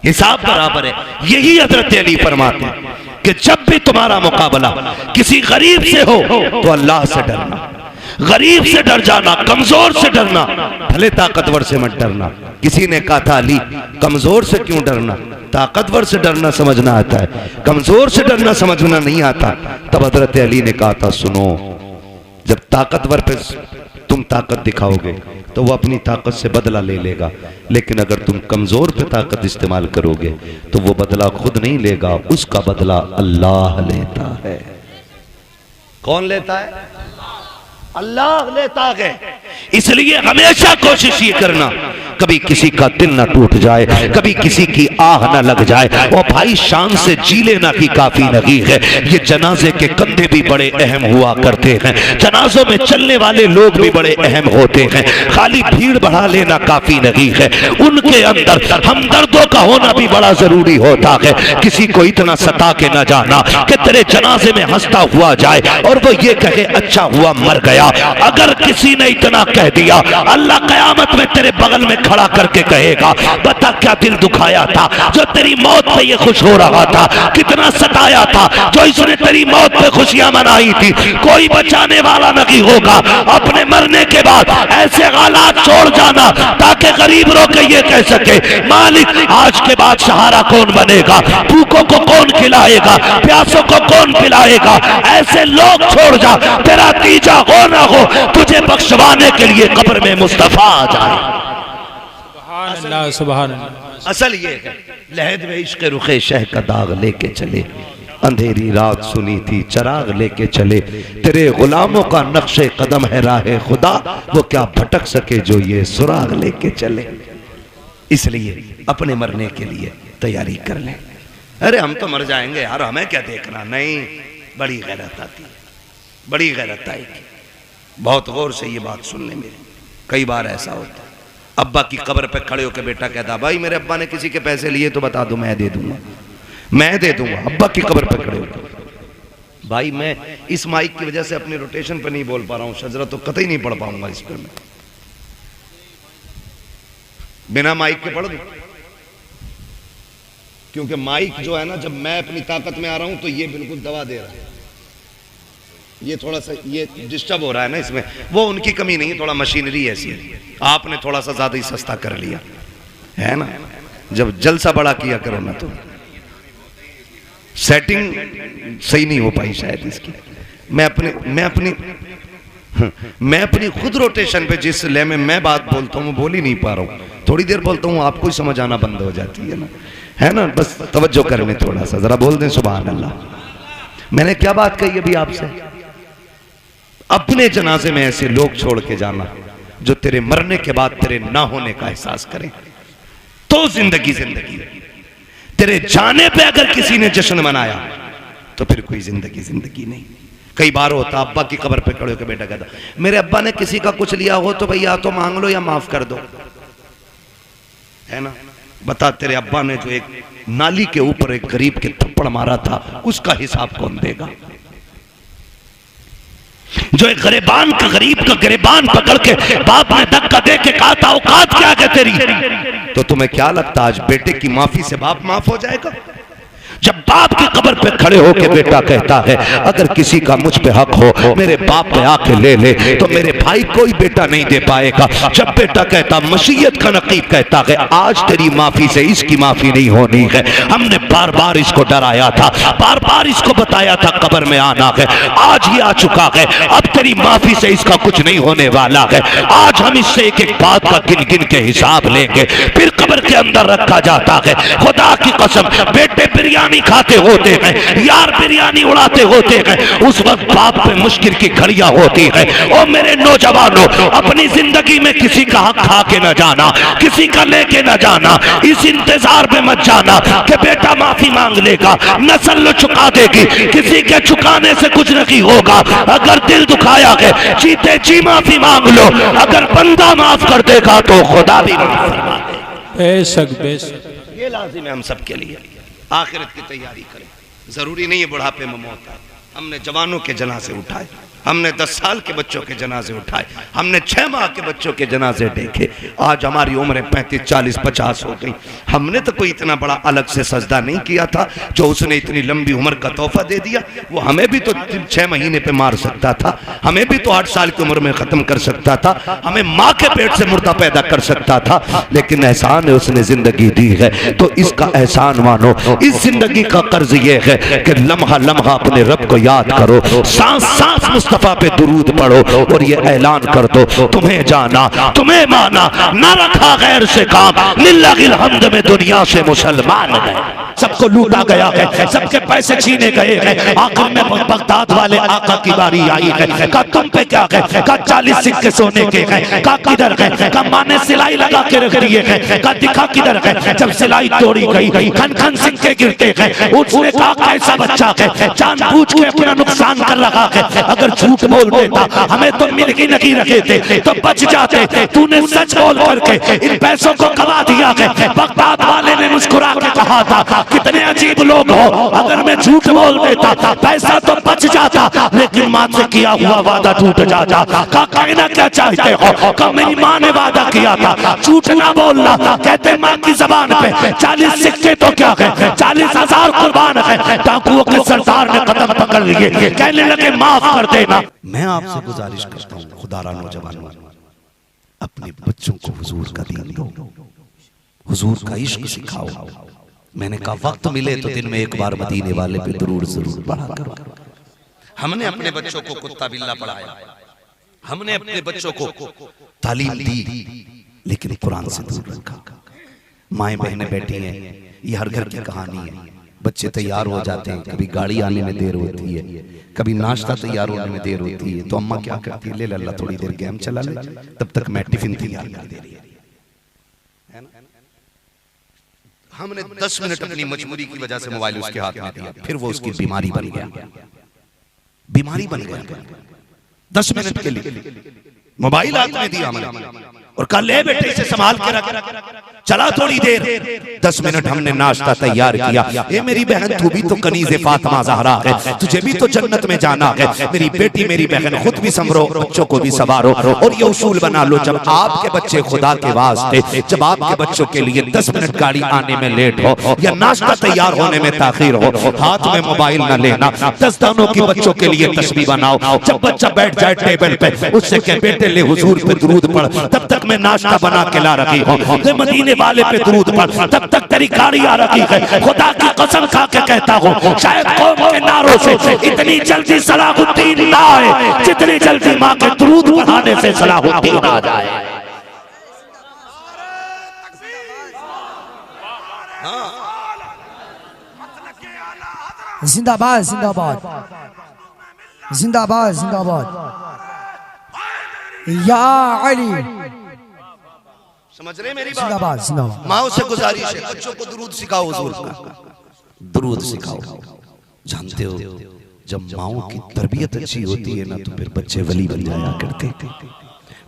हिसाब बराबर है। यही हजरत अली फरमाते हैं कि जब भी तुम्हारा मुकाबला किसी गरीब से हो तो अल्लाह से डरना, गरीब से डर जाना, कमजोर से डरना, भले ताकतवर से मत डरना। किसी ने कहा था अली कमजोर से क्यों डरना? ताकतवर से डरना समझना आता है, कमजोर से डरना समझना नहीं आता। तब हजरत अली ने कहा था सुनो, जब ताकतवर पे तुम ताकत दिखाओगे तो वो अपनी ताकत से बदला ले लेगा, लेकिन अगर तुम कमजोर पे ताकत इस्तेमाल करोगे तो वो बदला खुद नहीं लेगा, उसका बदला अल्लाह लेता है। कौन लेता है? अल्लाह लेता है। इसलिए हमेशा कोशिश ये करना कभी किसी का दिल ना टूट जाए, कभी किसी की आह ना लग जाए। और भाई शान से जी लेना की काफी नहीं है। ये जनाजे के कंधे भी बड़े अहम हुआ करते हैं, जनाजों में चलने वाले लोग भी बड़े अहम होते हैं। खाली भीड़ बढ़ा लेना काफी नहीं है, उनके अंदर हमदर्दों का होना भी बड़ा जरूरी होता है। किसी को इतना सता के ना जाना कि तेरे जनाजे में हंसता हुआ जाए और वो ये कहे अच्छा हुआ मर गया। अगर किसी ने इतना कह दिया, अल्लाह कयामत में तेरे बगल में खड़ा करके कहेगा बता क्या दिल दुखाया था जो तेरी मौत पे ये खुश हो रहा था, कितना सताया था जो इसने तेरी मौत पे खुशियां मनाई थी। कोई बचाने वाला नहीं होगा। अपने मरने के बाद ऐसे हालात छोड़ जाना ताकि गरीब रो के ये कह सके मालिक आज के बाद सहारा कौन बनेगा, भूखों को कौन खिलाएगा, प्यासों को कौन पिलाएगा। ऐसे लोग छोड़ जा, तेरा तीजा हो ना हो, तुझे बख्शवाने के लिए कब्र में मुस्तफा आ जाए। सुभान अल्लाह। असल ये है लहद में इश्क रुखे शह का दाग लेके चले, अंधेरी रात सुनी थी चराग लेके चले। तेरे गुलामों का नक्शे कदम है राहे खुदा, वो क्या भटक सके जो ये सुराग लेके चले। इसलिए अपने मरने के लिए तैयारी कर लें। अरे हम तो मर जाएंगे यार, हमें क्या देखना। नहीं, बड़ी गैरत आती है, बड़ी गैरत आएगी। बहुत गौर से ये बात सुनने में। कई बार ऐसा होता है, अब्बा की कब्र पे खड़े होकर बेटा कहता भाई मेरे अब्बा ने किसी के पैसे लिए तो बता दो, मैं दे दूंगा, मैं दे दूंगा। अब्बा की कब्र पे खड़े होकर। भाई मैं इस माइक की वजह से अपने रोटेशन पे नहीं बोल पा रहा हूं, शजरा तो कतई नहीं पढ़ पाऊंगा इस पर मैं। बिना माइक के पढ़ दूं, क्योंकि माइक जो है ना, जब मैं अपनी ताकत में आ रहा हूं तो ये बिल्कुल दबा दे रहा है। ये थोड़ा सा ये डिस्टर्ब हो रहा है ना इसमें, वो उनकी कमी नहीं है, थोड़ा मशीनरी ऐसी है। आपने थोड़ा सा ज्यादा ही सस्ता कर लिया है ना। जब जलसा बड़ा किया करो ना तो सेटिंग सही नहीं हो पाई शायद इसकी। मैं अपनी खुद रोटेशन पे जिस ले में मैं बात बोलता हूँ बोल ही नहीं पा रहा हूँ। थोड़ी देर बोलता हूँ आपको ही समझ आना बंद हो जाती है ना। बस तवज्जो करने थोड़ा सा, जरा बोल दें सुभान अल्लाह। मैंने क्या बात कही अभी आपसे? अपने जनाजे में ऐसे लोग छोड़ के जाना जो तेरे मरने के बाद तेरे ना होने का एहसास करें, तो जिंदगी जिंदगी। तेरे जाने पे अगर किसी ने जश्न मनाया तो फिर कोई जिंदगी जिंदगी नहीं। कई बार होता अब्बा की कब्र पे खड़े होकर बेटा कहता मेरे अब्बा ने किसी का कुछ लिया हो तो भैया तो मांग लो या माफ कर दो, है ना। बता तेरे अब्बा ने जो एक नाली के ऊपर एक गरीब के थप्पड़ मारा था उसका हिसाब कौन देगा? जो एक गरीबान का गरीब का गिरबान पकड़ के बाप ने धक्का दे के कहा था औकात क्या है तेरी, तो तुम्हें क्या लगता आज बेटे की माफी से बाप माफ हो जाएगा? जब बाप की कब्र पे खड़े होके बेटा कहता है अगर किसी का मुझ पे हक हो मेरे बाप पे आके ले ले, तो मेरे भाई कोई बेटा नहीं दे पाएगा। जब बेटा कहता मशीयत का नकीब कहता है आज तेरी माफी से इसकी माफी नहीं होनी है, हमने बार बार इसको डराया था, बार बार इसको बताया था कब्र में आना है, आज ही आ चुका है, अब तेरी माफी से इसका कुछ नहीं होने वाला है। आज हम इससे एक एक बात का गिन गिन के हिसाब लेंगे। फिर कब्र के अंदर रखा जाता है। खुदा की कसम बेटे बिरयानी खाते होते हैं, यार बिरयानी उड़ाते होते हैं, उस वक्त बाप पे मुश्किल की घड़ियां होती है। ओ मेरे नौजवानों, अपनी जिंदगी में किसी का हक खा के न जाना, किसी का लेके न जाना, इस इंतजार में मत जाना कि बेटा माफी मांग लेगा, नस्ल चुका देगी। किसी के चुकाने से कुछ नहीं होगा। अगर दिल दुखाया है जीते जी माफी मांग लो, अगर बंदा माफ कर देगा तो खुदा भी माफ फरमा दे। बेशक बेशक, ये लाजिम है हम सबके लिए। आखिरत की तैयारी करें, जरूरी नहीं है बुढ़ापे में मौत आए। हमने जवानों के जनाजे उठाए, हमने 10 साल के बच्चों के जनाजे उठाए, हमने 6 माह के बच्चों के जनाजे देखे। आज हमारी उम्रें 35, 40, 50 हो गई। हमने तो कोई इतना बड़ा अलग से सजदा नहीं किया था जो उसने इतनी लंबी उम्र का तोहफा दे दिया। वो हमें भी तो 6 महीने पे मार सकता था, हमें भी तो 8 साल की उम्र में खत्म कर सकता था, हमें माँ के पेट से मुर्दा पैदा कर सकता था। लेकिन एहसान है उसने जिंदगी दी है तो इसका एहसान मानो। इस जिंदगी का कर्ज ये है कि लम्हा लम्हा अपने रब को याद करो, सांस सांस मुस्तफा पे दुरूद पढ़ो और ये ऐलान कर दो तुम्हें जाना तुम्हें माना, ना रखा गैर से काम, लिल्लाहिल हम्द में दुनिया से मुसलमान गए। सबको लूटा गया है, सबके पैसे छीने गए हैं। आखिर में बगदाद वाले आका की बारी आई है। का तुम पे क्या है? का 40 सिक्के सोने के हैं। का किधर है? का माँ ने सिलाई लगा के रख दिए हैं। का दिखा किधर है? जब सिलाई तोड़ी गई खन खन सिक्के गिरते हैं। उसने कहा कैसा बच्चा है, जानबूझ के अपना नुकसान कर रहा है। अगर झूठ बोल देता हमें तो मिल ही नहीं रखे थे तो बच जाते। तूने सच बोल करके इन पैसों को गवा दिया है। बगदाद वाले ने मुस्कुरा के कहा था कितने अजीब लोग हो, अगर मैं झूठ बोल देता पैसा तो बच जाता, लेकिन माँ से किया हुआ वादा टूट जाता। का कहना क्या चाहते हो? का मेरी माँ ने वादा किया था झूठ ना बोलना। कहते माँ की जबान पे 40 सिक्के तो क्या है, 40,000 कुर्बान है। डाकुओं के सरदार ने कदम पकड़ लिए, कहने लगे माफ कर देना। मैं आपसे गुजारिश करता हूँ खुदारा नौजवानों, अपने बच्चों को हुजूर का दीन दो, हुजूर का इश्क सिखाओ। मैंने कहा वक्त मिले तो दिन में एक बार मदीने वाले पे दुरूद जरूर पढ़ा करो। हमने अपने बच्चों को कुत्ता बिल्ला पढ़ाया, हमने अपने बच्चों को तालीम दी, लेकिन कुरान से दूर रखा। माएँ बहनें बैठी हैं, ये हर घर की कहानी है। बच्चे तैयार हो जाते हैं, कभी गाड़ी आने में देर होती है, कभी नाश्ता तैयार होने में देर होती है, तो अम्मा क्या करती है, ले लल्ला थोड़ी देर गेम चला ले, तब तक मैं टिफिन तैयार कर दे रही है। हमने 10 मिनट अपनी मजबूरी की वजह से मोबाइल उसके हाथ में दिया, फिर वो उसकी बीमारी बन गया, बीमारी बन गया। 10 मिनट के लिए मोबाइल हाथ में दिया हमने और कल ले बेटे इसे संभाल के रख। चला थोड़ी देर, 10 मिनट हमने नाश्ता तैयार किया। ए मेरी बहन, तू भी तो कनीज़े फातिमा ज़हरा है, तुझे भी तो जन्नत में जाना है। मेरी बेटी, मेरी बहन, खुद भी संभरो, बच्चों को भी संवारो और ये उसूल बना लो, जब आपके बच्चे खुदा के वास्ते, जब आपके बच्चों के लिए 10 मिनट गाड़ी आने में लेट हो या नाश्ता तैयार होने में ताखीर हो, हाथ में मोबाइल न लेना। 10 दानों की बच्चों के लिए तस्बीह बनाओ। जब बच्चा बैठ जाए टेबल पे, उससे कह बेटे ले हुजूर पे दुरूद पढ़, तब तक मैं नाश्ता बना के ला रखी हूँ। मदीने वाले पे दुरूद पढ़, तब तक तेरी गाड़ी आ रखी है। खुदा की कसम खा के कहता हूँ, शायद कौम के नारों से इतनी जल्दी सलाहुद्दीन ना आए जितनी जल्दी माँ के दुरूद पढ़ाने से सलाहुद्दीन आ जाए। जिंदाबाद जिंदाबाद जिंदाबाद जिंदाबाद या अली। समझ रहे मेरी बात? जिंदाबाद जिंदाबाद। माओ से गुजारिश है, बच्चों को दुरूद सिखाओ, हुजूर का दुरूद सिखाओ। जानते हो, जब माओ की तरबियत अच्छी होती है ना, तो फिर बच्चे वली बन जाया करते,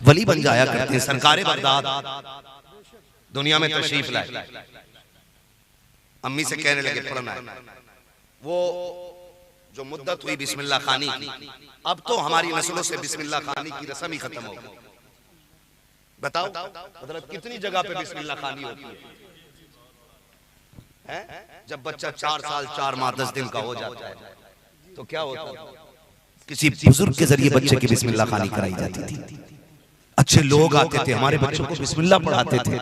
वली बन जाया करते हैं। सरकारे बगदाद दुनिया में तशरीफ लाए, अम्मी से कहने लगे पढ़ना है। वो जो मुद्दत हुई बिस्मिल्लाह खानी की, अब तो हमारी नस्लों से बिस्मिल्लाह खानी की रस्म ही खत्म हो गई। बताओ मतलब कितनी जगह पे बिस्मिल्लाह खानी होती है? जब बच्चा 4 साल 4 माह 10 दिन का हो जाता है तो क्या होता है? किसी बुजुर्ग के जरिए बच्चे की बिस्मिल्लाह खानी कराई जाती थी। अच्छे लोग आते थे, हमारे बच्चों को बिस्मिल्लाह पढ़ाते थे,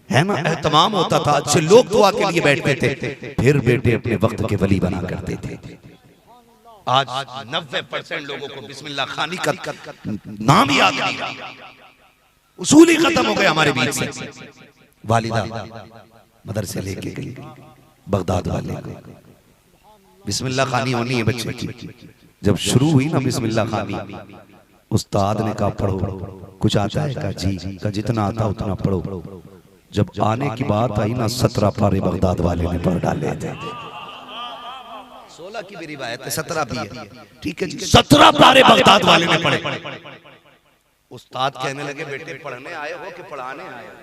है ना, एहतमाम होता था। अच्छे लोग दुआ के लिए बैठते थे, फिर बेटे अपने वक्त के वली बना करते थे। आज 90% लोगों को बिस्मिल्लाह खानी का नाम ही याद नहीं, उसूल ही खत्म हो गए हमारे बीच से। वालिदा मदरसे लेके गई बगदाद वाले को, बिस्मिल्लाह खानी होनी है बच्चे की। जब शुरू हुई ना बिस्मिल्लाह खानी, उस्ताद ने कहा पढ़ो, कुछ आता है? कहा जी। का जितना आता उतना पढ़ो। जब आने की बात आई ना, 17 पारे बगदाद वाले ने पढ़ डाले थे। 16 की भी रिवायत है, 17 भी है, ठीक है जी। 17 पारे बगदाद वाले ने पढ़े। उस्ताद कहने लगे बेटे पढ़ने आए हो कि पढ़ाने आए हो?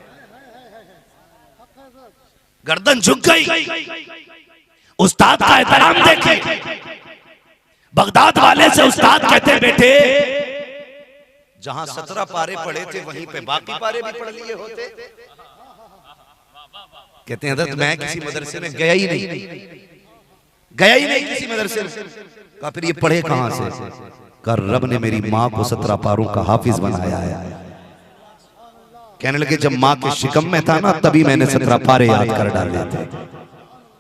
गर्दन झुक गई। उस्ताद का एहतराम देखे। बगदाद वाले से उस्ताद कहते बेटे, जहां 17 पारे पढ़े थे वहीं पे बाकी पारे भी पढ़ लिए होते। कहते हैं हज़रत मैं किसी मदरसे में गया ही नहीं किसी मदरसे में। कहा फिर ये पढ़े कहां से? कहा रब ने मेरी माँ को 17 पारों का हाफिज बनाया है। कहने लगे जब माँ के शिकम में था ना, तभी मैंने 17 पारे याद कर डाले थे।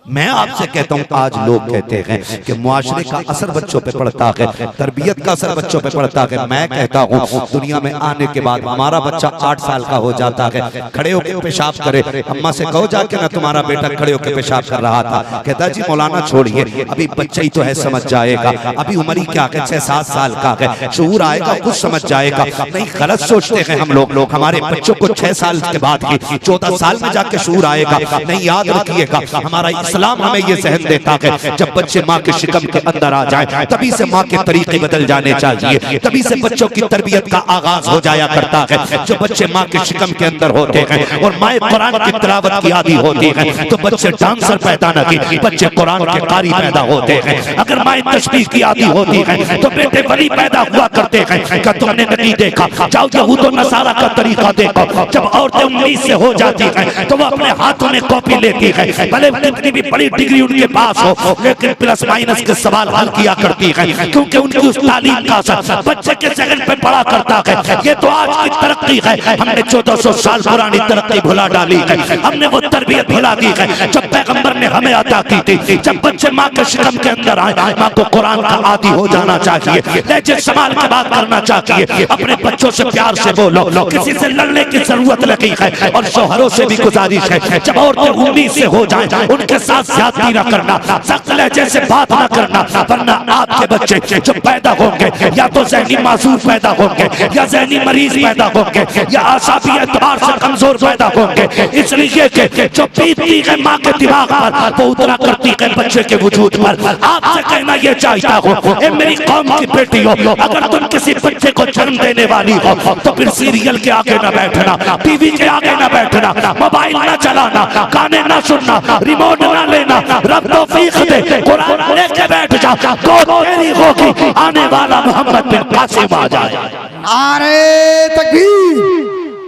मैं आपसे कहता हूं, आज लोग कहते हैं कि मुआशरे का असर बच्चों पे पड़ता है, तरबियत का असर बच्चों पे पड़ता है। मैं कहता हूं दुनिया में आने के बाद हमारा बच्चा 8 साल का हो जाता है, खड़े होकर पेशाब करे, अम्मा से कहो जाके ना तुम्हारा बेटा खड़े होकर पेशाब कर रहा था। कहता जी मौलाना छोड़िए, अभी बच्चा ही तो है, समझ जाएगा, अभी उम्र ही क्या है, 6-7 साल का है, शऊर आएगा कुछ समझ जाएगा। नहीं, गलत सोचते हैं हम लोग। हमारे बच्चों को 6 साल के बाद ही 14 साल में जाके शऊर आएगा। नहीं, याद रखिएगा, हमारा इस्लाम हमें ये सहन देता है जब बच्चे माँ के शिकम के अंदर आ जाए, तभी से माँ के तरीके बदल जाने चाहिए, तभी से बच्चों की तरबियत का आगाज हो जाया करता है। जो बच्चे माँ के शिकम के अंदर होते हैं और माँ कुरान की तिलावत की आदी होती है, तो बच्चे डांसर पैदा नहीं, बच्चे कुरान के कारी पैदा होते हैं। अगर माँ तशबीह की आदी होती है तो बेटे वली पैदा हुआ करते हैं। क्या तुमने नहीं देखा? जाओ यहूद और नसारा का तरीका देखो। जब औरतें 19 से हो जाती हैं तो वो अपने हाथों में कॉपी लेती है, भले कितनी भी बड़ी डिग्री उनके पास हो, लेकिन प्लस माइनस के सवाल हल किया करती है, क्योंकि उनकी उस तालीम का असर बच्चे के जहन पे पड़ा करता है। ये तो आज की तरक्की है, हमने 1400 साल पुरानी तरक्की भुला डाली है, हमने वो तरबियत भुला दी है जब पैगंबर ने हमें अता की थी। जब बच्चे माँ के शिकम के अंदर आए, माँ को कुरान का आदी हो जाना चाहिए, लहजे संभाल के बात करना चाहिए, अपने बच्चों से प्यार से बोलो, किसी से लड़ने की जरूरत लगी है। और शौहरों से भी गुजारिश है, जब औरतें 19 से हो जाएं, उनके साथ ज्यादती ना करना, सख्त लहजे से बात ना करना, वरना आपके बच्चे जो पैदा होंगे या तो ज़हनी मासूर पैदा होंगे या ज़हनी मरीज पैदा होंगे या आसाबी एतबार से कमजोर पैदा होंगे। इसलिए कि जो बीतती है माँ के दिमाग पर वो उतना करती है बच्चे के वजूद पर। आपसे कहना ये चाहता हूँ, ए मेरी कौम की बेटी हो, अगर तुम किसी बच्चे को जन्म देने वाली हो तो फिर सीरियल के आगे ना बैठना, टीवी के आगे ना बैठना, मोबाइल ना चलाना, गाने ना सुनना, रिमोट ना लेना। रब तौफीक दे, कुरान लेके बैठ जा, तो तेरी होगी, आने वाला मोहम्मद बिन कासिम आ जाए। नारे तकबीर,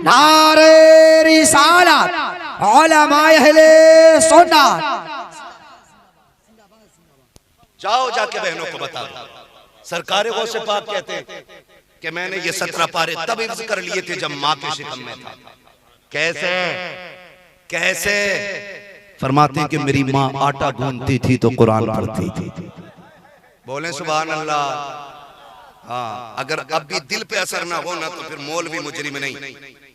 नारे रिसालत, उलमाए अहले सुन्नत। जाओ जाके बहनों को बता दो, सरकार गौसे पाक कहते हैं कि मैंने ये 17 पारे तब हिफ्ज़ कर लिए थे जब माँ के शिकम में था। कैसे कैसे? फरमाते हैं कि मेरी माँ आटा गूंथती थी तो कुरान पढ़ती थी। बोले सुभान अल्लाह। हाँ, अगर अब भी दिल पे असर ना हो ना तो फिर मौलवी मुजरिम नहीं,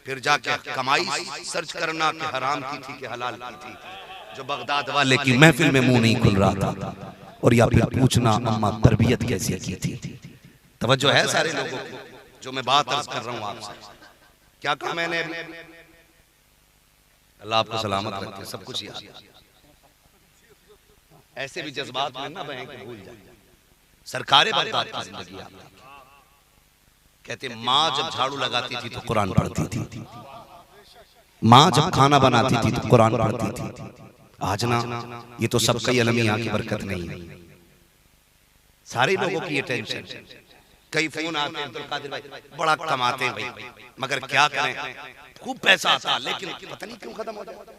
फिर जाके कमाई सर्च करना कि हराम की थी कि हलाल की थी। जो बगदाद वाले की महफिल में मुंह नहीं खुल रहा था, और या फिर पूछना अम्मा तरबियत कैसी की थी। तवज्जो है सारे लोगों को जो मैं बात अर्ज कर रहा हूँ आपसे। क्या कहा मैंने? अल्लाह आपको सलामत रखे, सब कुछ याद। ऐसे भी जज्बात में ना बहें कि भूल जाए। सरकारे बगदाद की जिंदगी आप कहते, माँ जब झाड़ू लगाती थी तो कुरान पढ़ती थी, माँ जब खाना बनाती थी तो कुरान पढ़ती थी। आज ना ये तो सबका ही अलम यहाँ की बरकत नहीं है, सारे लोगों की ये टेंशन। कई फोन आते हैं, अब्दुल कादिर भाई बड़ा कमाते हैं भाई, मगर क्या करें, खूब पैसा आता है लेकिन पता नहीं क्यों खत्म हो जाता,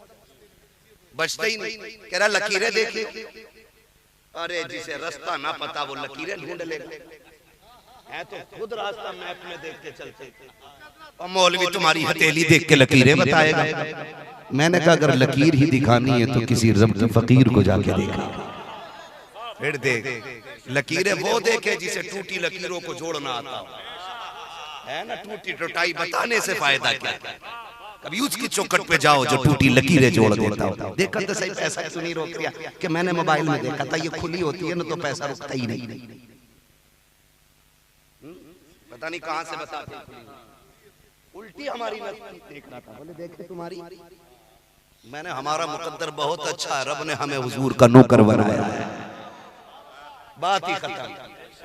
बचता ही नहीं। कह रहा लकीरें देखिए। अरे जिसे रास्ता ना पता वो लकीरें ढूंढ लेगा, है तो खुद रास्ता मैप में देख के चलते, और मौलवी तुम्हारी हथेली देख के लकीरें बताएगा। मैंने कहा अगर लकीर ही दिखानी है तो किसी रज़्क़ फकीर को जाके देखा, फिर देख। लकीरें वो देखे जिसे टूटी लकीरों को जोड़ना आता हो, है ना। टूटी टुटाई बताने से फायदा क्या? कभी उसकी चौखट पे जाओ जो टूटी लकीरें जोड़ देता हो। देखा तो सही, पैसा क्यों नहीं रोक दिया? कि मैंने मोबाइल में देखा था, ये खुली होती है ना तो पैसा रुकता ही नहीं। पता नहीं कहां से बताते, उल्टी हमारी देख रहा था, बोले देखे तुम्हारी। मैंने हमारा मुकद्दर बहुत अच्छा है, रब ने हमें हुजूर का नौकर बनाया है, बात ही खत्म।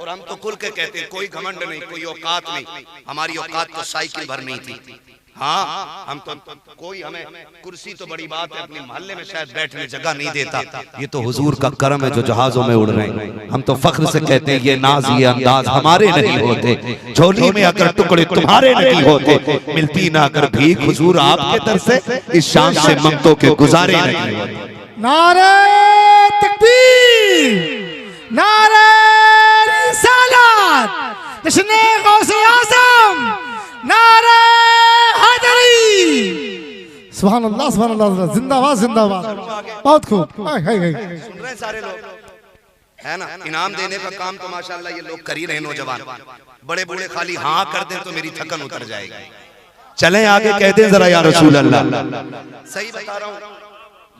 और हम तो खुल के कहते हैं, कोई घमंड नहीं, कोई औकात नहीं। हमारी औकात तो साइकिल भर नहीं थी। हाँ, हम तो कोई, हमें कुर्सी तो बड़ी बात है, अपने मोहल्ले में शायद बैठने जगह नहीं देता। ये तो हुजूर का करम है जो जहाजों में उड़ रहे हैं। हम तो फख्र से कहते हैं ये नाज ये अंदाज हमारे नहीं होते, झोली में अगर टुकड़े तुम्हारे नहीं होते, मिलती ना अगर भीख हुजूर आपके दर से, इस शान से ममतों के गुजारे नहीं होते। नारे तकबीर, नारे रिसालत, जश्न गौसे आज़म, नारे हैदरी। सुभान अल्लाह, सुभान अल्लाह, जिंदाबाद जिंदाबाद। बहुत खूब। सुन रहे हैं सारे लोग, है ना। इनाम देने का काम तो माशाल्लाह ये लोग कर ही रहे। नौजवान बड़े बूढ़े खाली हाँ कर दें तो मेरी थकन उतर जाएगी। चलें आगे, कह दें जरा या रसूल अल्लाह। सही बता रहा हूँ।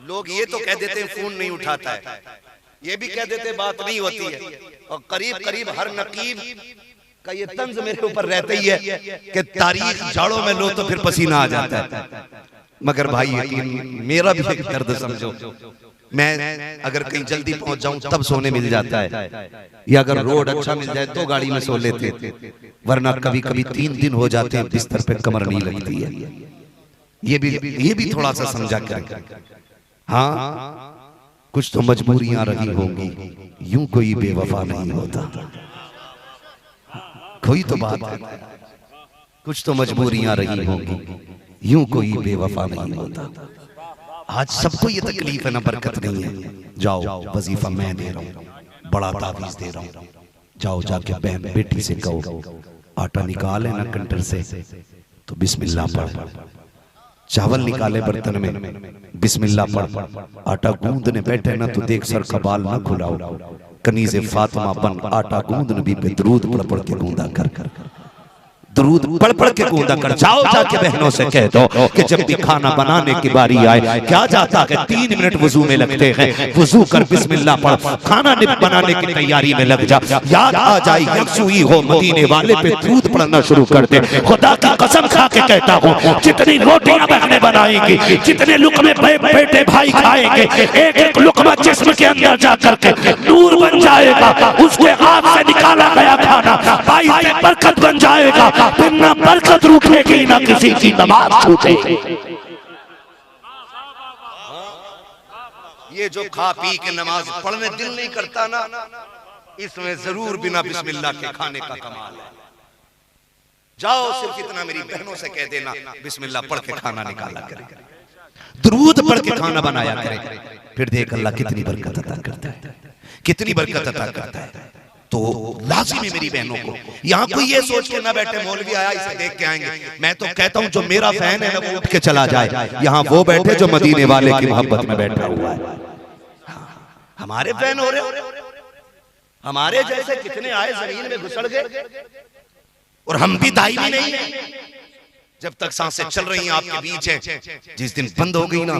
लोग ये तो कह देते हैं फोन नहीं उठाता है, ये भी कह देते बात नहीं होती है, और करीब करीब हर नकीब का ये तंज मेरे ऊपर रहता ही है कि तारीख झाड़ों में लो तो फिर पसीना आ जाता है। मगर भाई यकीन, मेरा भी एक दर्द समझो, मैं अगर कहीं जल्दी पहुंच जाऊं तब सोने मिल जाता है, या अगर रोड अच्छा मिल जाए तो गाड़ी में सो लेते, वरना कभी कभी 3 दिन हो जाते हैं बिस्तर पे कमर नहीं लगती है। ये भी थोड़ा सा समझा कर। हाँ, कुछ तो मजबूरियां रही होंगी, यूं कोई बेवफा नहीं होता। कोई तो बात है, कुछ तो मजबूरियां रही होंगी, यूं कोई बेवफा नहीं होता। आज सबको ये तकलीफ है ना, बरकत नहीं है। जाओ, वजीफा मैं दे रहा हूँ, बड़ा तावीज दे रहा हूँ, जाओ जाके बहन बेटी से कहो आटा निकाले ना कंटर से तो बिस्मिल्लाह पढ़, चावल निकाले बर्तन में बिस्मिल्लाह पढ़, आटा गूंदने बैठे ना तो देख सर का बाल ना खुलाओ, कनीज़े फातिमा बन आटा गूंद नबी पे दरूद पढ़ पढ़ के गूंदा कर। दुरूद पढ़ पढ़ के कूदा कर। जाओ जाके बहनों से कह दो कि जब भी खाना बनाने की बारी आए, क्या जाता है 3 मिनट वजू में लगते हैं, वजू कर बिस्मिल्लाह पढ़, खाना बनाने की तैयारी में लग जा, याद आ जाए यकसुई हो मदीने वाले पे दूध पढ़ना शुरू कर दे। खुदा की कसम खा के कहता हूँ, जितनी रोटियां बहनें बनाएंगी, जितने लुकमे बेटे भाई खाएंगे, एक एक लुकमा जिस्म के अंदर जा करके नूर बन जाएगा। उसके हाथ से निकाला गया खाना भाई से बरकत बन जाएगा, फिर ना बरकत रुकेगी ना किसी की नमाज छूटेगी। ये जो खा पी के नमाज पढ़ने दिल नहीं करता ना, इसमें जरूर बिना बिस्मिल्लाह के खाने का कमाल है। जाओ सिर्फ इतना मेरी बहनों से कह देना, बिस्मिल्लाह पढ़ के खाना निकाला करे, दुरूद पढ़ के खाना बनाया करे, फिर देख अल्लाह कितनी बरकत अता करता है, कितनी बरकत अता करता है। तो लाजिमी मेरी बहनों को यहाँ कोई ये सोच के ना बैठे मौलवी आया इसे देख के आएंगे। मैं तो कहता हूँ जो मेरा फैन है ना वो उठ के चला जाए, यहाँ वो बैठे जो मदीने वाले की मोहब्बत में बैठा हुआ है। हमारे फैन हो रहे, हमारे जैसे कितने आए जमीन में घुसड़ गए, और हम भी दाई नहीं है। जब तक सांसें चल रही हैं आपके बीच है, जिस दिन बंद हो गई ना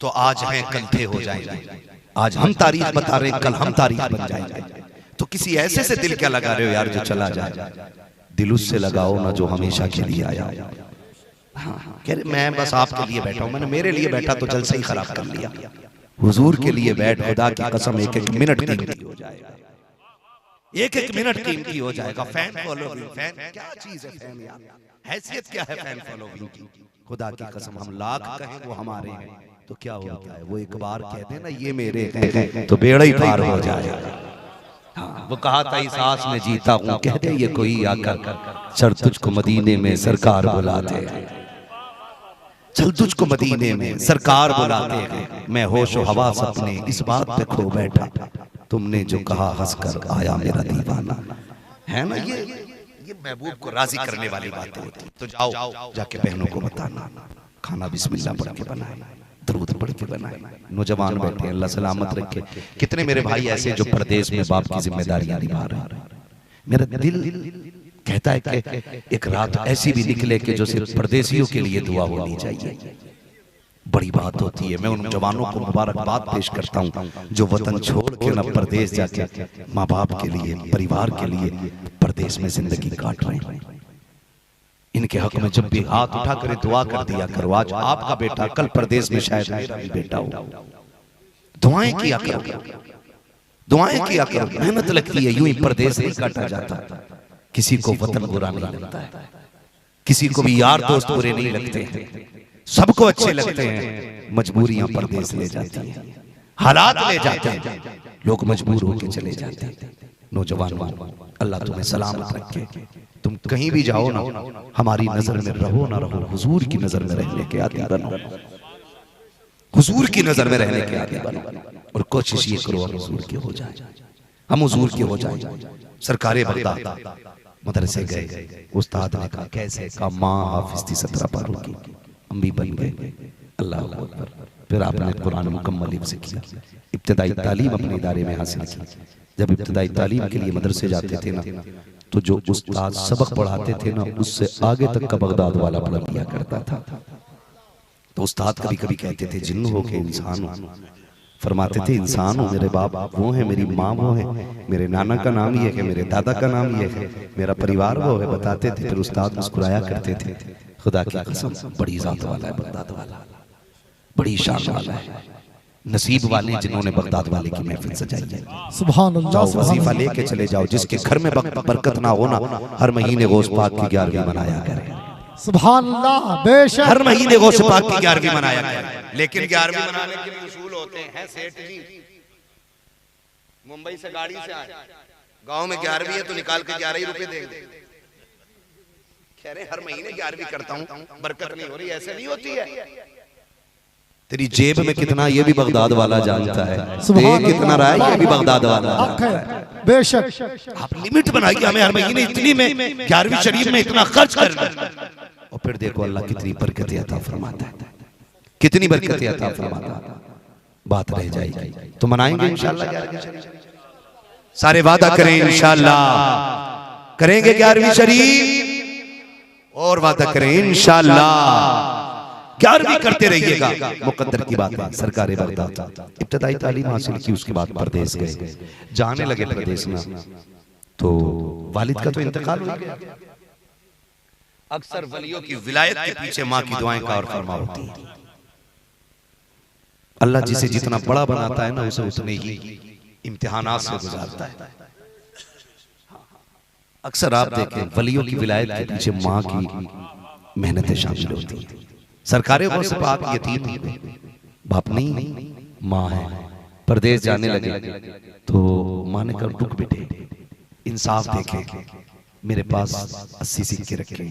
तो आज हैं कल थे हो जाएंगे। आज हम तारीख बता रहे हैं, कल हम तारीख बन जाएंगे। तो किसी ऐसे से दिल क्या लगा रहे हो यार जो चला जाए, दिल उससे लगाओ ना जो हमेशा के लिए आया। कह रहे मैं बस आपके लिए बैठा हूं, मैंने मेरे लिए बैठा तो जलसा ही खराब कर लिया। हुजूर के लिए बैठ, खुदा की कसम एक एक मिनट कीमती हो जाएगा, एक एक मिनट कीमती हो जाएगा। फैन फॉलोइंग, फैन क्या चीज है, फैन यार हैसियत क्या है फैन फॉलोइंग की। खुदा की कसम हम लाख कहें वो हमारे हैं तो क्या होता है, वो एक बार कहते हैं ना ये मेरे हैं तो बेड़ा ही पार हो जाएगा। हाँ, वो कहा था इस आस में जीता हूं, कह दे ये कोई आकर, चल तुझको मदीने में सरकार बुलाते हैं, चल तुझको मदीने में सरकार बुलाते हैं। मैं होशो हवास अपने इस बात पे खो बैठा, तुमने जो कहा हंसकर आया मेरा दीवाना। है ना ये महबूब को राजी करने वाली बातें होती। तो जाओ जाके बहनों को बताना, खाना बिस्मिल्लाह पढ़ के बनाए, दरूद पढ़ के बनाए। नौजवान बैठे अल्लाह सलामत रखे। कितने मेरे भाई ऐसे जो परदेश में बाप की जिम्मेदारियां निभा रहे हैं। मेरा दिल कहता है कि एक रात ऐसी भी निकले कि जो सिर्फ परदेशियों के लिए दुआ होनी चाहिए। बड़ी बात होती है। मैं उन जवानों को मुबारकबाद पेश करता हूँ जो वतन छोड़ के ना परदेश जाके माँ बाप के लिए, परिवार के लिए परदेश में जिंदगी काट रहे हैं। इनके हक में जब भी हाथ उठा कर दुआ कर दिया करो। आज आपका बेटा कल परदेश में शायद मेरा भी बेटा हो, दुआएं किया करो, दुआएं किया करो। मेहनत लगती है, यूं ही परदेश नहीं काटा जाता। किसी को वतन बुरा नहीं लगता है, किसी को भी यार दोस्त बुरे नहीं लगते हैं, सबको अच्छे लगते हैं। मजबूरियां परदेश ले जाती हैं, हालात ले जाते हैं, लोग मजबूर होकर चले जाते हैं। नौजवान अल्लाह तुम्हें सलामत रखे। तुम कहीं भी जाओ ना, हमारी नजर में रहो ना रहो, हुजूर की नजर में रहने के आदी बनो, हुजूर की नजर में रहने के आदी बनो। और कोशिश ये करो हम हुजूर के हो जाए, हम हुजूर के हो जाए। सरकारे बगदाद मदरसे गए, उस्ताद ने कहा कैसे, कहा माँ हाफिज थी 17 पारों की, हम भी बन गए। अल्लाह अकबर। फिर आपने कुरान मुकम्मल हिफ्ज़ किया, इब्तिदाई तालीम अपने इदारे में हासिल की। जब इब्तिदाई तालीम के लिए मदरसे जाते थे ना, तो जो उस्ताद सबक पढ़ाते थे ना, उससे आगे तक का बगदाद वाला पढ़ लिया करता था। तो उस्ताद कभी कभी कहते थे जिन्न हो के इंसान हो, फरमाते थे इंसान हो, मेरे बाप वो है, मेरी माँ वो है, मेरे नाना का नाम ये है, मेरे दादा का नाम ये है, मेरा परिवार वो है, बताते थे। फिर उस्ताद मुस्कुराया करते थे, खुदा की कसम बड़ी जात वाला है बगदाद वाला, बड़ी शान वाला है। नसीब वाले जिन्होंने बगदाद वाले की महफिल सजाई है। सुभान अल्लाह। जाओ वजीफा लेके चले जाओ। जिसके घर में बरकत ना हो ना, हर महीने गौस पाक की 11वीं मनाया करें। सुभान अल्लाह, बेशक हर महीने गौस पाक की 11वीं मनाया करें। लेकिन 11वीं मनाने के लिए उसूल होते हैं। सेठ जी मुंबई से गाड़ी से आए, गांव में 11वीं है तो निकाल के 11 ही रुपए देंगे। कह रहे हर महीने 11वीं करता हूं, बरकत नहीं हो रही। ऐसे नहीं होती है। तेरी जेब में कितना ये भी बगदाद वाला जानता है, देख कितना रहा है ये भी बगदाद वाला जानता है। बेशक आप लिमिट बनाइए, हमें हर महीने इतनी में 11वीं शरीफ में इतना खर्च करना। और फिर देखो अल्लाह कितनी बरकतें अता फरमाता है, कितनी बरकतें अता फरमाता है। बात रह जाएगी तो मनाएंगे इंशाअल्लाह 11वीं शरीफ। सारे वादा करें इंशाअल्लाह। करेंगे 11वीं शरीफ और वादा करें इंशाअल्लाह 11वीं करते रहिएगा। मुकद्दर की बात है। सरकार बगदाद इब्तदाई तालीम हासिल की, उसके बाद परदेश गए, जाने लगे परदेश में, तो वालिद का तो इंतकाल हो गया। अक्सर वलियों की विलायत के पीछे माँ की दुआएं का और फरमा होती है। अल्लाह जिसे जितना बड़ा बनाता है ना, उसे उतने ही इम्तिहानात से गुजारता है। अक्सर आप देखें वलियों की विलायत के पीछे माँ की मेहनतें शामिल होती हैं। सरकारें वो सिर्फ आप यतीम बाप नहीं, माँ है। परदेश जाने लगे तो माँ ने कहा रुक बेटे, इंसाफ देखे, मेरे पास 80 सिक्के रखे,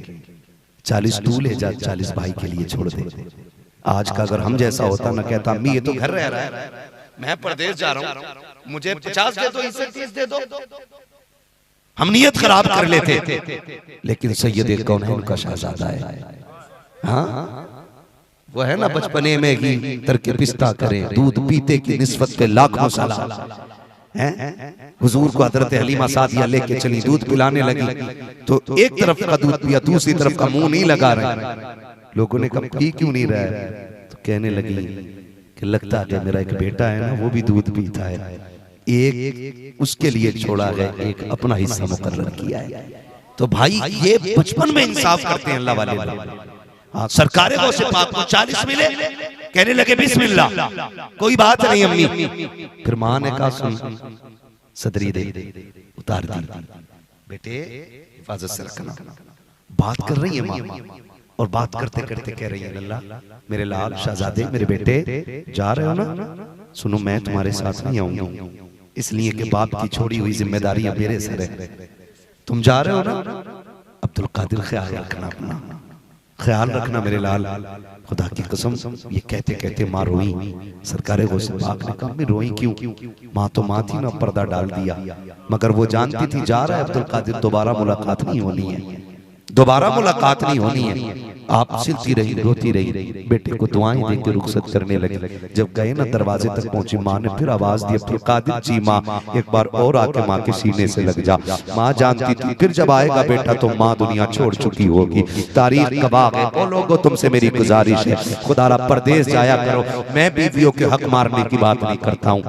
40 तू ले जा, 40 भाई के लिए छोड़ दे। आज का अगर हम जैसा होता ना, कहता अम्मी ये तो घर रह रहा है, मैं परदेश जा रहा हूँ, मुझे 50 दे दो, इससे 30 दे दो। हम नियत खराब कर लेते, लेकिन सैयद कौनैन का शहजादा है। हाँ वो है ना, बचपने में ही तरके पिस्ता करें, दूध पीते की निस्बत पे लाखों सलाम। हुजूर को हजरत हलीमा सादिया लेके चली, दूध पिलाने लगी तो एक तरफ का दूध पिया, दूसरी तरफ का मुंह नहीं लगा रहे। लोगों ने कहा पी क्यों नहीं रहा है? तो कहने लगी कि लगता है मेरा एक बेटा है ना, वो भी दूध पीता है, एक उसके लिए छोड़ा है, एक अपना हिस्सा मुकर्रर किया है। तो भाई ये बचपन में इंसाफ करते हैं अल्लाह वाले। हाँ, सरकारें वो से पाक को 40 मिले, कहने लगे बिस्मिल्लाह, कोई बात नहीं अम्मी। फिर माँ ने कहा सुन, सदरी दे, उतार दी, बेटे हिफाजत से रखना। बात कर रही है माँ, और बात करते करते कह रही है अल्लाह मेरे लाल शहजादे, मेरे बेटे जा रहे हो ना, सुनो मैं तुम्हारे साथ नहीं आऊंगी, इसलिए कि बाप की छोड़ी हुई जिम्मेदारियां मेरे सर है। तुम जा रहे हो ना, अब्दुल कादिर ख्याल रखना, अपना ख्याल रखना मेरे लाल। खुदा की कसम ये कहते कहते माँ रोई। सरकारे गौसे पाक ने कहा मैं रोई क्यों? माँ तो माँ थी ना, पर्दा डाल दिया, मगर वो जानती थी जा रहा है अब्दुल कादिर, दोबारा मुलाकात नहीं होनी है, दोबारा मुलाकात नहीं होनी है। आप सिलती रही, रोती रही, बेटे को दुआएं देकर रुखसत करने लगे। जब गए ना दरवाजे तक पहुंची, माँ ने फिर आवाज दी अब्दुल कादिर जी माँ एक बार और आके माँ के सीने से लग जा। माँ जानती थी फिर जब आएगा बेटा तो माँ दुनिया छोड़ चुकी होगी, तारीख गवाह है। वो लोगों तुमसे मेरी गुजारिश है, खुदारा परदेश जाया करो। मैं बीवियों के हक मारने की बात नहीं करता हूँ,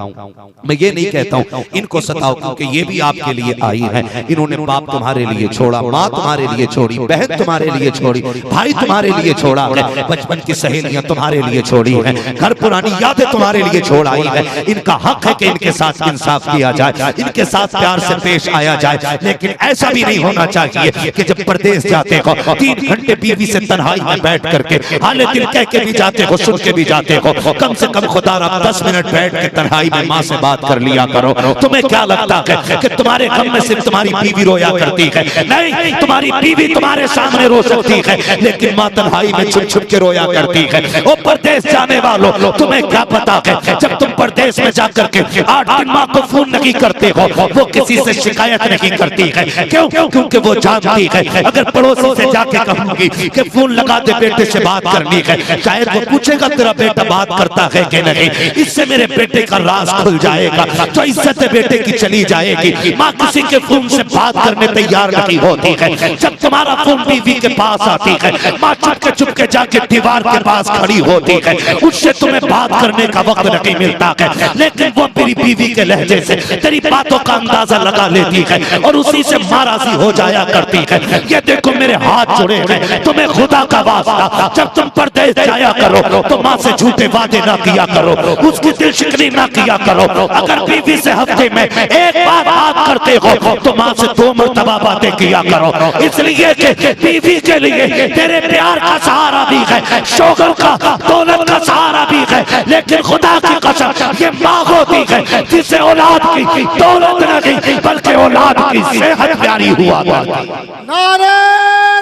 मैं ये नहीं कहता हूँ इनको सताओ, क्योंकि ये भी आपके लिए आई है। इन्होंने बाप तुम्हारे लिए छोड़ा, माँ तुम्हारे लिए छोड़ी, बहन तुम्हारे लिए छोड़ी, भाई तुम्हारे लिए छोड़ा है, बचपन की सहेलियां तुम्हारे लिए छोड़ी है, घर पुरानी यादें तुम्हारे लिए छोड़ आई है। इनका हक है कि इनके साथ इंसाफ किया जाए, इनके साथ प्यार से पेश आया जाए। लेकिन ऐसा भी नहीं होना चाहिए कि जब परदेश जाते हो 3 घंटे बीवी से तन्हाई में बैठ करके हाले दिल कह के भी जाते हो, सुन के भी जाते हो। कम से कम खुदा 10 मिनट बैठ के तन्हाई में माँ से बात कर लिया करो। तुम्हें क्या लगता है कि तुम्हारे गम में सिर्फ तुम्हारी बीवी रोया करती है? नहीं, तुम्हारी बीवी तुम्हारे सामने रो सकती है, लेकिन माँ तन्हाई में छुप छुप के रोया करती है। वो परदेश जाने वालों, तुम्हें क्या पता है जब तुम परदेश में जाकर के 8 दिन माँ को फोन नहीं करते हो, वो किसी से शिकायत नहीं करती है। क्यों? क्योंकि वो जानती है अगर पड़ोसी से जाके कहूंगी कि फोन लगा दे बेटे से बात करनी है, शायद वो पूछेगा तेरा बेटा बात करता है कि नहीं, इससे मेरे बेटे का राज खुल जाएगा, तो इज्जत बेटे की चली जाएगी। माँ किसी के फोन से बात करने तैयार नहीं होती है। जब तुम्हारा फोन बीवी के पास आती है, माँ चुपके जाके दीवार के पास खड़ी होती है, उससे तुम्हें बात करने का वक्त नहीं मिलता है, लेकिन वो तेरी बीवी के लहजे से तेरी बातों का अंदाजा लगा लेती है और उसी से नाराजी हो जाया करती है। ये देखो मेरे हाथ जुड़े हैं, तुम्हें खुदा का वास्ता जब तुम परदेश जाया करो तो माँ से झूठे वादे ना किया करो, उसकी दिल शिकनी ना किया करो। अगर बीवी से हफ्ते में एक बार बात करते हो तो माँ से 2 मरतबा बातें किया करो, इसलिए कि बीवी के लिए तेरे प्यार का सहारा भी है, शोहर का दौलत का सहारा भी है, लेकिन खुदा की कसम ये माँ होती है जिसे औलाद की दौलत नहीं बल्कि औलाद की सेहत प्यारी हुआ करती। नारे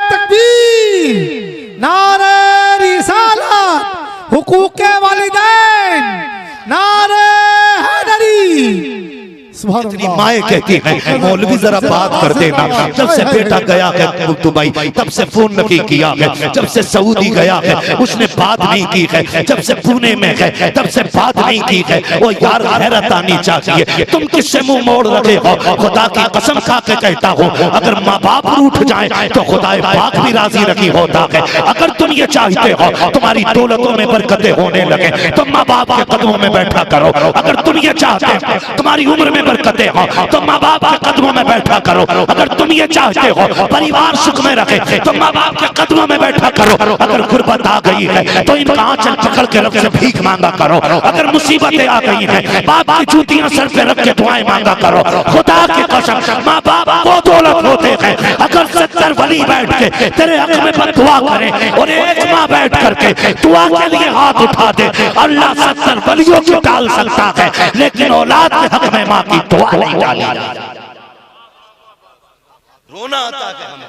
तकबीर, नारे रिसालत, हुकूके वालिदैन, नारे हैदरी। कितनी माएँ कहती हैं मौलवी जरा बात कर देना। जब से बेटा गया है दुबई तब से फोन नहीं किया है, जब से सऊदी गया है उसने बात नहीं की है, जब से पुणे में है तब से बात नहीं की है। वो यार हैरत आनी चाहिए, तुम किससे मुंह मोड़ रखे हो? खुदा की कसम खा के कहता हूँ अगर माँ बाप रूठ जाए तो खुदा पाक भी राजी नहीं होता है। अगर तुम ये चाहते हो तुम्हारी दौलतों में बरकतें होने लगे तो माँ बाप के कदमों में बैठा करो। अगर तुम ये चाहते हो तुम्हारी उम्र में बरकतें हो तो माँ बाप के कदमों में बैठा करो। अगर तुम ये चाहते हो परिवार सुख में रखे तो माँ बाप के कदमों में बैठा करो। अगर गुर्बत आ गई है तो इनका आंचल पकड़ के रब से भीख मांगा करो। अगर मुसीबतें आ गई हैं बाप की जूतियां सर पे रख के दुआएं मांगा करो। खुदा की कसम माँ बाप वो दौलत होते हैं अगर 70 वली बैठ के तेरे हक में बददुआ करें और एक माँ बैठ करके दुआ के लिए हाथ उठा दे, अल्लाह 70 वलियों को डाल सकता है लेकिन औलाद के हक में माँ की दुआ नहीं डाली। रोना आता है हमें,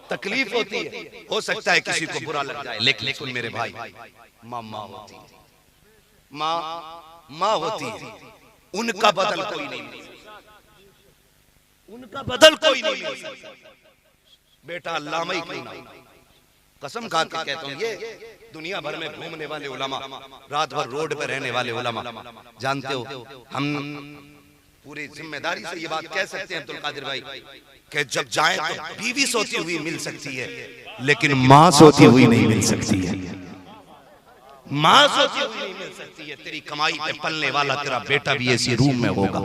तकलीफ होती है, हो सकता है किसी को बुरा लग जाए, लेकिन सुन मेरे भाई, माँ माँ होती है, माँ माँ होती है, उनका बदल कोई नहीं मिल सकता, उनका बदल कोई नहीं मिल सकता। बेटा अल्लामा ही क्यों ना, कसम खा के कहता हूँ, ये दुनिया भर में घूमने वाले उलमा, रात भर रोड पे रहने वाले उलमा, जानते हो हम पूरी जिम्मेदारी से ये बात कह सकते हैं अब्दुल कादिर भाई कि जब जाए तो बीवी सोती हुई मिल सकती है लेकिन माँ सोती हुई नहीं मिल सकती है। माँ सोती हुई नहीं मिल सकती है। तेरी कमाई पे पलने वाला तेरा बेटा भी ऐसी रूम में होगा,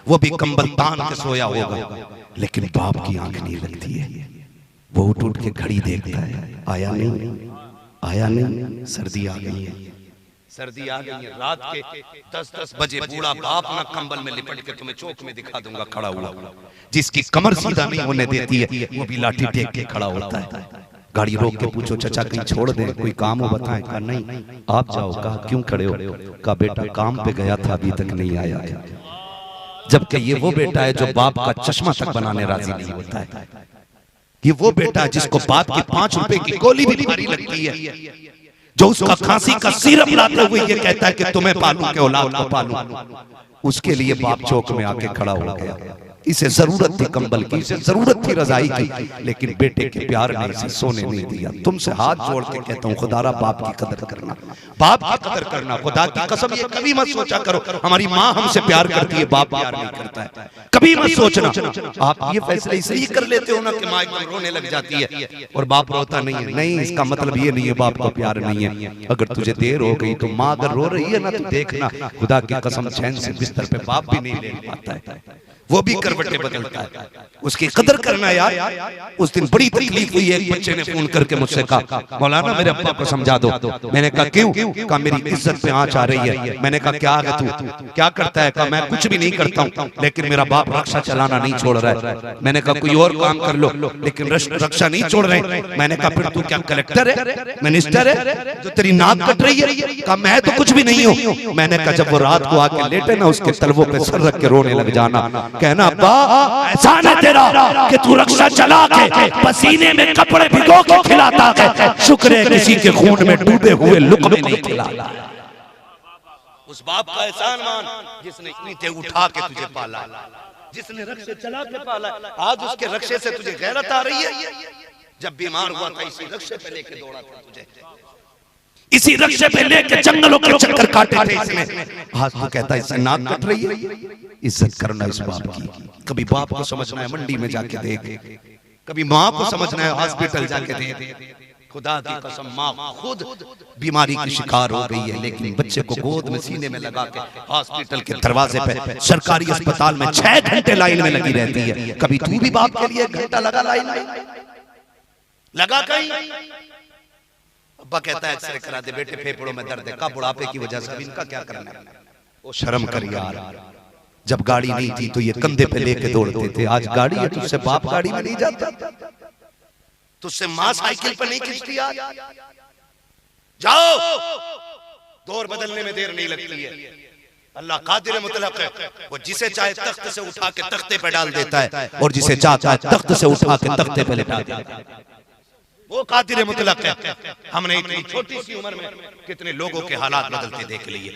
वो भी कंबल तान के सोया होगा, लेकिन बाप की आंख नहीं लगती है। वो उठ उठ के घड़ी देखता है, आया नहीं आया नहीं, सर्दी आ गई है, सर्दी आ गई है। रात के 10-10 बजे बूढ़ा बाप ना कंबल में लिपट के तुम्हें चौक में दिखा दूंगा खड़ा हुआ, जिसकी कमर सीधा नहीं होने देती है वो भी लाठी टेक के खड़ा होता है। गाड़ी रोक के पूछो चाचा कहीं छोड़ दे, कोई काम हो बताएं? कहा नहीं आप जाओ। कहा क्यों खड़े हो? कहा बेटा काम पे गया था अभी तक नहीं आया है। जबकि ये वो बेटा है जो बाप का चश्मा तक बनाने राजी नहीं होता है। ये वो बेटा जिसको बाप की 5 रुपए की गोली भी भारी लगती है, जो उसका खांसी का सिरप लाते हुए ये कहता है कि तुम्हें पालूं के औलाद को पालूं, उसके लिए बाप चौक में आके खड़ा हो गया। इसे जरूरत थी कंबल की, इसे जरूरत थी रजाई की, लेकिन बेटे के प्यार ने इसे सोने नहीं दिया। तुमसे हाथ जोड़ के कहता हूँ खुदारा बाप की कदर करना, बाप की कदर करना। खुदा की कसम ये कभी मत सोचा करो हमारी माँ हमसे प्यार करती है बाप प्यार नहीं करता है, कभी मत सोचना। आप ये फैसले इसलिए कर लेते हो ना कि माँ एकदम रोने लग जाती है और बाप रोता नहीं है। नहीं, इसका मतलब ये नहीं है बाप को प्यार नहीं है। अगर तुझे देर हो गई तो माँ अगर रो रही है ना तो देखना खुदा की कसम चैन से बिस्तर पे बाप भी नहीं ले पाता है, वो भी करवटें बदलता है। उसकी कदर करना यार। उस दिन बड़ी तकलीफ हुई, एक बच्चे ने फोन करके मुझसे कहा मौलाना मेरे अब्बा को समझा दो। मैंने कहा क्यों? कहा मेरी इज्जत पे आंच आ रही है। मैंने कहा क्या है तू क्या करता है? कहा मैं कुछ भी नहीं करता हूँ, लेकिन मेरा बाप रक्षा चलाना नहीं छोड़ रहा है। मैंने कहा कोई और काम कर लो, लेकिन रक्षा नहीं छोड़ रहे। मैंने कहा फिर तू क्या कलेक्टर है, मिनिस्टर है जो तेरी नाक कट रही है? कहा मैं तो कुछ भी नहीं हूँ। मैंने कहा जब वो रात को आके लेटे ना उसके तलवों पे सर रख के रोने लग जाना, कहना अब्बा एहसान है तेरा कि तू रक्षा चला के पसीने में कपड़े भिगो के खिलाता है, शुक्र है किसी के खून में डूबे हुए लुक़मे नहीं खिलाता। उस बाप का एहसान मान जिसने ईंटें उठा के तुझे पाला, जिसने रक्षे चला के पाला। आज उसके रक्षे से तुझे गैरत आ रही है। जब बीमार हुआ था इसी रक्षे पे लेके दौड़ा था तुझे, इसी रक्षे पे लेके जंगलों के चक्कर काटे थे इसने। आज तो कहता है इससे नाक कट रही है। इज्जत करना इस बाप की। कभी बाप को समझना है मंडी में जाके देख, कभी माँ को समझना है हॉस्पिटल जाके देख। खुदा की कसम माँ खुद बीमारी की शिकार हो गई है, लेकिन बच्चे को गोद में सीने में लगा के हॉस्पिटल के दरवाजे पे सरकारी अस्पताल में 6 घंटे लाइन में लगी रहती है। कभी तू भी बाप के लिए 1 घंटा लगा लाइन लगा? कहीं अब्बा कहता है एक्सरे करा दे बेटे, फेफड़ों में दर्द है। का बुढ़ापे की वजह से इनका क्या करना है? वो शर्म कर यार। जब गाड़ी नहीं थी तो ये कंधे पे लेके दौड़ते थे, आज गाड़ी है तुझसे बाप गाड़ी में नहीं जाता, तुझसे माँ साइकिल पर नहीं खींचती। आज जाओ, दौर बदलने में देर नहीं लगती है। अल्लाह कादिर मुतलक है, वो जिसे चाहे तख्त से उठा के तख्ते पे डाल देता है और जिसे चाहता है तख्त से उठा के तख्ते पे लेटा देता है। वो कादिर मुतलक है। हमने इतनी छोटी सी उम्र में कितने लोगों के हालात बदलते देख लिए।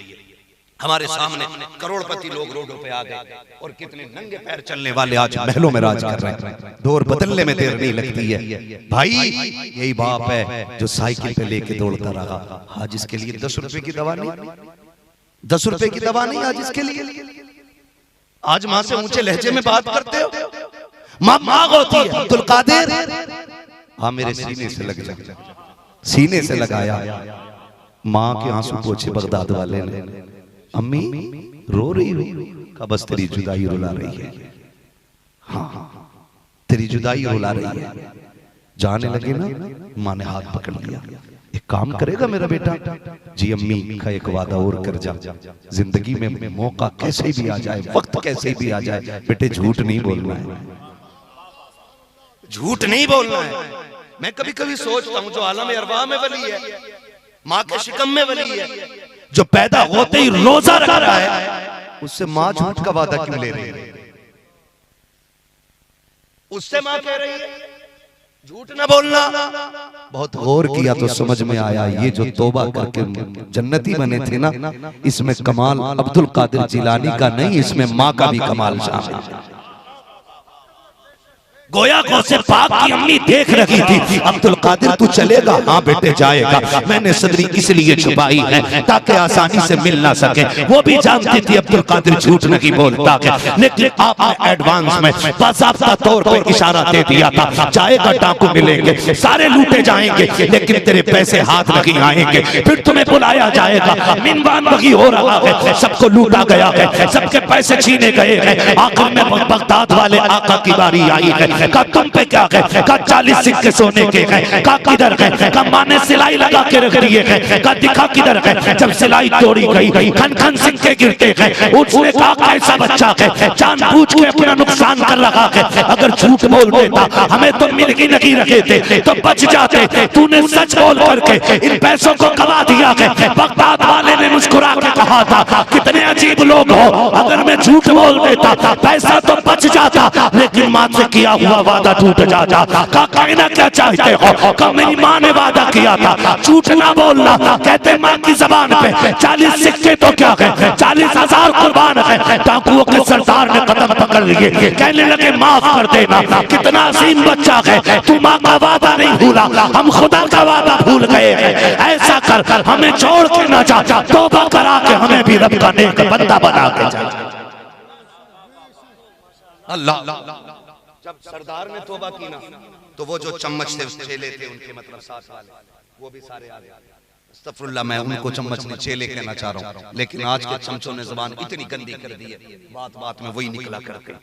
हमारे सामने करोड़पति लोग रोडों पे आ गए और कितने नंगे पैर चलने वाले आज महलों में राज कर रहे हैं। दौर बदलने में देर नहीं लगती है भाई। यही बाप है जो साइकिल पे लेके दौड़ता रहा। आज इसके लिए 10 रुपए की दवा नहीं, 10 रुपए की दवा नहीं आज इसके लिए। आज माँ से ऊंचे लहजे में बात करते हो। माँ माँ होती है अब्दुल कादिर। हाँ मेरे सीने से लग जा, सीने से लगाया। माँ के आंसू पोछे बगदाद वाले ने। अम्मी रो रही हो का बस तेरी जुदाई रुला रही है। हाँ तेरी जुदाई रुला रही है। जाने लगे ना माँ ने हाथ पकड़ लिया। एक काम करेगा मेरा बेटा? जी अम्मी का एक वादा और कर जा, जिंदगी में मौका कैसे भी आ जाए, वक्त कैसे भी आ जाए, बेटे झूठ नहीं बोलना है, झूठ नहीं बोलना है। मैं कभी कभी सोचता हूँ जो आलम अरवाह में वली है, माँ के शिकम में वली है, जो पैदा होते ही रोजा रख रहा है, उससे माँ झूठ का वादा क्यों ले रही है? उससे माँ कह रही है झूठ ना बोलना। बहुत गौर किया तो समझ में आया ये जो तौबा करके जन्नती बने थे ना, इसमें कमाल अब्दुल कादिर जिलानी का नहीं, इसमें माँ का भी कमाल शामिल है। गोया को से पाक की अम्मी देख रही थी। अब्दुल कादिर तू चलेगा? हाँ बेटे जाएगा। मैंने सदरी इसलिए छुपाई है ताकि आसानी से मिल ना सके। वो भी जानती थी अब्दुल कादिर झूठ नहीं बोलता है, लेकिन आपने एडवांस में बाज़ाब्ता तौर पर इशारा दे दिया था जाएगा, डाकू मिलेंगे, सारे लूटे जाएंगे, लेकिन तेरे पैसे हाथ नहीं आएंगे, फिर तुम्हें बुलाया जाएगा। मिनवान वही हो रहा है, सबको लूटा गया है, सबके पैसे छीने गए हैं। आखिर में बगदाद वाले आका की बारी आई है। का तुम पे क्या है? का 40 सिक्के सोने के हैं। का किधर है? का माँ ने सिलाई लगा के रख दिए हैं। का दिखा किधर है? जब सिलाई तोड़ी गई खन खन सिक्के गिरते हैं। उसने कहा कैसा बच्चा है, जानबूझ के अपना नुकसान कर रहा है। अगर झूठ बोल देता हमें तो मिल ही नहीं रखे थे तो बच जाते। तूने सच बोल करके इन पैसों को कमा दिया है। बगदाद वाले ने मुस्कुरा के कहा था कितने अजीब लोग हो, अगर मैं झूठ बोल देता पैसा तो बच जाता, लेकिन माँ से किया हुआ वादा टूट जाता। का कहना क्या चाहते हो? का मेरी माँ ने वादा किया था झूठ ना बोलना। कहते माँ की जबान पे 40 सिक्के तो क्या है, 40,000 कुर्बान है। डाकुओं के सरदार ने कदम पकड़ लिए, कहने लगे माफ कर देना। कितना अजीम बच्चा है, तू माँ का वादा नहीं भूला, हम खुदा का वादा भूल गए हैं। ऐसा कर हमें छोड़ के ना जा, तौबा करा के हमें भी रब का नेक बंदा बना के जा। अल्लाह जब सरदार ने तौबा की ना, तो वो जो चम्मच थे चेले थे उनके मतलब साथ वाले, वो भी सारे आ गए। अस्तगफिरुल्लाह, मैं उनको चम्मच नहीं चेले कहना चाह रहा हूँ, लेकिन आज के चमचों ने जुबान इतनी गंदी कर दी है, बात बात में वही निकला करके।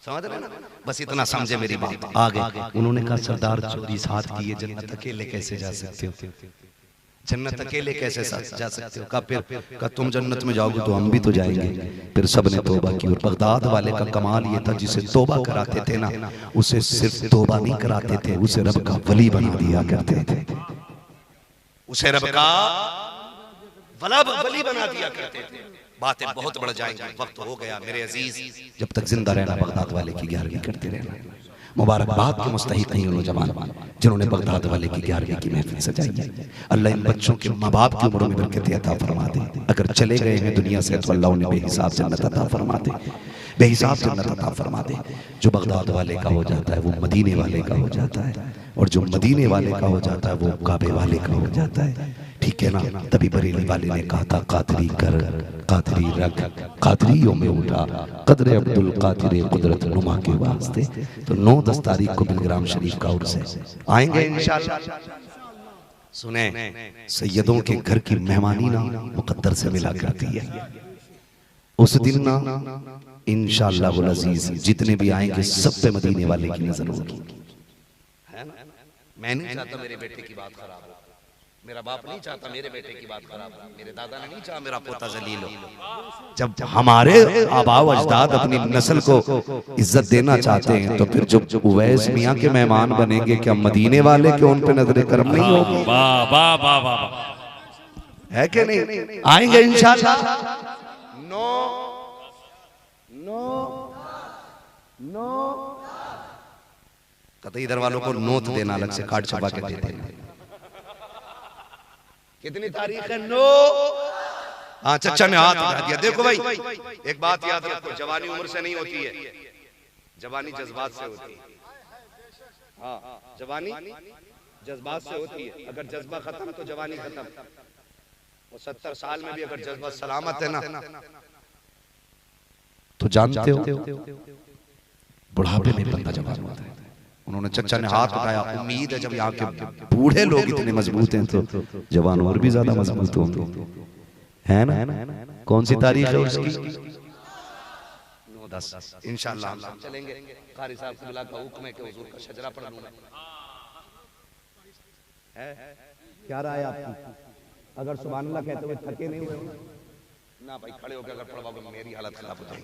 समझ रहे ना? बस इतना समझे मेरी बात। आगे उन्होंने कहा सरदार चोरी साथ की है, जन्नत अकेले कैसे जा सकते हो? जन्नत अकेले कैसे जा सकते हो? का तुम जन्नत में जाओगे तो हम भी तो जाएंगे। फिर सबने तौबा की। और बगदाद वाले का कमाल ये था जिसे तौबा कराते थे ना, उसे सिर्फ तौबा नहीं कराते थे, उसे रब का वली बना दिया करते थे। उसे रब का वली बना दिया करते थे। बातें बहुत बढ़ जाएंगी, वक्त हो गया मेरे अजीज। जब तक जिंदा रहना बगदाद वाले की 11वीं करते रहना। मुबारकबाद के मुस्तहिक नहीं नौजवान जिन्होंने बगदाद वाले की 11वीं की महफिल सजाई है। अल्लाह इन बच्चों के माँ बाप की उम्रों में बरकत अता फरमा दे। अगर चले गए हैं दुनिया से तो अल्लाह उन्हें बेहिसाब जन्नत अता फरमा दे, बेहिसाब जन्नत अता फरमा दे। जो बगदाद वाले का हो जाता है वो मदीने वाले का हो जाता है, और जो मदीने वाले का हो जाता है वो काबे वाले का हो जाता है। ठीक है ना? तभी बरेली वाले ने कहा था कादरी कर कादरी रख, कादरियों में उठा कदरे अब्दुल कादिर कुदरत नुमा के वास्ते। तो 9-10 तारीख को बिलग्राम शरीफ का उर्स है, आएंगे इंशाअल्लाह। सुने, सैयदों के घर की मेहमानी ना मुकद्दर से मिला करती है। उस दिन ना इंशाअल्लाह वल अजीज जितने भी आएंगे सब पे मदीने वाले की नजर होगी। मैं नहीं चाहता मेरे बेटे की बात खराब हो, मेरा बाप नहीं चाहता मेरे बेटे की बात खराब हो, मेरे दादा ने नहीं चाहा मेरा पोता जलील हो। जब हमारे आबाओ अजदाद अपनी नस्ल को इज्जत देना चाहते हैं तो फिर जब उवैस मियां के मेहमान बनेंगे, क्या मदीने वाले के उन पे नजर करम नहीं होगी? वाह वाह वाह वाह, है कि नहीं? आएंगे इंशाअल्लाह। नो नो नो कतई इधर वालों को नोट देना अलग से कार्ड छपा के देते हैं। कितनी तारीख है? नो हाँ चचा ने हाथ उठा दिया। देखो भाई एक बात याद रखो, जवानी उम्र से नहीं होती है, जवानी जज्बात से होती है। हाँ जवानी जज्बात से होती है। अगर जज्बा खत्म तो जवानी खत्म। और 70 साल में भी अगर जज्बा सलामत है ना तो जानते हो बुढ़ापे में बंदा जवान होता है। उन्होंने चचा ने हाथ उठाया। उम्मीद है जब यहाँ के बूढ़े लोग इतने मजबूत हैं तो जवान और भी ज्यादा मजबूत होंगे, है ना? कौन सी तारीख है उसकी? 9-10 इंशाअल्लाह हम चलेंगे। कारी साहब से का हुक्म है कि हुजूर का शजरा पढ़ लूं मैं। क्या राय है आपकी? अगर सुभान अल्लाह कहते हुए थके नहीं हुए ना भाई, खड़े होकर अगर पढ़वाओगे मेरी हालत खराब हो जाएगी।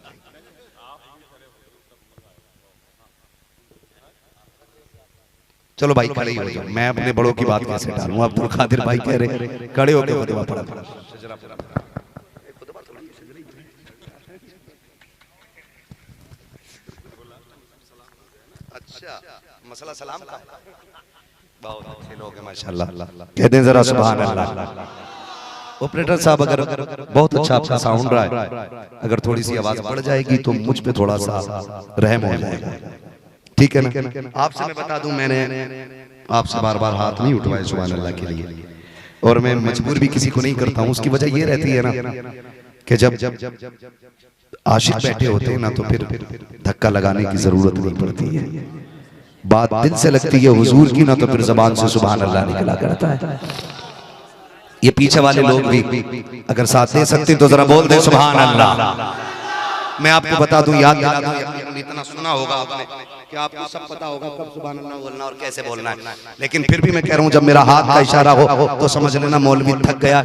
चलो भाई खड़े ही हो जाओ, मैं अपने बड़ों की बात कैसे डालूं? अब्दुल कादिर भाई कह रहे खड़े होकर खुतबा पढ़ा। अच्छा मसला सलाम का बहुत अच्छे लोग हैं माशाल्लाह। कहते हैं जरा सुभान अल्लाह। ऑपरेटर साहब अगर बहुत अच्छा आपका साउंड रहा है, अगर थोड़ी सी आवाज बढ़ जाएगी तो मुझ पे थोड़ा सा रहम हो जाएगा, ठीक है ना? आपसे मैं बता दूं, मैंने आपसे बार बार हाथ नहीं उठवाए सुभान अल्लाह के लिए, और मैं मजबूर भी किसी को नहीं करता हूं। उसकी वजह ये रहती है ना कि जब आशिक बैठे होते हैं ना तो फिर धक्का लगाने की जरूरत नहीं पड़ती है। बात दिल से लगती है हुजूर की ना तो फिर जबान से सुभान अल्लाह निकला करता है। ये पीछे वाले लोग भी अगर साथ दे सकते तो जरा बोल दे सुभान अल्लाह। मैं आपको बता दूं, याद दिला दूं, इतना सुना होगा आपने कि आपको सब पता होगा कब सुभान अल्लाह बोलना और कैसे बोलना है, लेकिन फिर भी मैं कह रहा हूं जब मेरा हाथ का इशारा हो तो समझ लेना मौलवी थक गया।